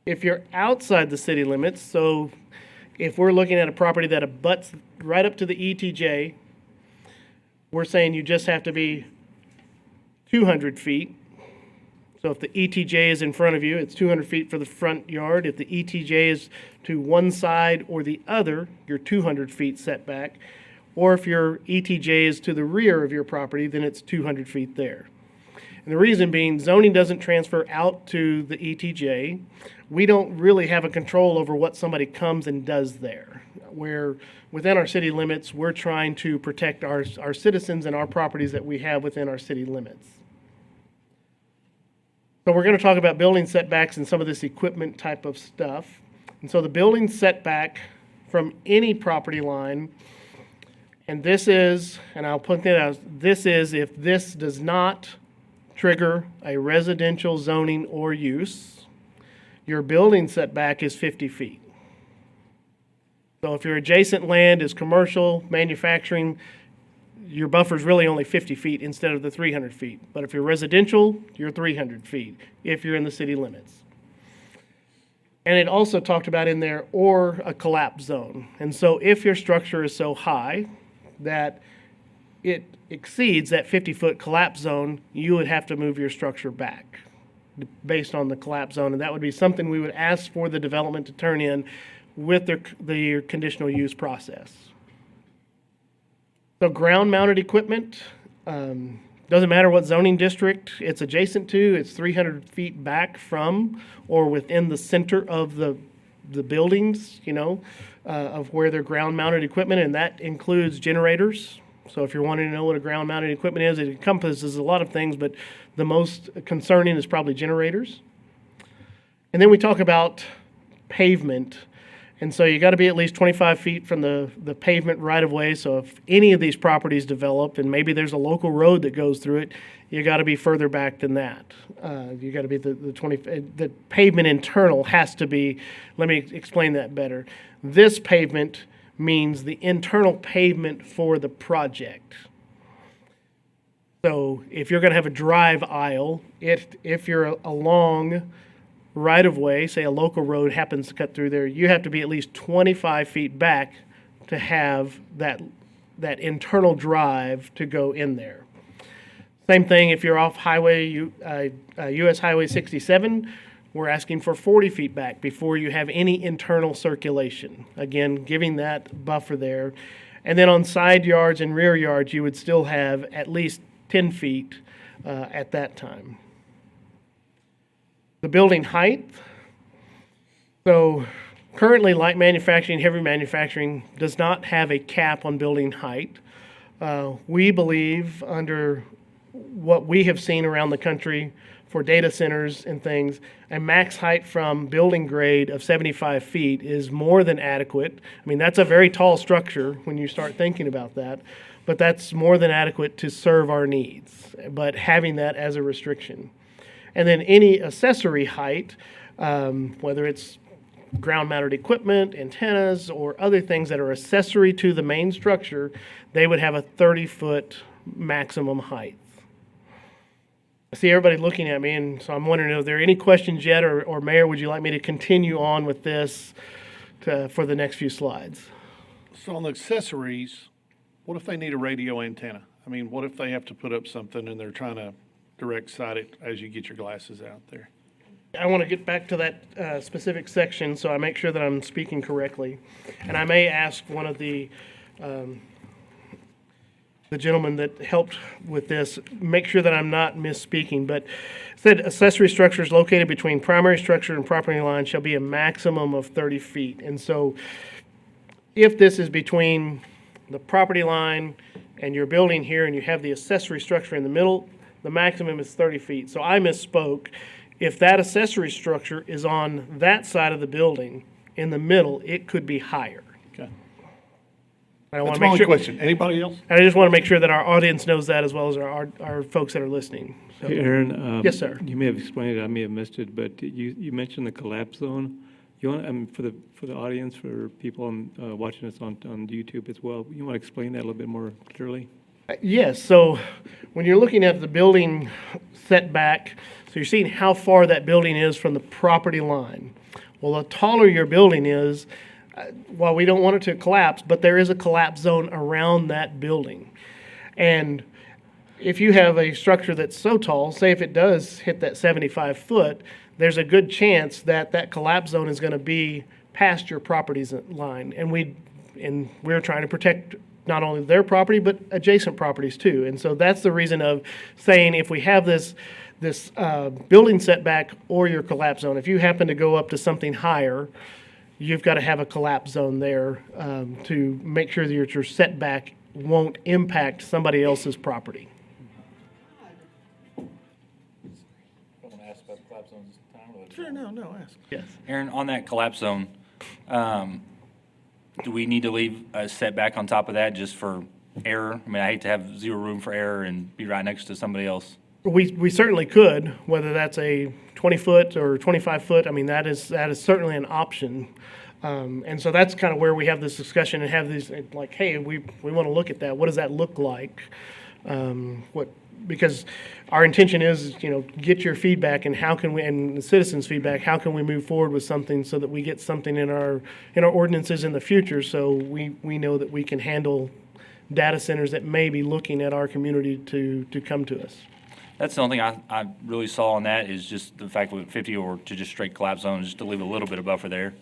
If you're outside the city limits, so if we're looking at a property that abuts right up to the ETJ, we're saying you just have to be 200 feet. So if the ETJ is in front of you, it's 200 feet for the front yard. If the ETJ is to one side or the other, you're 200 feet setback. Or if your ETJ is to the rear of your property, then it's 200 feet there. And the reason being, zoning doesn't transfer out to the ETJ. We don't really have a control over what somebody comes and does there. Where within our city limits, we're trying to protect our citizens and our properties that we have within our city limits. So we're going to talk about building setbacks and some of this equipment type of stuff. And so the building setback from any property line, and this is, and I'll point that out, this is if this does not trigger a residential zoning or use, your building setback is 50 feet. So if your adjacent land is commercial, manufacturing, your buffer is really only 50 feet instead of the 300 feet. But if you're residential, you're 300 feet if you're in the city limits. And it also talked about in there, or a collapse zone. And so if your structure is so high that it exceeds that 50-foot collapse zone, you would have to move your structure back based on the collapse zone. And that would be something we would ask for the development to turn in with the conditional use process. So ground-mounted equipment, doesn't matter what zoning district it's adjacent to, it's 300 feet back from or within the center of the buildings, of where they're ground-mounted equipment, and that includes generators. So if you're wanting to know what a ground-mounted equipment is, it encompasses a lot of things, but the most concerning is probably generators. And then we talk about pavement. And so you got to be at least 25 feet from the pavement right of way. So if any of these properties develop and maybe there's a local road that goes through it, you got to be further back than that. You got to be the pavement internal has to be, let me explain that better. This pavement means the internal pavement for the project. So if you're going to have a drive aisle, if you're along right of way, say a local road happens to cut through there, you have to be at least 25 feet back to have that internal drive to go in there. Same thing if you're off highway, US Highway 67, we're asking for 40 feet back before you have any internal circulation. Again, giving that buffer there. And then on side yards and rear yards, you would still have at least 10 feet at that time. The building height. So currently light manufacturing, heavy manufacturing does not have a cap on building height. We believe under what we have seen around the country for data centers and things, a max height from building grade of 75 feet is more than adequate. I mean, that's a very tall structure when you start thinking about that, but that's more than adequate to serve our needs, but having that as a restriction. And then any accessory height, whether it's ground-mounted equipment, antennas, or other things that are accessory to the main structure, they would have a 30-foot maximum height. I see everybody looking at me, and so I'm wondering, are there any questions yet, or Mayor, would you like me to continue on with this for the next few slides? So on the accessories, what if they need a radio antenna? I mean, what if they have to put up something and they're trying to direct sight it as you get your glasses out there? I want to get back to that specific section so I make sure that I'm speaking correctly. And I may ask one of the gentlemen that helped with this, make sure that I'm not misspeaking, but it said accessory structures located between primary structure and property line shall be a maximum of 30 feet. And so if this is between the property line and your building here and you have the accessory structure in the middle, the maximum is 30 feet. So I misspoke. If that accessory structure is on that side of the building in the middle, it could be higher. Okay. I want That's to my make only sure. question. Anybody else? And I just want to make sure that our audience knows that as well as our folks that are listening. So- Hey, Aaron. Yes, sir. You may have explained it, I may have missed it, but you mentioned the collapse zone. You want, for the audience, for people watching us on YouTube as well, you want to explain that a little bit more clearly? Yes, so when you're looking at the building setback, so you're seeing how far that building is from the property line. Well, the taller your building is, while we don't want it to collapse, but there is a collapse zone around that building. And if you have a structure that's so tall, say if it does hit that 75 foot, there's a good chance that that collapse zone is going to be past your property's line. And we're trying to protect not only their property, but adjacent properties too. And so that's the reason of saying if we have this building setback or your collapse zone, if you happen to go up to something higher, you've got to have a collapse zone there to make sure that your setback won't impact somebody else's property. Sure, no, ask. Yes. Aaron, on that collapse zone, do we need to leave a setback on top of that just for error? I mean, I hate to have zero room for error and be right next to somebody else. We certainly could, whether that's a 20-foot or 25-foot. I mean, that is certainly an option. And so that's kind of where we have this discussion and have these, like, hey, we want to look at that. What does that look like? Because our intention is, get your feedback and how can we, and the citizens' feedback, how can we move forward with something so that we get something in our ordinances in the future so we know that we can handle data centers that may be looking at our community to come to us. That's the only thing I really saw on that is just the fact with 50 or to just straight collapse zone, just to leave a little bit of buffer there.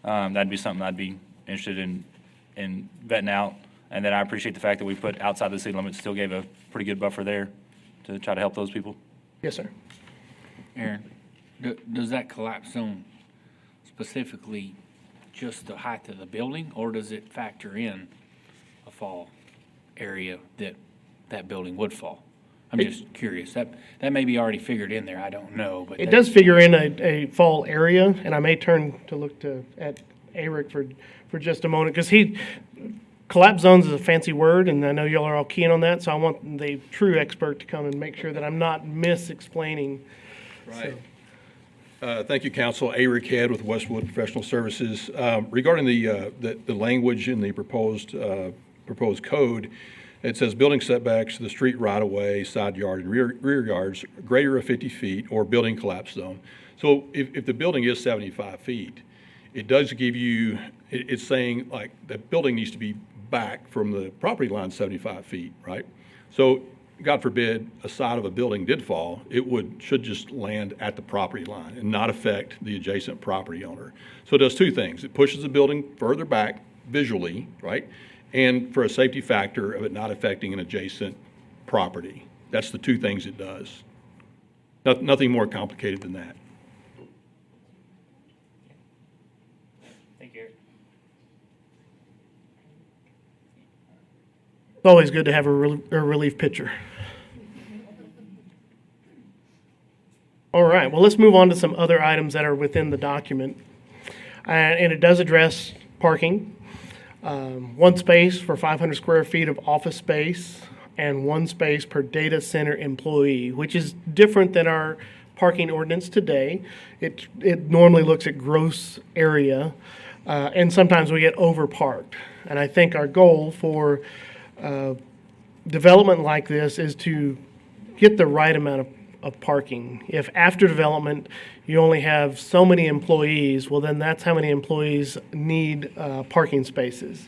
That'd be something I'd be interested in vetting out. And then I appreciate the fact that we put outside the city limits, still gave a pretty good buffer there to try to help those people. Yes, sir. Aaron, does that collapse zone specifically just the height of the building, or does it factor in a fall area that building would fall? I'm just curious. That may be already figured in there. I don't know, but It does figure in a fall area, and I may turn to look at Eric for just a moment because collapse zones is a fancy word, and I know y'all are all keen on that. So I want the true expert to come and make sure that I'm not mis-explaining. Right. Thank you, Council. Eric Head with Westwood Professional Services. Regarding the language in the proposed code, it says building setbacks to the street right-of-way, side yard, and rear yards greater of 50 feet or building collapse zone. So if the building is 75 feet, it does give you, it's saying like the building needs to be back from the property line 75 feet, right? So God forbid a side of a building did fall, it should just land at the property line and not affect the adjacent property owner. So it does two things. It pushes the building further back visually, right? And for a safety factor of it not affecting an adjacent property. That's the two things it does. Nothing more complicated than that. Thank you. It's always good to have a relief pitcher. All right, well, let's move on to some other items that are within the document. And it does address parking. One space for 500 square feet of office space and one space per data center employee, which is different than our parking ordinance today. It normally looks at gross area, and sometimes we get overparked. And I think our goal for development like this is to get the right amount of parking. If after development you only have so many employees, well then that's how many employees need parking spaces.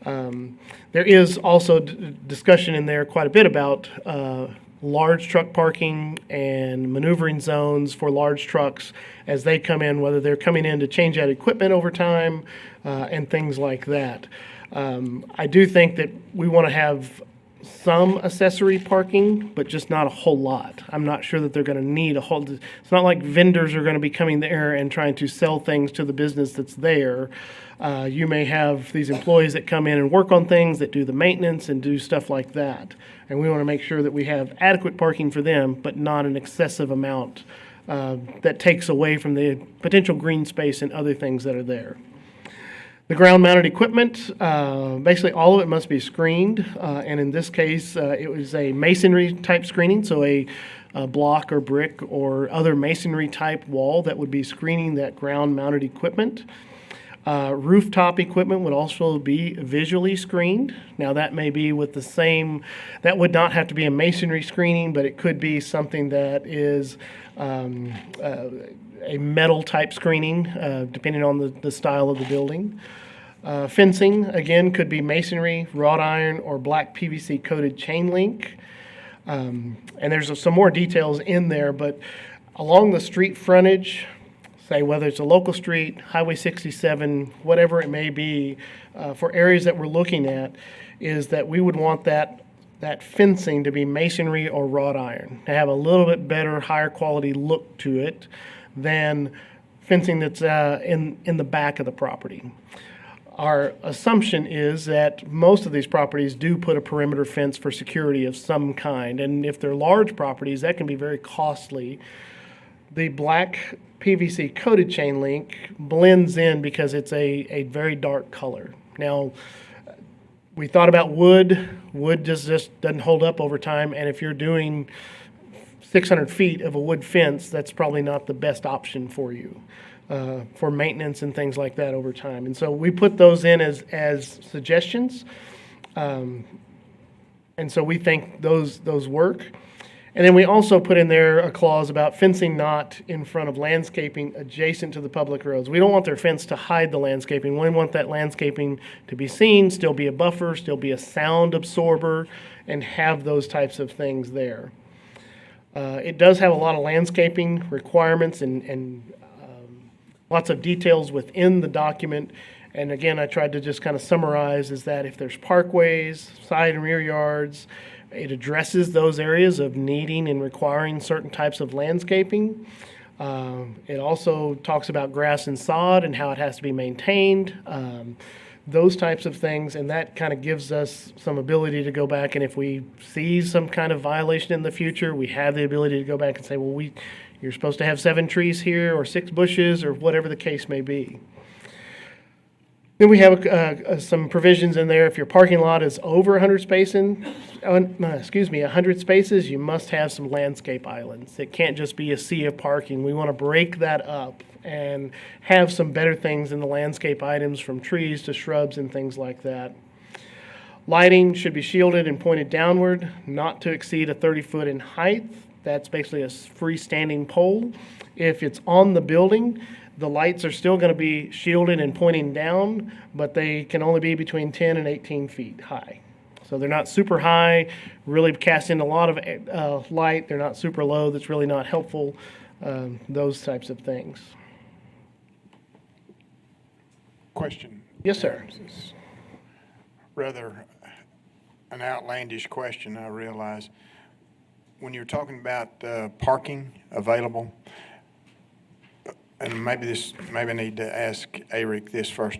There is also discussion in there quite a bit about large truck parking and maneuvering zones for large trucks as they come in, whether they're coming in to change out equipment over time and things like that. I do think that we want to have some accessory parking, but just not a whole lot. I'm not sure that they're going to need a whole, it's not like vendors are going to be coming there and trying to sell things to the business that's there. You may have these employees that come in and work on things, that do the maintenance and do stuff like that. And we want to make sure that we have adequate parking for them, but not an excessive amount that takes away from the potential green space and other things that are there. The ground-mounted equipment, basically all of it must be screened, and in this case, it was a masonry-type screening, so a block or brick or other masonry-type wall that would be screening that ground-mounted equipment. Rooftop equipment would also be visually screened. Now, that may be with the same, that would not have to be a masonry screening, but it could be something that is a metal-type screening, depending on the style of the building. Fencing, again, could be masonry, wrought iron, or black PVC coated chain link. And there's some more details in there, but along the street frontage, say whether it's a local street, Highway 67, whatever it may be, for areas that we're looking at, is that we would want that fencing to be masonry or wrought iron, to have a little bit better, higher quality look to it than fencing that's in the back of the property. Our assumption is that most of these properties do put a perimeter fence for security of some kind, and if they're large properties, that can be very costly. The black PVC coated chain link blends in because it's a very dark color. Now, we thought about wood. Wood just doesn't hold up over time, and if you're doing 600 feet of a wood fence, that's probably not the best option for you for maintenance and things like that over time. And so we put those in as suggestions, and so we think those work. And then we also put in there a clause about fencing not in front of landscaping adjacent to the public roads. We don't want their fence to hide the landscaping. We want that landscaping to be seen, still be a buffer, still be a sound absorber, and have those types of things there. It does have a lot of landscaping requirements and lots of details within the document. And again, I tried to just kind of summarize is that if there's parkways, side and rear yards, it addresses those areas of needing and requiring certain types of landscaping. It also talks about grass and sod and how it has to be maintained, those types of things, and that kind of gives us some ability to go back, and if we see some kind of violation in the future, we have the ability to go back and say, well, you're supposed to have 7 trees here or 6 bushes or whatever the case may be. Then we have some provisions in there. If your parking lot is over 100 spaces, you must have some landscape islands. It can't just be a sea of parking. We want to break that up and have some better things in the landscape items, from trees to shrubs and things like that. Lighting should be shielded and pointed downward, not to exceed a 30-foot in height. That's basically a freestanding pole. If it's on the building, the lights are still going to be shielded and pointing down, but they can only be between 10 and 18 feet high. So they're not super high, really casting a lot of light. They're not super low. That's really not helpful, those types of things. Question. Yes, sir. This is rather an outlandish question, I realize. When you're talking about parking available, and maybe I need to ask Eric this first.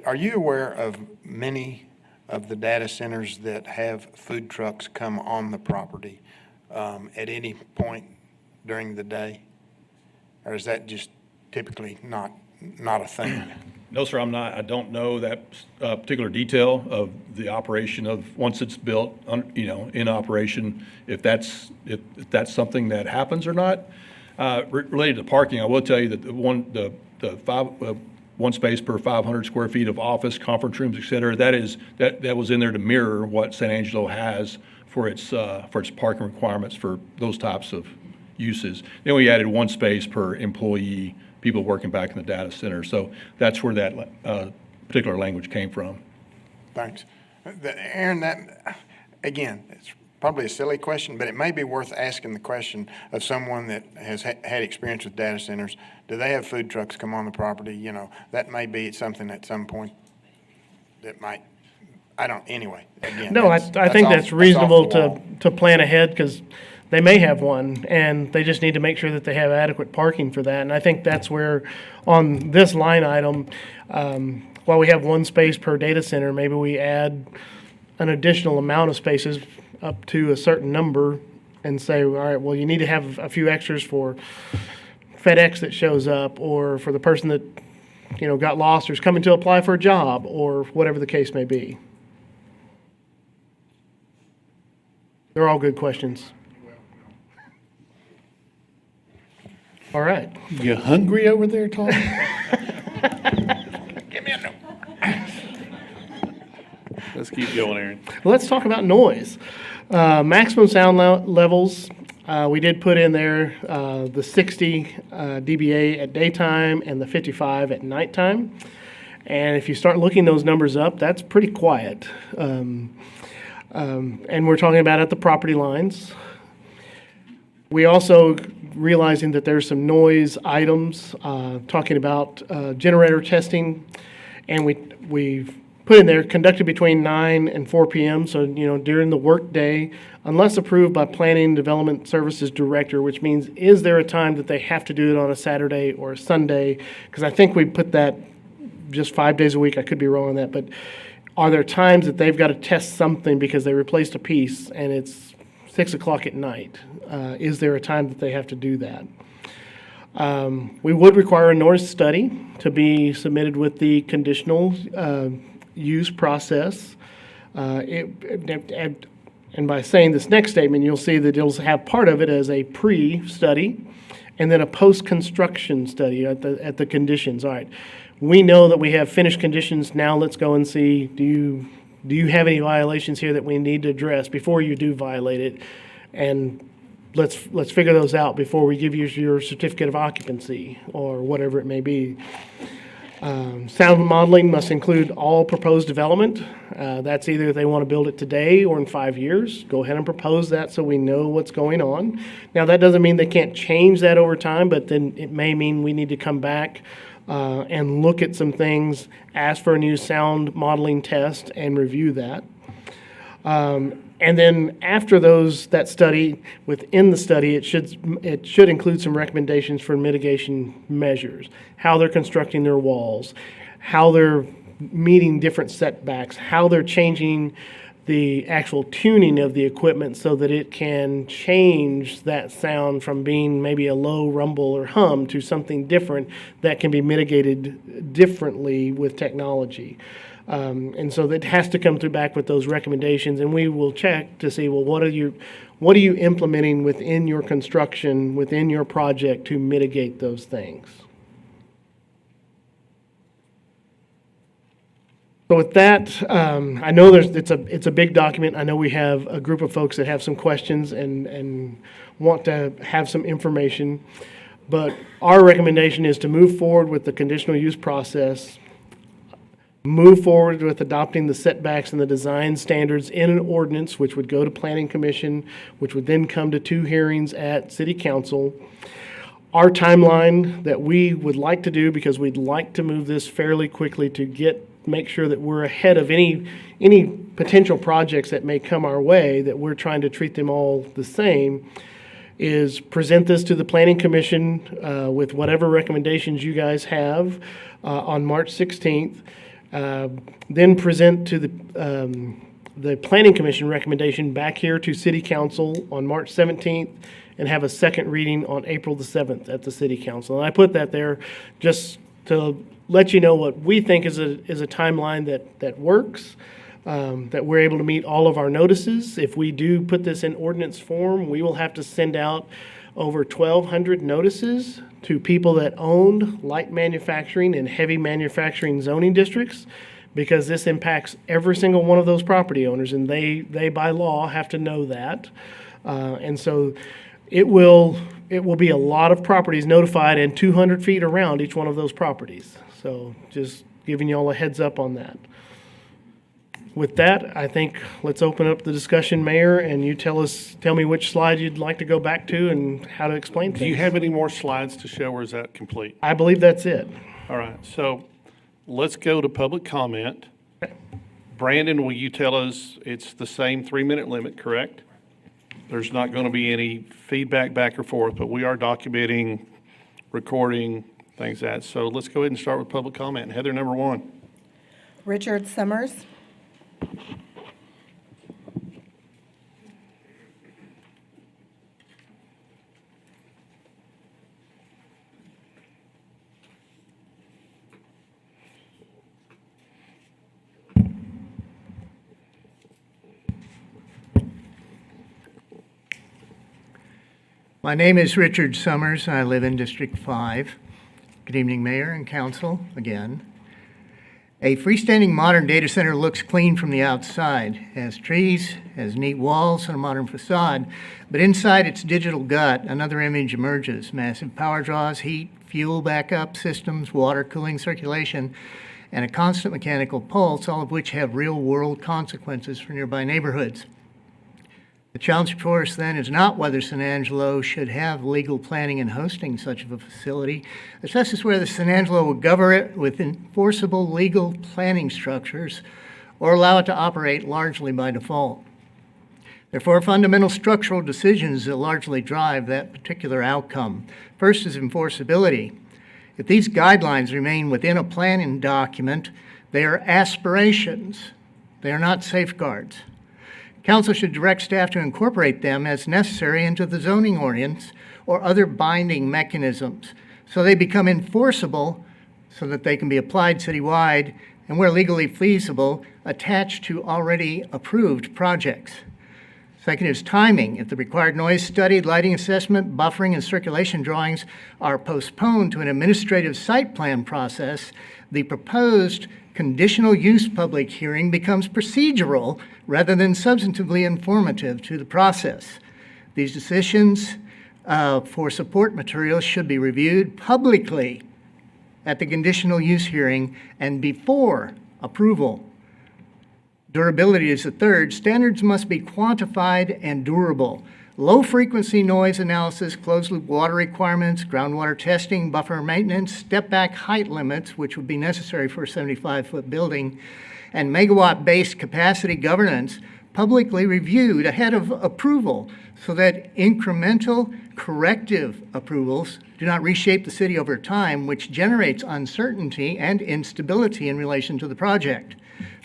Are you aware of many of the data centers that have food trucks come on the property at any point during the day? Or is that just typically not a thing? No, sir, I'm not. I don't know that particular detail of the operation of, once it's built, in operation, if that's something that happens or not. Related to parking, I will tell you that one space per 500 square feet of office, conference rooms, et cetera, that was in there to mirror what San Angelo has for its parking requirements for those types of uses. Then we added one space per employee, people working back in the data center. So that's where that particular language came from. Thanks. Aaron, that, again, it's probably a silly question, but it may be worth asking the question of someone that has had experience with data centers. Do they have food trucks come on the property? That may be something at some point that might, anyway, again. No, I think that's reasonable to plan ahead, because they may have one, and they just need to make sure that they have adequate parking for that. And I think that's where, on this line item, while we have one space per data center, maybe we add an additional amount of spaces up to a certain number and say, all right, well, you need to have a few extras for FedEx that shows up, or for the person that got lost or is coming to apply for a job or whatever the case may be? They're all good questions. All right. You hungry over there, Tom? Let's keep going, Aaron. Let's talk about noise. Maximum sound levels, we did put in there the 60 dBA at daytime and the 55 at nighttime. And if you start looking those numbers up, that's pretty quiet. And we're talking about at the property lines. We also realizing that there's some noise items, talking about generator testing, and we've put in there conducted between 9 and 4 p.m. So, during the workday, unless approved by Planning and Development Services Director, which means is there a time that they have to do it on a Saturday or a Sunday? Because I think we put that just 5 days a week. I could be wrong on that, but are there times that they've got to test something because they replaced a piece and it's 6 o'clock at night? Is there a time that they have to do that? We would require a noise study to be submitted with the conditional use process. And by saying this next statement, you'll see that it'll have part of it as a pre-study and then a post-construction study at the conditions. All right, we know that we have finished conditions. Now let's go and see, do you have any violations here that we need to address before you do violate it? And let's figure those out before we give you your certificate of occupancy or whatever it may be. Sound modeling must include all proposed development. That's either if they want to build it today or in 5 years. Go ahead and propose that so we know what's going on. Now, that doesn't mean they can't change that over time, but then it may mean we need to come back and look at some things, ask for a new sound modeling test, and review that. And then after that study, within the study, it should include some recommendations for mitigation measures, how they're constructing their walls, how they're meeting different setbacks, how they're changing the actual tuning of the equipment so that it can change that sound from being maybe a low rumble or hum to something different that can be mitigated differently with technology. And so that has to come through back with those recommendations, and we will check to see, well, what are you implementing within your construction, within your project to mitigate those things? So with that, I know it's a big document. I know we have a group of folks that have some questions and want to have some information, but our recommendation is to move forward with the conditional use process. Move forward with adopting the setbacks and the design standards in an ordinance, which would go to Planning Commission, which would then come to 2 hearings at City Council. Our timeline that we would like to do, because we'd like to move this fairly quickly to make sure that we're ahead of any potential projects that may come our way, that we're trying to treat them all the same, is present this to the Planning Commission with whatever recommendations you guys have on March 16th. Then present to the Planning Commission recommendation back here to City Council on March 17th and have a second reading on April the 7th at the City Council. And I put that there just to let you know what we think is a timeline that works, that we're able to meet all of our notices. If we do put this in ordinance form, we will have to send out over 1,200 notices to people that owned light manufacturing and heavy manufacturing zoning districts, because this impacts every single one of those property owners, and they by law have to know that. And so it will be a lot of properties notified and 200 feet around each one of those properties. So just giving you all a heads up on that. With that, I think let's open up the discussion, Mayor, and you tell me which slide you'd like to go back to and how to explain things. Do you have any more slides to show, or is that complete? I believe that's it. All right, so let's go to public comment. Brandon, will you tell us it's the same 3-minute limit, correct? There's not going to be any feedback back or forth, but we are documenting, recording, things like that. So let's go ahead and start with public comment. Heather, number 1. Richard Summers. My name is Richard Summers. I live in District 5. Good evening, Mayor and Council, again. A freestanding modern data center looks clean from the outside. It has trees, has neat walls, and a modern facade. But inside its digital gut, another image emerges. Massive power draws, heat, fuel backup systems, water cooling circulation, and a constant mechanical pulse, all of which have real-world consequences for nearby neighborhoods. The challenge before us then is not whether San Angelo should have legal planning and hosting such of a facility. The test is whether San Angelo will govern it with enforceable legal planning structures or allow it to operate largely by default. There are four fundamental structural decisions that largely drive that particular outcome. First is enforceability. If these guidelines remain within a planning document, they are aspirations. They are not safeguards. Council should direct staff to incorporate them as necessary into the zoning ordinance or other binding mechanisms so they become enforceable so that they can be applied citywide and where legally feasible, attached to already approved projects. Second is timing. If the required noise study, lighting assessment, buffering, and circulation drawings are postponed to an administrative site plan process, the proposed conditional use public hearing becomes procedural rather than substantively informative to the process. These decisions for support materials should be reviewed publicly at the conditional use hearing and before approval. Durability is the third. Standards must be quantified and durable. Low-frequency noise analysis, closed-loop water requirements, groundwater testing, buffer maintenance, step-back height limits, which would be necessary for a 75-foot building, and megawatt-based capacity governance publicly reviewed ahead of approval so that incremental corrective approvals do not reshape the city over time, which generates uncertainty and instability in relation to the project.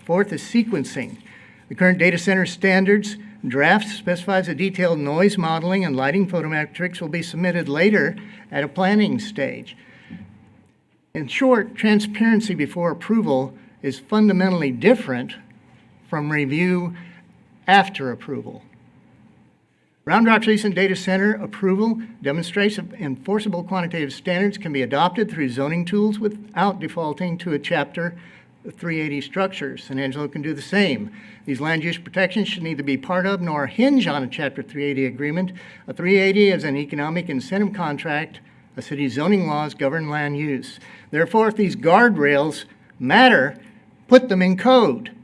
Fourth is sequencing. The current data center standards draft specifies a detailed noise modeling and lighting photometrics will be submitted later at a planning stage. In short, transparency before approval is fundamentally different from review after approval. Round Rock's recent data center approval demonstrates that enforceable quantitative standards can be adopted through zoning tools without defaulting to a Chapter 380 structures, and Angelo can do the same. These land use protections should neither be part of nor hinge on a Chapter 380 agreement. A 380 is an economic incentive contract. A city's zoning laws govern land use. Therefore, if these guardrails matter, put them in code.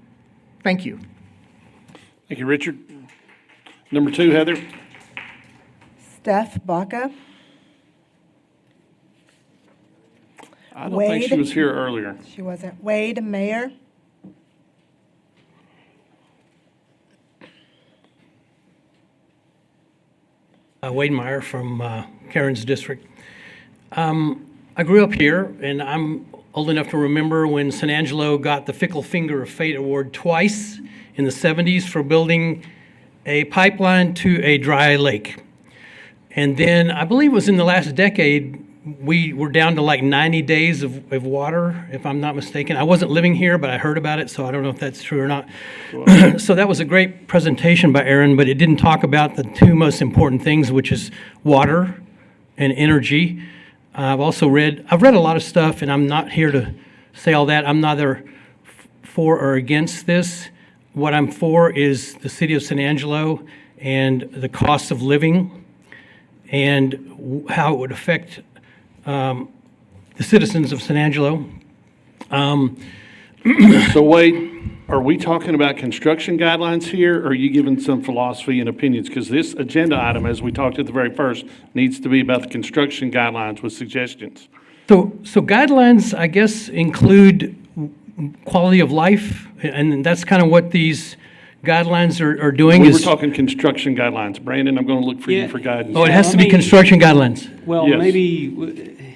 Thank you. Thank you, Richard. Number 2, Heather. Steph Baca. I don't think she was here earlier. She wasn't. Wade Mayer. Wade Meyer from Karen's district. I grew up here, and I'm old enough to remember when San Angelo got the Fickle Finger of Fate Award twice in the 70s for building a pipeline to a dry lake. And then I believe it was in the last decade, we were down to like 90 days of water, if I'm not mistaken. I wasn't living here, but I heard about it, so I don't know if that's true or not. So that was a great presentation by Aaron, but it didn't talk about the two most important things, which is water and energy. I've read a lot of stuff, and I'm not here to say all that. I'm neither for or against this. What I'm for is the city of San Angelo and the cost of living and how it would affect the citizens of San Angelo. So Wade, are we talking about construction guidelines here, or are you giving some philosophy and opinions? Because this agenda item, as we talked at the very first, needs to be about the construction guidelines with suggestions. So guidelines, I guess, include quality of life, and that's kind of what these guidelines are doing. We were talking construction guidelines. Brandon, I'm going to look for you for guidance. Oh, it has to be construction guidelines. Well, Yes. maybe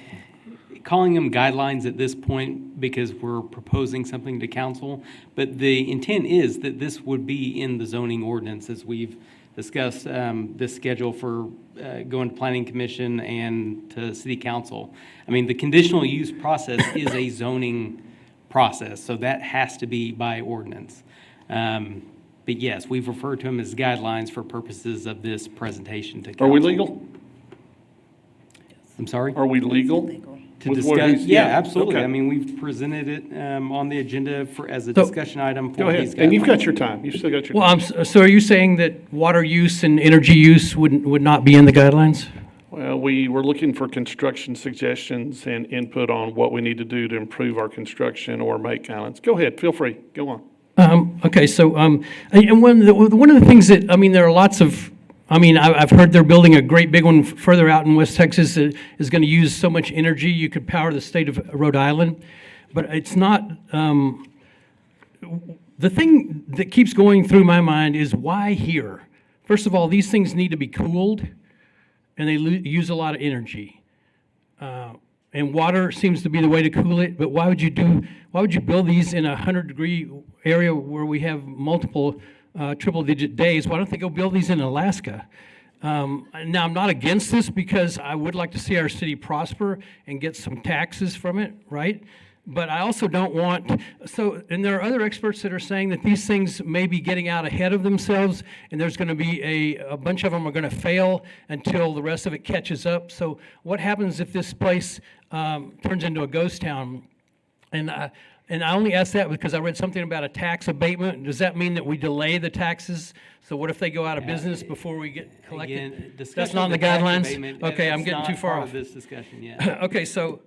calling them guidelines at this point because we're proposing something to council, but the intent is that this would be in the zoning ordinance as we've discussed this schedule for going to planning commission and to city council. I mean, the conditional use process is a zoning process, so that has to be by ordinance. But yes, we've referred to them as guidelines for purposes of this presentation to council. Are we legal? I'm sorry? Are we legal? To with what discuss, he's- yeah, absolutely. okay. I mean, we've presented it on the agenda as a So- discussion item for Go these ahead, and you've got guidelines. your time, you've still got your Well, time. so are you saying that water use and energy use would not be in the guidelines? Well, we were looking for construction suggestions and input on what we need to do to improve our construction or make islands. Go ahead, feel free, go on. Okay, so, and one of the things that, I mean, there are lots of, I mean, I've heard they're building a great big one further out in West Texas that is going to use so much energy, you could power the state of Rhode Island. But it's not, the thing that keeps going through my mind is why here? First of all, these things need to be cooled, and they use a lot of energy. And water seems to be the way to cool it, but why would you build these in a 100-degree area where we have multiple triple-digit days? Why don't they go build these in Alaska? Now, I'm not against this because I would like to see our city prosper and get some taxes from it, right? But I also don't want, and there are other experts that are saying that these things may be getting out ahead of themselves, and there's going to be a bunch of them are going to fail until the rest of it catches up. So what happens if this place turns into a ghost town? And I only ask that because I read something about a tax abatement. Does that mean that we delay the taxes? So what if they go out of business before we get collected? Again, That's discussion not in of the tax guidelines? abatement, Okay, I'm that's getting not too far part off. of this discussion yet. Okay, so,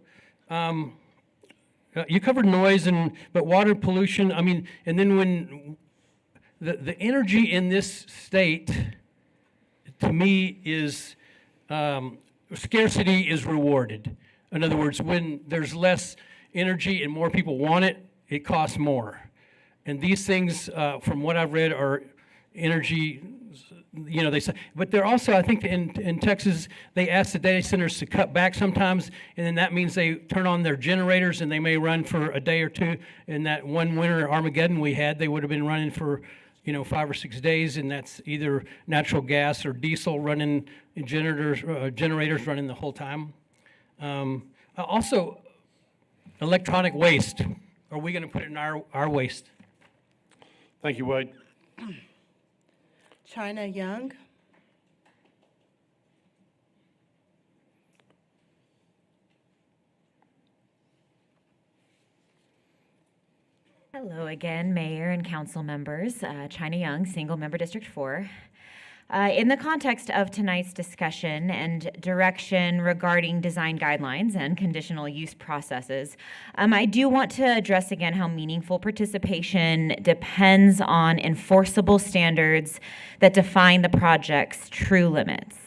you covered noise but water pollution, I mean, and then when the energy in this state, to me, is, scarcity is rewarded. In other words, when there's less energy and more people want it, it costs more. And these things, from what I've read, are energy, you know, they say, but they're also, I think in Texas, they ask the data centers to cut back sometimes, and then that means they turn on their generators and they may run for a day or two. In that one winter Armageddon we had, they would have been running for, 5 or 6 days, and that's either natural gas or diesel running, and generators running the whole time. Also, electronic waste. Are we going to put it in our waste? Thank you, Wade. China Young. Hello again, Mayor and Council members. China Young, Single Member District 4. In the context of tonight's discussion and direction regarding design guidelines and conditional use processes, I do want to address again how meaningful participation depends on enforceable standards that define the project's true limits.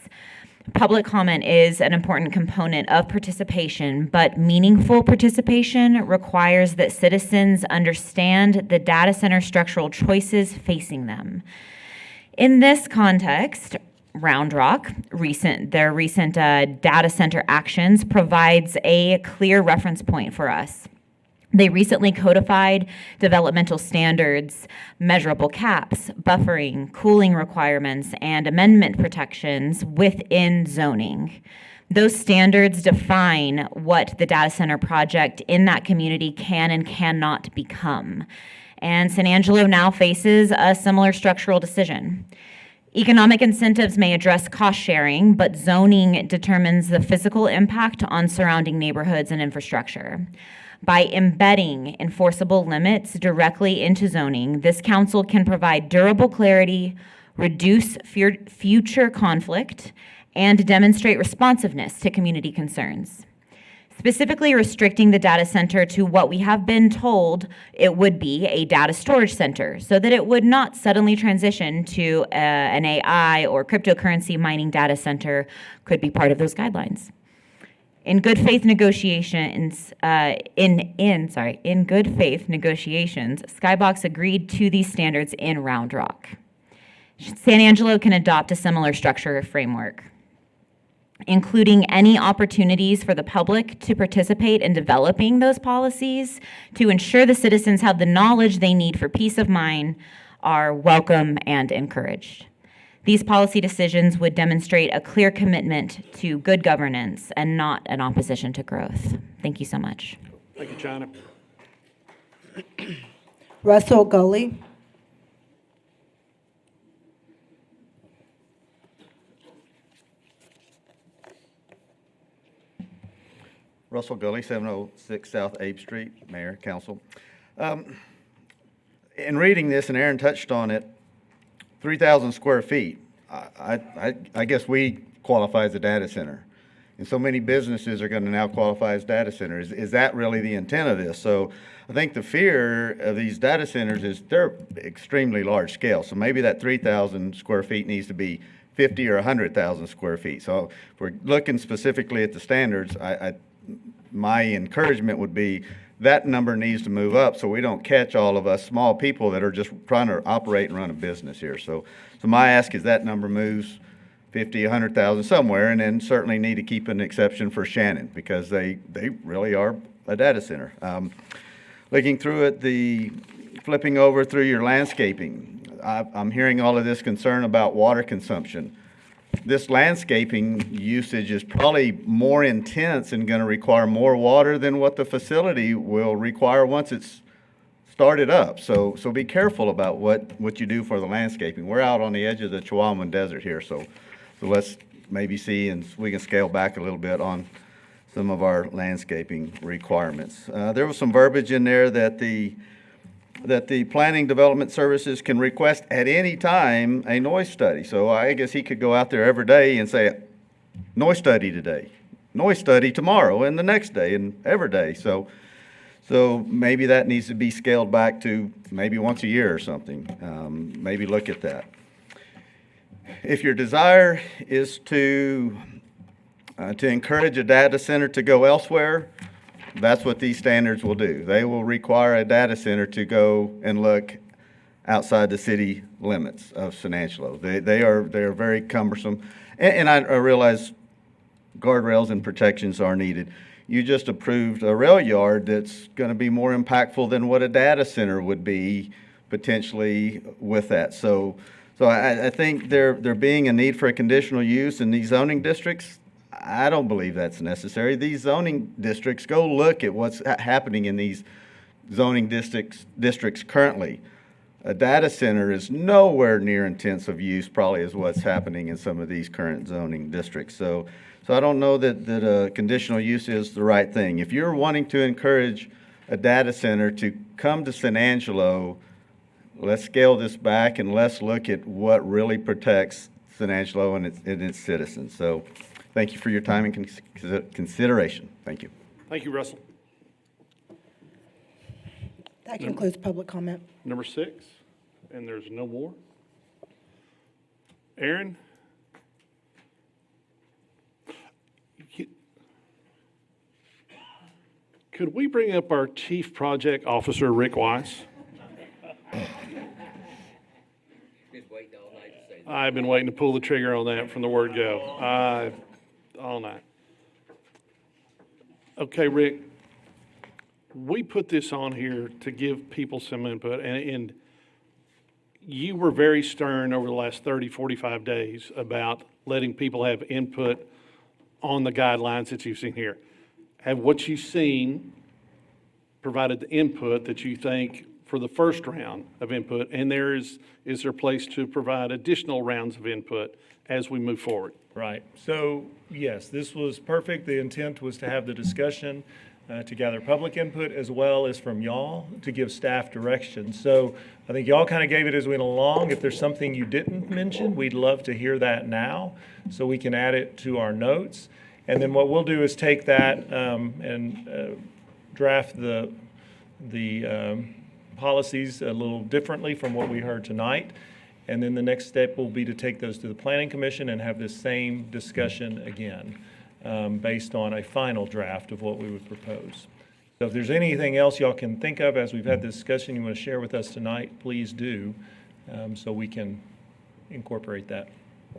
Public comment is an important component of participation, but meaningful participation requires that citizens understand the data center structural choices facing them. In this context, Round Rock, their recent data center actions provides a clear reference point for us. They recently codified developmental standards, measurable caps, buffering, cooling requirements, and amendment protections within zoning. Those standards define what the data center project in that community can and cannot become. And San Angelo now faces a similar structural decision. Economic incentives may address cost sharing, but zoning determines the physical impact on surrounding neighborhoods and infrastructure. By embedding enforceable limits directly into zoning, this council can provide durable clarity, reduce future conflict, and demonstrate responsiveness to community concerns. Specifically restricting the data center to what we have been told it would be, a data storage center, so that it would not suddenly transition to an AI or cryptocurrency mining data center could be part of those guidelines. In good faith negotiations, Skybox agreed to these standards in Round Rock. San Angelo can adopt a similar structure or framework, including any opportunities for the public to participate in developing those policies to ensure the citizens have the knowledge they need for peace of mind are welcome and encouraged. These policy decisions would demonstrate a clear commitment to good governance and not an opposition to growth. Thank you so much. Thank you, China. Russell Gully. Russell Gully, 706 South Abe Street, Mayor, Council. In reading this, and Aaron touched on it, 3,000 square feet, I guess we qualify as a data center. And so many businesses are going to now qualify as data centers. Is that really the intent of this? So I think the fear of these data centers is they're extremely large scale. So maybe that 3,000 square feet needs to be 50 or 100,000 square feet. So if we're looking specifically at the standards, my encouragement would be that number needs to move up so we don't catch all of us small people that are just trying to operate and run a business here. So my ask is that number moves 50, 100,000 somewhere, and then certainly need to keep an exception for Shannon because they really are a data center. Looking through it, flipping over through your landscaping, I'm hearing all of this concern about water consumption. This landscaping usage is probably more intense and going to require more water than what the facility will require once it's started up. So be careful about what you do for the landscaping. We're out on the edge of the Chihuahuan Desert here, so let's maybe see and we can scale back a little bit on some of our landscaping requirements. There was some verbiage in there that the Planning Development Services can request at any time a noise study. So I guess he could go out there every day and say, noise study today, noise study tomorrow, and the next day, and every day. So maybe that needs to be scaled back to maybe once a year or something. Maybe look at that. If your desire is to encourage a data center to go elsewhere, that's what these standards will do. They will require a data center to go and look outside the city limits of Sanangelo. They are very cumbersome, and I realize guardrails and protections are needed. You just approved a rail yard that's going to be more impactful than what a data center would be potentially with that. So I think there being a need for a conditional use in these zoning districts, I don't believe that's necessary. These zoning districts, go look at what's happening in these zoning districts currently. A data center is nowhere near intensive use probably as what's happening in some of these current zoning districts. So I don't know that conditional use is the right thing. If you're wanting to encourage a data center to come to Sanangelo, let's scale this back and let's look at what really protects Sanangelo and its citizens. So thank you for your time and consideration. Thank you. Thank you, Russell. That concludes public comment. Number 6, and there's no more. Aaron? Could we bring up our Chief Project Officer, Rick Weiss? I've been waiting to pull the trigger on that from the word go. All night. Okay, Rick, we put this on here to give people some input, and you were very stern over the last 30, 45 days about letting people have input on the guidelines that you've seen here. Have what you've seen provided the input that you think for the first round of input, and is there a place to provide additional rounds of input as we move forward? Right. So, yes, this was perfect. The intent was to have the discussion, to gather public input as well as from y'all to give staff direction. So I think y'all kind of gave it as we went along. If there's something you didn't mention, we'd love to hear that now so we can add it to our notes. And then what we'll do is take that and draft the policies a little differently from what we heard tonight. And then the next step will be to take those to the Planning Commission and have the same discussion again based on a final draft of what we would propose. So if there's anything else y'all can think of as we've had this discussion you want to share with us tonight, please do so we can incorporate that.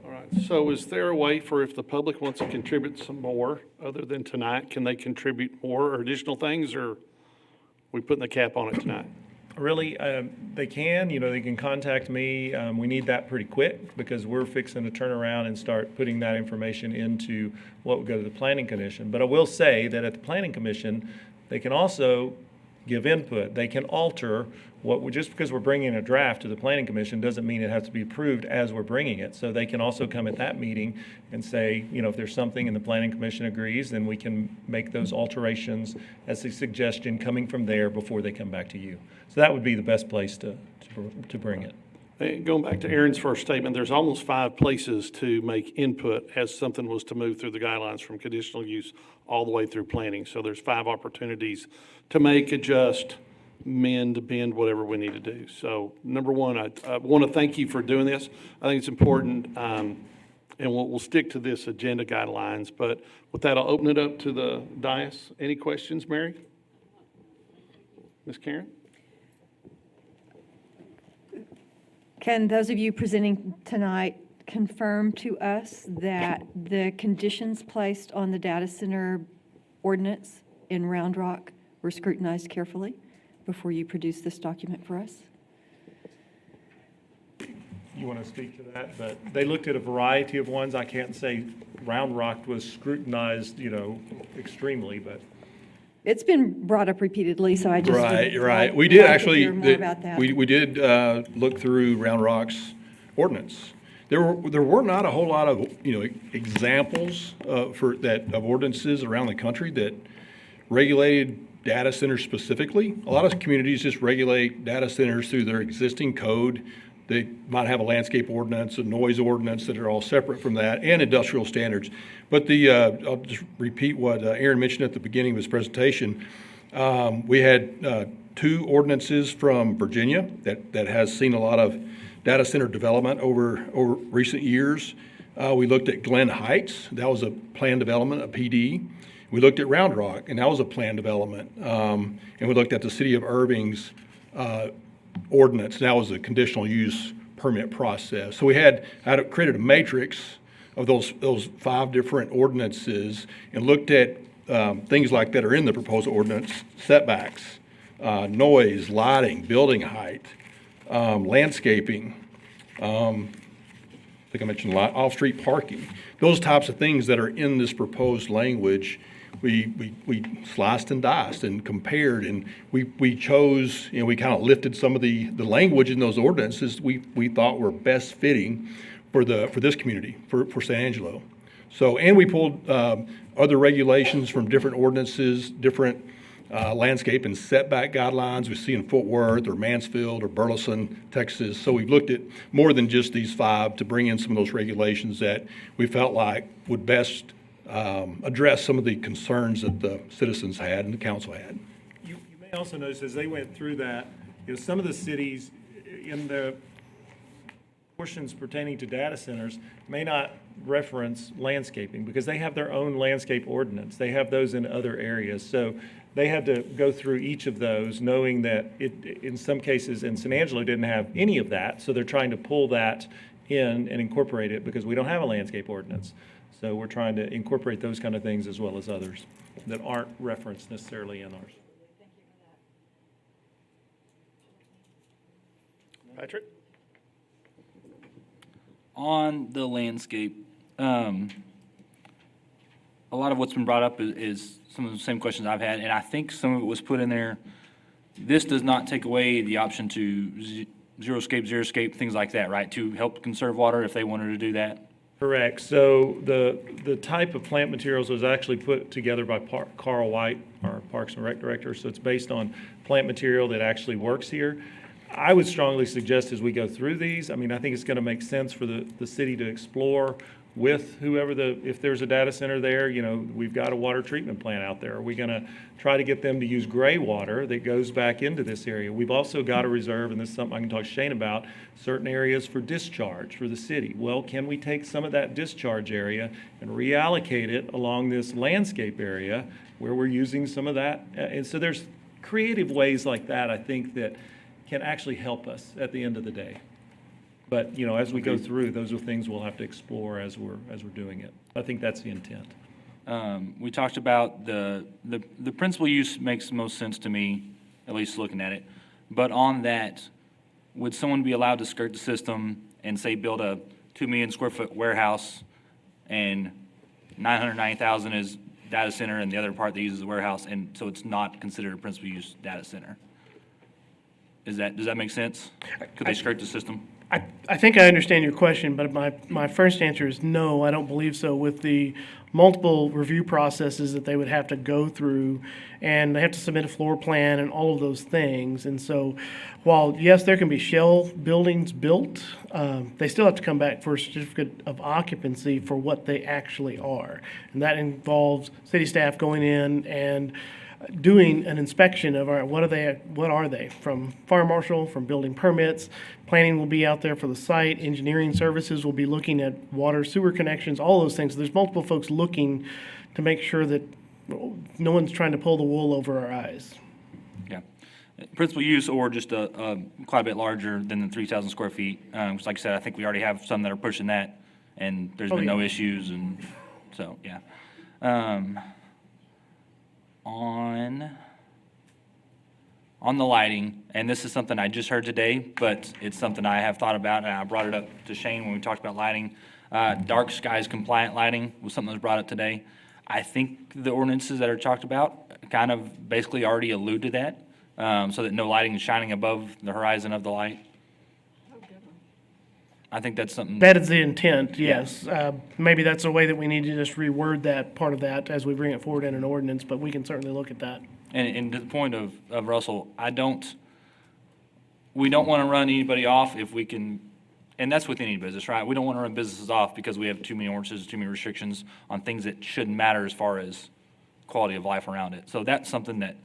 All right, so is there a way for if the public wants to contribute some more other than tonight, can they contribute more or additional things, or are we putting the cap on it tonight? Really, they can, they can contact me. We need that pretty quick because we're fixing to turn around and start putting that information into what would go to the Planning Commission. But I will say that at the Planning Commission, they can also give input. They can alter just because we're bringing a draft to the planning commission doesn't mean it has to be approved as we're bringing it. So they can also come at that meeting and say, if there's something and the planning commission agrees, then we can make those alterations as a suggestion coming from there before they come back to you. So that would be the best place to bring it. Hey, going back to Aaron's first statement, there's almost 5 places to make input as something was to move through the guidelines from conditional use all the way through planning. So there's 5 opportunities to make, adjust, mend, bend, whatever we need to do. So number one, I want to thank you for doing this. I think it's important, and we'll stick to this agenda guidelines. But with that, I'll open it up to the dais. Any questions, Mary? Ms. Karen? Can those of you presenting tonight confirm to us that the conditions placed on the data center ordinance in Round Rock were scrutinized carefully before you produce this document for us? You want to speak to that? But they looked at a variety of ones. I can't say Round Rock was scrutinized, extremely, but. It's been brought up repeatedly, so I just. Right. We did actually, More about that. we did look through Round Rock's ordinance. There were not a whole lot of, examples of ordinances around the country that regulated data centers specifically. A lot of communities just regulate data centers through their existing code. They might have a landscape ordinance, a noise ordinance that are all separate from that, and industrial standards. But I'll just repeat what Aaron mentioned at the beginning of his presentation. We had 2 ordinances from Virginia that has seen a lot of data center development over recent years. We looked at Glen Heights. That was a planned development, a PD. We looked at Round Rock, and that was a planned development. And we looked at the City of Irving's ordinance. That was a conditional use permit process. So I had created a matrix of those 5 different ordinances and looked at things like that are in the proposed ordinance: setbacks, noise, lighting, building height, landscaping. I think I mentioned off-street parking. Those types of things that are in this proposed language. We sliced and diced and compared, and we chose, we kind of lifted some of the language in those ordinances we thought were best fitting for this community, for San Angelo. So, and we pulled other regulations from different ordinances, different landscape and setback guidelines we see in Fort Worth or Mansfield or Burleson, Texas. So we've looked at more than just these 5 to bring in some of those regulations that we felt like would best address some of the concerns that the citizens had and the council had. You may also notice as they went through that, some of the cities in the portions pertaining to data centers may not reference landscaping because they have their own landscape ordinance. They have those in other areas. So they had to go through each of those knowing that in some cases, and San Angelo didn't have any of that. So they're trying to pull that in and incorporate it because we don't have a landscape ordinance. So we're trying to incorporate those kind of things as well as others that aren't referenced necessarily in ours. Patrick? On the landscape, a lot of what's been brought up is some of the same questions I've had, and I think some of it was put in there. This does not take away the option to zero-scape, things like that, right? To help conserve water if they wanted to do that? Correct. So the type of plant materials was actually put together by Carl White, our Parks and Rec Director. So it's based on plant material that actually works here. I would strongly suggest as we go through these, I think it's going to make sense for the city to explore with whoever if there's a data center there, we've got a water treatment plant out there. Are we going to try to get them to use gray water that goes back into this area? We've also got a reserve, and this is something I can talk to Shane about, certain areas for discharge for the city. Well, can we take some of that discharge area and reallocate it along this landscape area where we're using some of that? And so there's creative ways like that, I think, that can actually help us at the end of the day. But, as we go through, those are things we'll have to explore as we're doing it. I think that's the intent. We talked about the principal use makes most sense to me, at least looking at it. But on that, would someone be allowed to skirt the system and say build a 2 million square foot warehouse and $990,000 is data center, and the other part they use as a warehouse, and so it's not considered a principal use data center. Does that make sense? Could they skirt the system? I think I understand your question, but my first answer is no, I don't believe so. With the multiple review processes that they would have to go through, and they have to submit a floor plan and all of those things. And so while, yes, there can be shell buildings built, they still have to come back for a certificate of occupancy for what they actually are. And that involves city staff going in and doing an inspection of what are they from fire marshal, from building permits. Planning will be out there for the site. Engineering services will be looking at water sewer connections, all those things. So there's multiple folks looking to make sure that no one's trying to pull the wool over our eyes. Yeah. Principal use or just quite a bit larger than the 3,000 square feet. 'Cause like I said, I think we already have some that are pushing that, and there's been no issues, and so, yeah. On the lighting, and this is something I just heard today, but it's something I have thought about, and I brought it up to Shane when we talked about lighting. Dark skies compliant lighting was something that was brought up today. I think the ordinances that are talked about kind of basically already allude to that, so that no lighting is shining above the horizon of the light. I think that's something. That is the intent, yes. Maybe that's a way that we need to just reword that part of that as we bring it forward in an ordinance, but we can certainly look at that. And to the point of Russell, we don't want to run anybody off if we can, and that's with any business, right? We don't want to run businesses off because we have too many ordinances, too many restrictions on things that shouldn't matter as far as quality of life around it. So that's something that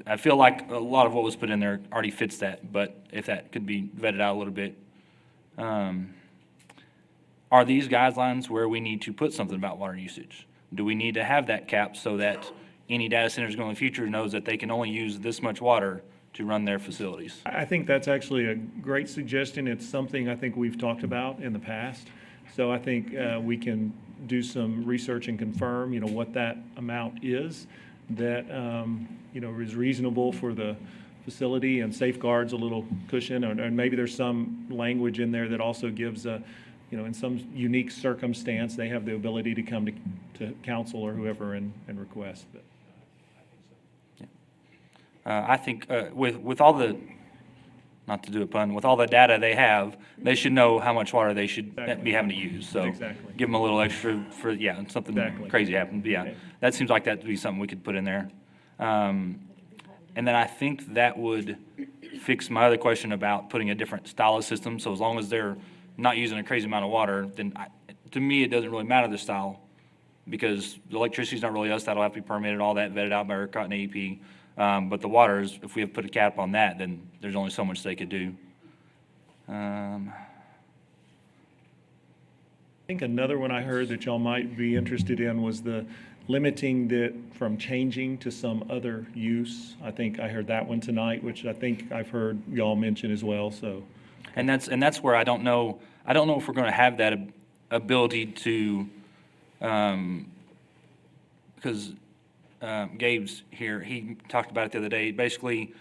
I feel like a lot of what was put in there already fits that, but if that could be vetted out a little bit. Are these guidelines where we need to put something about water usage? Do we need to have that cap so that any data centers going in the future knows that they can only use this much water to run their facilities? I think that's actually a great suggestion. It's something I think we've talked about in the past. So I think we can do some research and confirm, what that amount is that, is reasonable for the facility and safeguards a little cushion, and maybe there's some language in there that also gives in some unique circumstance, they have the ability to come to council or whoever and request. But I think with all the, not to do a pun, with all the data they have, they should know how much water they should be having to use. So give them a little extra for, and something crazy happened. But that seems like that would be something we could put in there. And then I think that would fix my other question about putting a different style of system. So as long as they're not using a crazy amount of water, then to me, it doesn't really matter the style, because the electricity's not really us. That'll have to be permitted, all that vetted out by ERCOT and AEP. But the waters, if we have put a cap on that, then there's only so much they could do. I think another one I heard that y'all might be interested in was the limiting that from changing to some other use. I think I heard that one tonight, which I think I've heard y'all mention as well. So, and that's where I don't know if we're going to have that ability to, because Gabe's here. He talked about it the other day. Basically,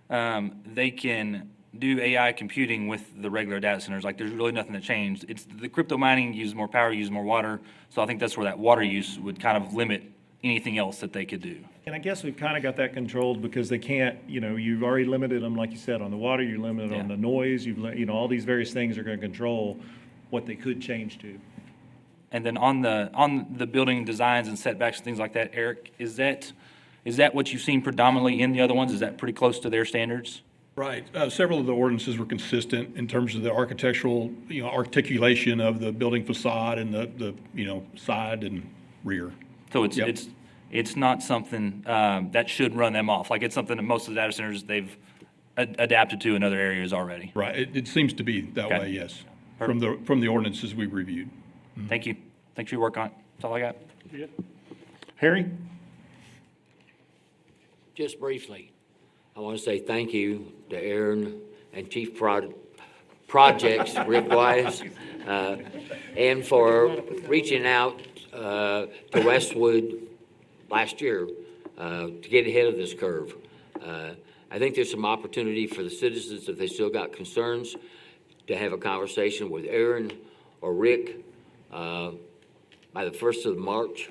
they can do AI computing with the regular data centers. Like, there's really nothing that changed. It's the crypto mining uses more power, uses more water. So I think that's where that water use would kind of limit anything else that they could do. And I guess we've kind of got that controlled because they can't, you've already limited them, like you said, on the water, you limited on the noise, all these various things are going to control what they could change to. And then on the building designs and setbacks and things like that, Eric, is that what you've seen predominantly in the other ones? Is that pretty close to their standards? Right. Several of the ordinances were consistent in terms of the architectural, articulation of the building facade and the side and rear. So it's not something that should run them off. Like, it's something that most of the data centers they've adapted to in other areas already. Right. It seems to be that way. Yes. From the ordinances we've reviewed. Mm-hmm. Thank you. Thanks for your work on it. That's all I got. Harry? Just briefly, I want to say thank you to Aaron and Chief Projects, Rick Wise, and for reaching out to Westwood last year to get ahead of this curve. I think there's some opportunity for the citizens, if they still got concerns, to have a conversation with Aaron or Rick by the 1st of March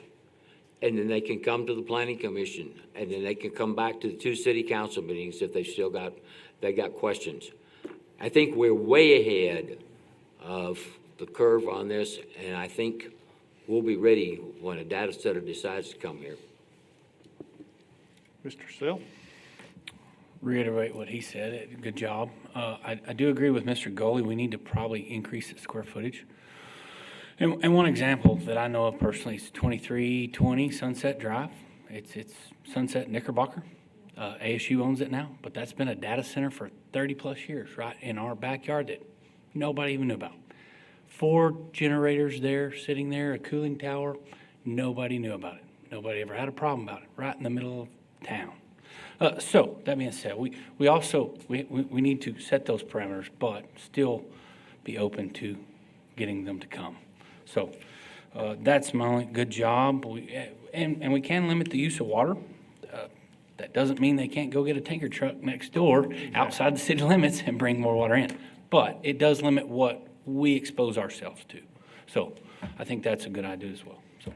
and then they can come to the planning commission, and then they can come back to the 2 city council meetings if they got questions. I think we're way ahead of the curve on this, and I think we'll be ready when a data center decides to come here. Mr. Sell? Reiterate what he said. Good job. I do agree with Mr. Goley. We need to probably increase the square footage. And one example that I know of personally is 2320 Sunset Drive. It's Sunset Knickerbocker. ASU owns it now, but that's been a data center for 30 plus years, right in our backyard that nobody even knew about. 4 generators there, sitting there, a cooling tower. Nobody knew about it. Nobody ever had a problem about it, right in the middle of town. So that being said, we also need to set those parameters, but still be open to getting them to come. So that's my only good job. And we can limit the use of water. That doesn't mean they can't go get a tanker truck next door outside the city limits and bring more water in. But it does limit what we expose ourselves to. So I think that's a good idea as well. So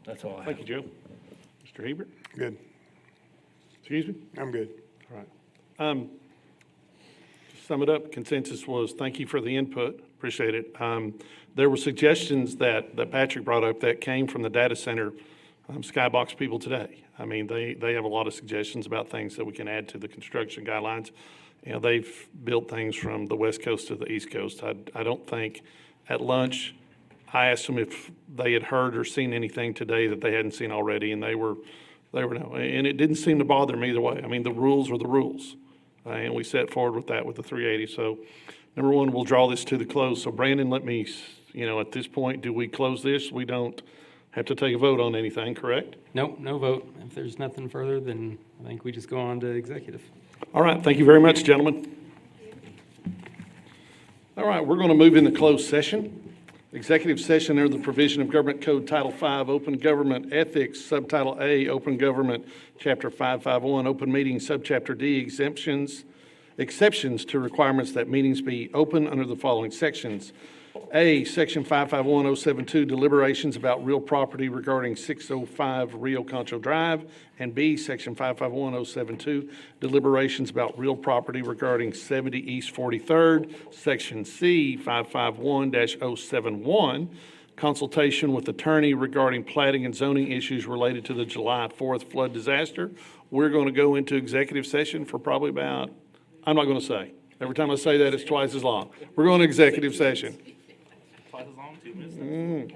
that's all I have. Thank you, Joe. Mr. Hebert? Good. Excuse me? I'm good. All right. To sum it up, consensus was thank you for the input. Appreciate it. There were suggestions that Patrick brought up that came from the data center skybox people today. I mean, they have a lot of suggestions about things that we can add to the construction guidelines. You know, they've built things from the West Coast to the East Coast. I don't think at lunch, I asked them if they had heard or seen anything today that they hadn't seen already, and they were no. And it didn't seem to bother them either way. I mean, the rules are the rules. And we set forward with that with the 380. So, number one, we'll draw this to the close. So, Brandon, let me, at this point, do we close this? We don't have to take a vote on anything, correct? Nope, no vote. If there's nothing further, then I think we just go on to executive. All right. Thank you very much, gentlemen. All right. We're going to move into closed session. Executive session under the provision of Government Code Title V, Open Government Ethics, Subtitle A, Open Government, Chapter 551, Open Meetings, Subchapter D, exceptions to requirements that meetings be open under the following sections. A, Section 551072, deliberations about real property regarding 605 Rio Concho Drive, and B, Section 551072, deliberations about real property regarding 70 East 43rd, Section C, 551-071, consultation with attorney regarding plating and zoning issues related to the July 4th flood disaster. We're going to go into executive session for probably about, I'm not going to say. Every time I say that, it's twice as long. We're going to executive session. Twice as long, 2 minutes.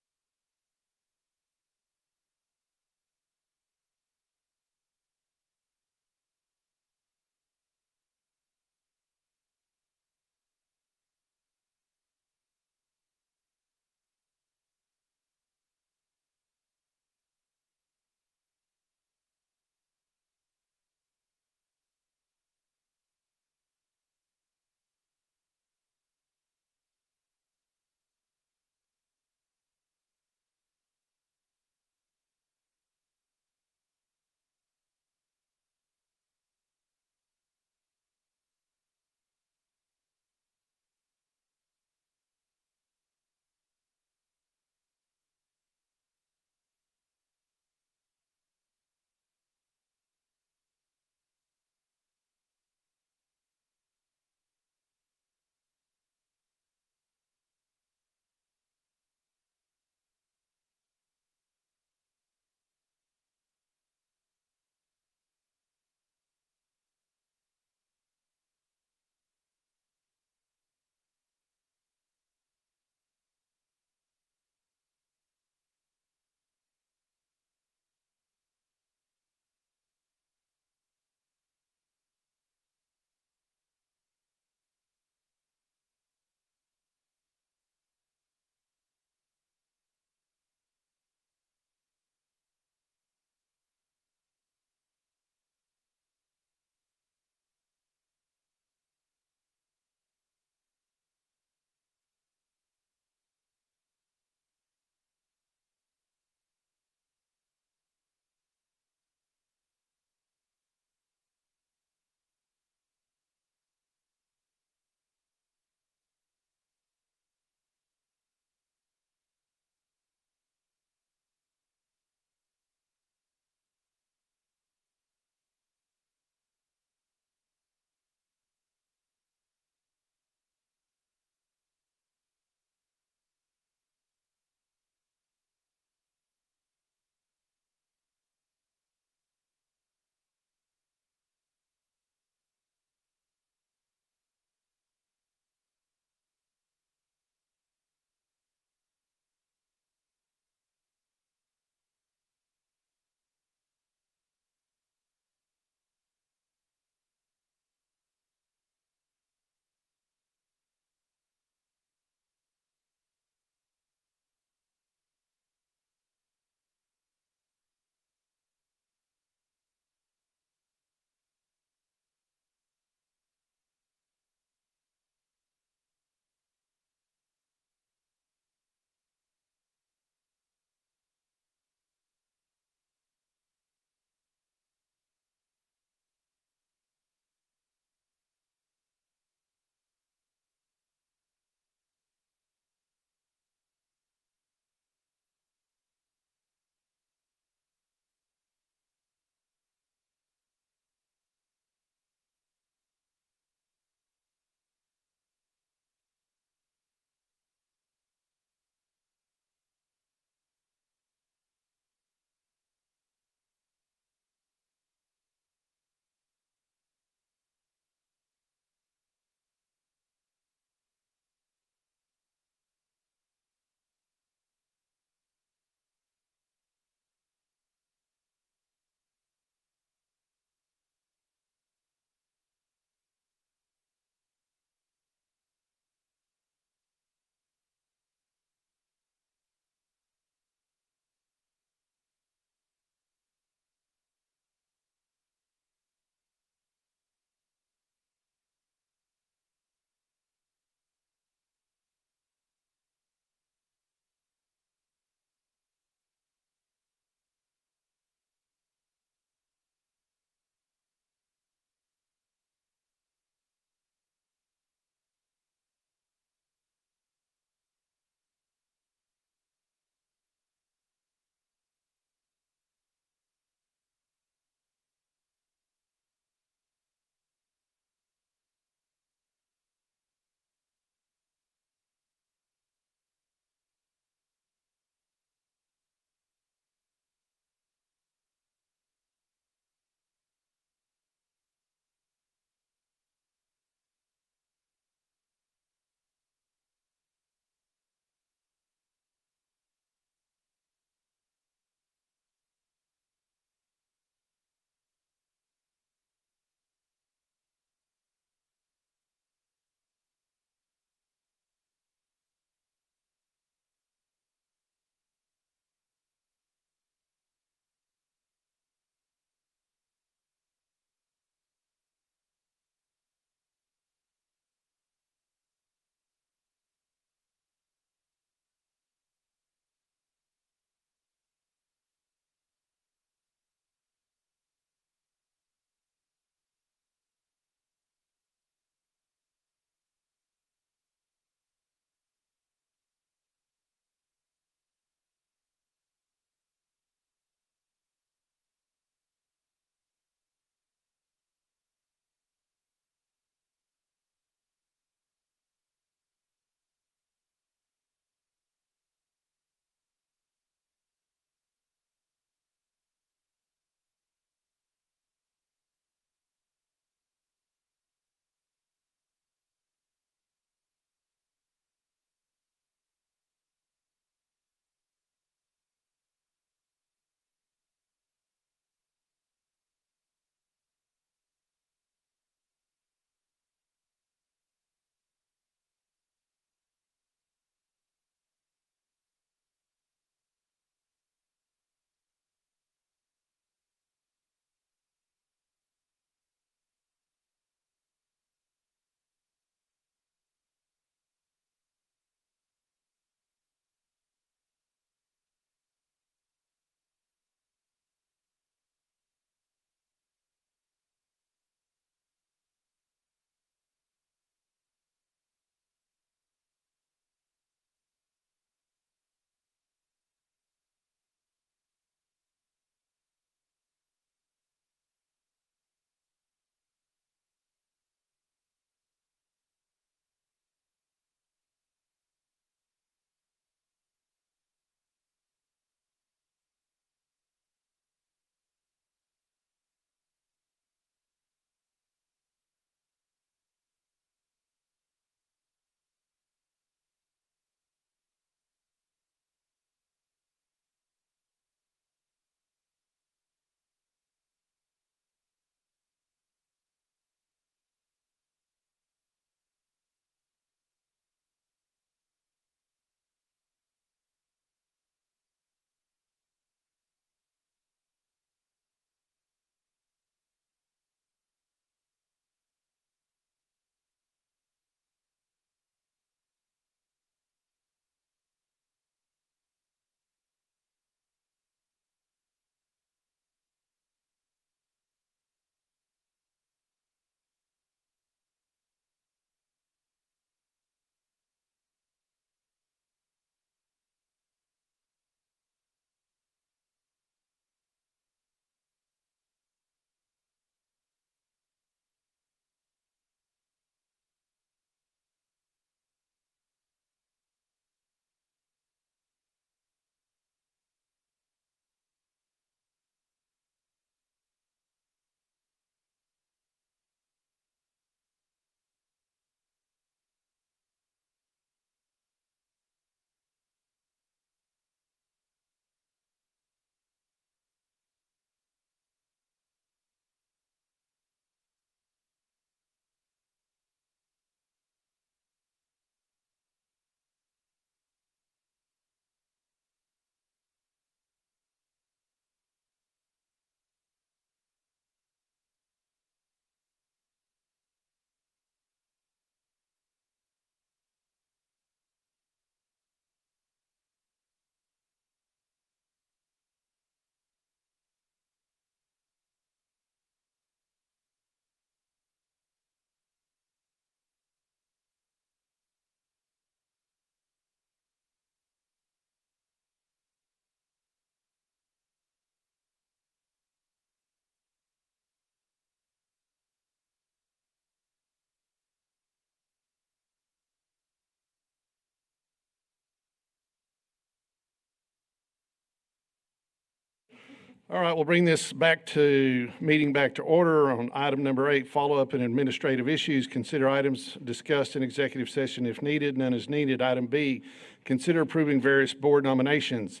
All right, we'll bring this meeting back to order on item number 8, follow-up and administrative issues. Consider items discussed in executive session if needed. None is needed. Item B, consider approving various board nominations.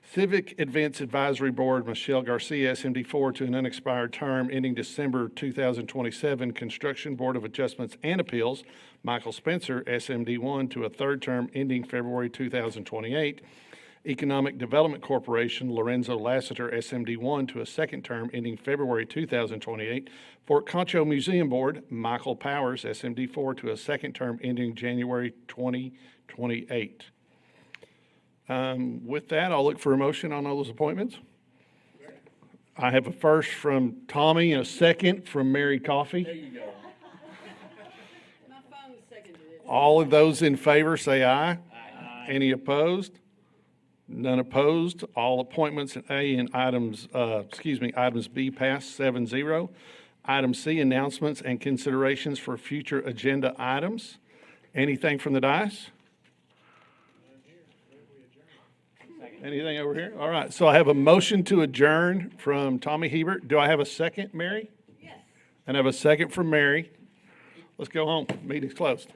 Civic Events Advisory Board, Michelle Garcia, SMD4, to an unexpired term ending December 2027. Construction Board of Adjustments and Appeals, Michael Spencer, SMD1, to a third term ending February 2028. Economic Development Corporation, Lorenzo Lassiter, SMD1, to a second term ending February 2028. Fort Concho Museum Board, Michael Powers, SMD4, to a second term ending January 2028. With that, I'll look for a motion on all those appointments. I have a first from Tommy and a second from Mary Coffey. There you go. My phone seconded it. All of those in favor say aye. Aye. Any opposed? None opposed. All appointments in A and items B pass 7-0. Item C, announcements and considerations for future agenda items. Anything from the dais? Anything over here? All right, so I have a motion to adjourn from Tommy Hebert. Do I have a second, Mary? Yes. And I have a second from Mary. Let's go home. Meeting's closed.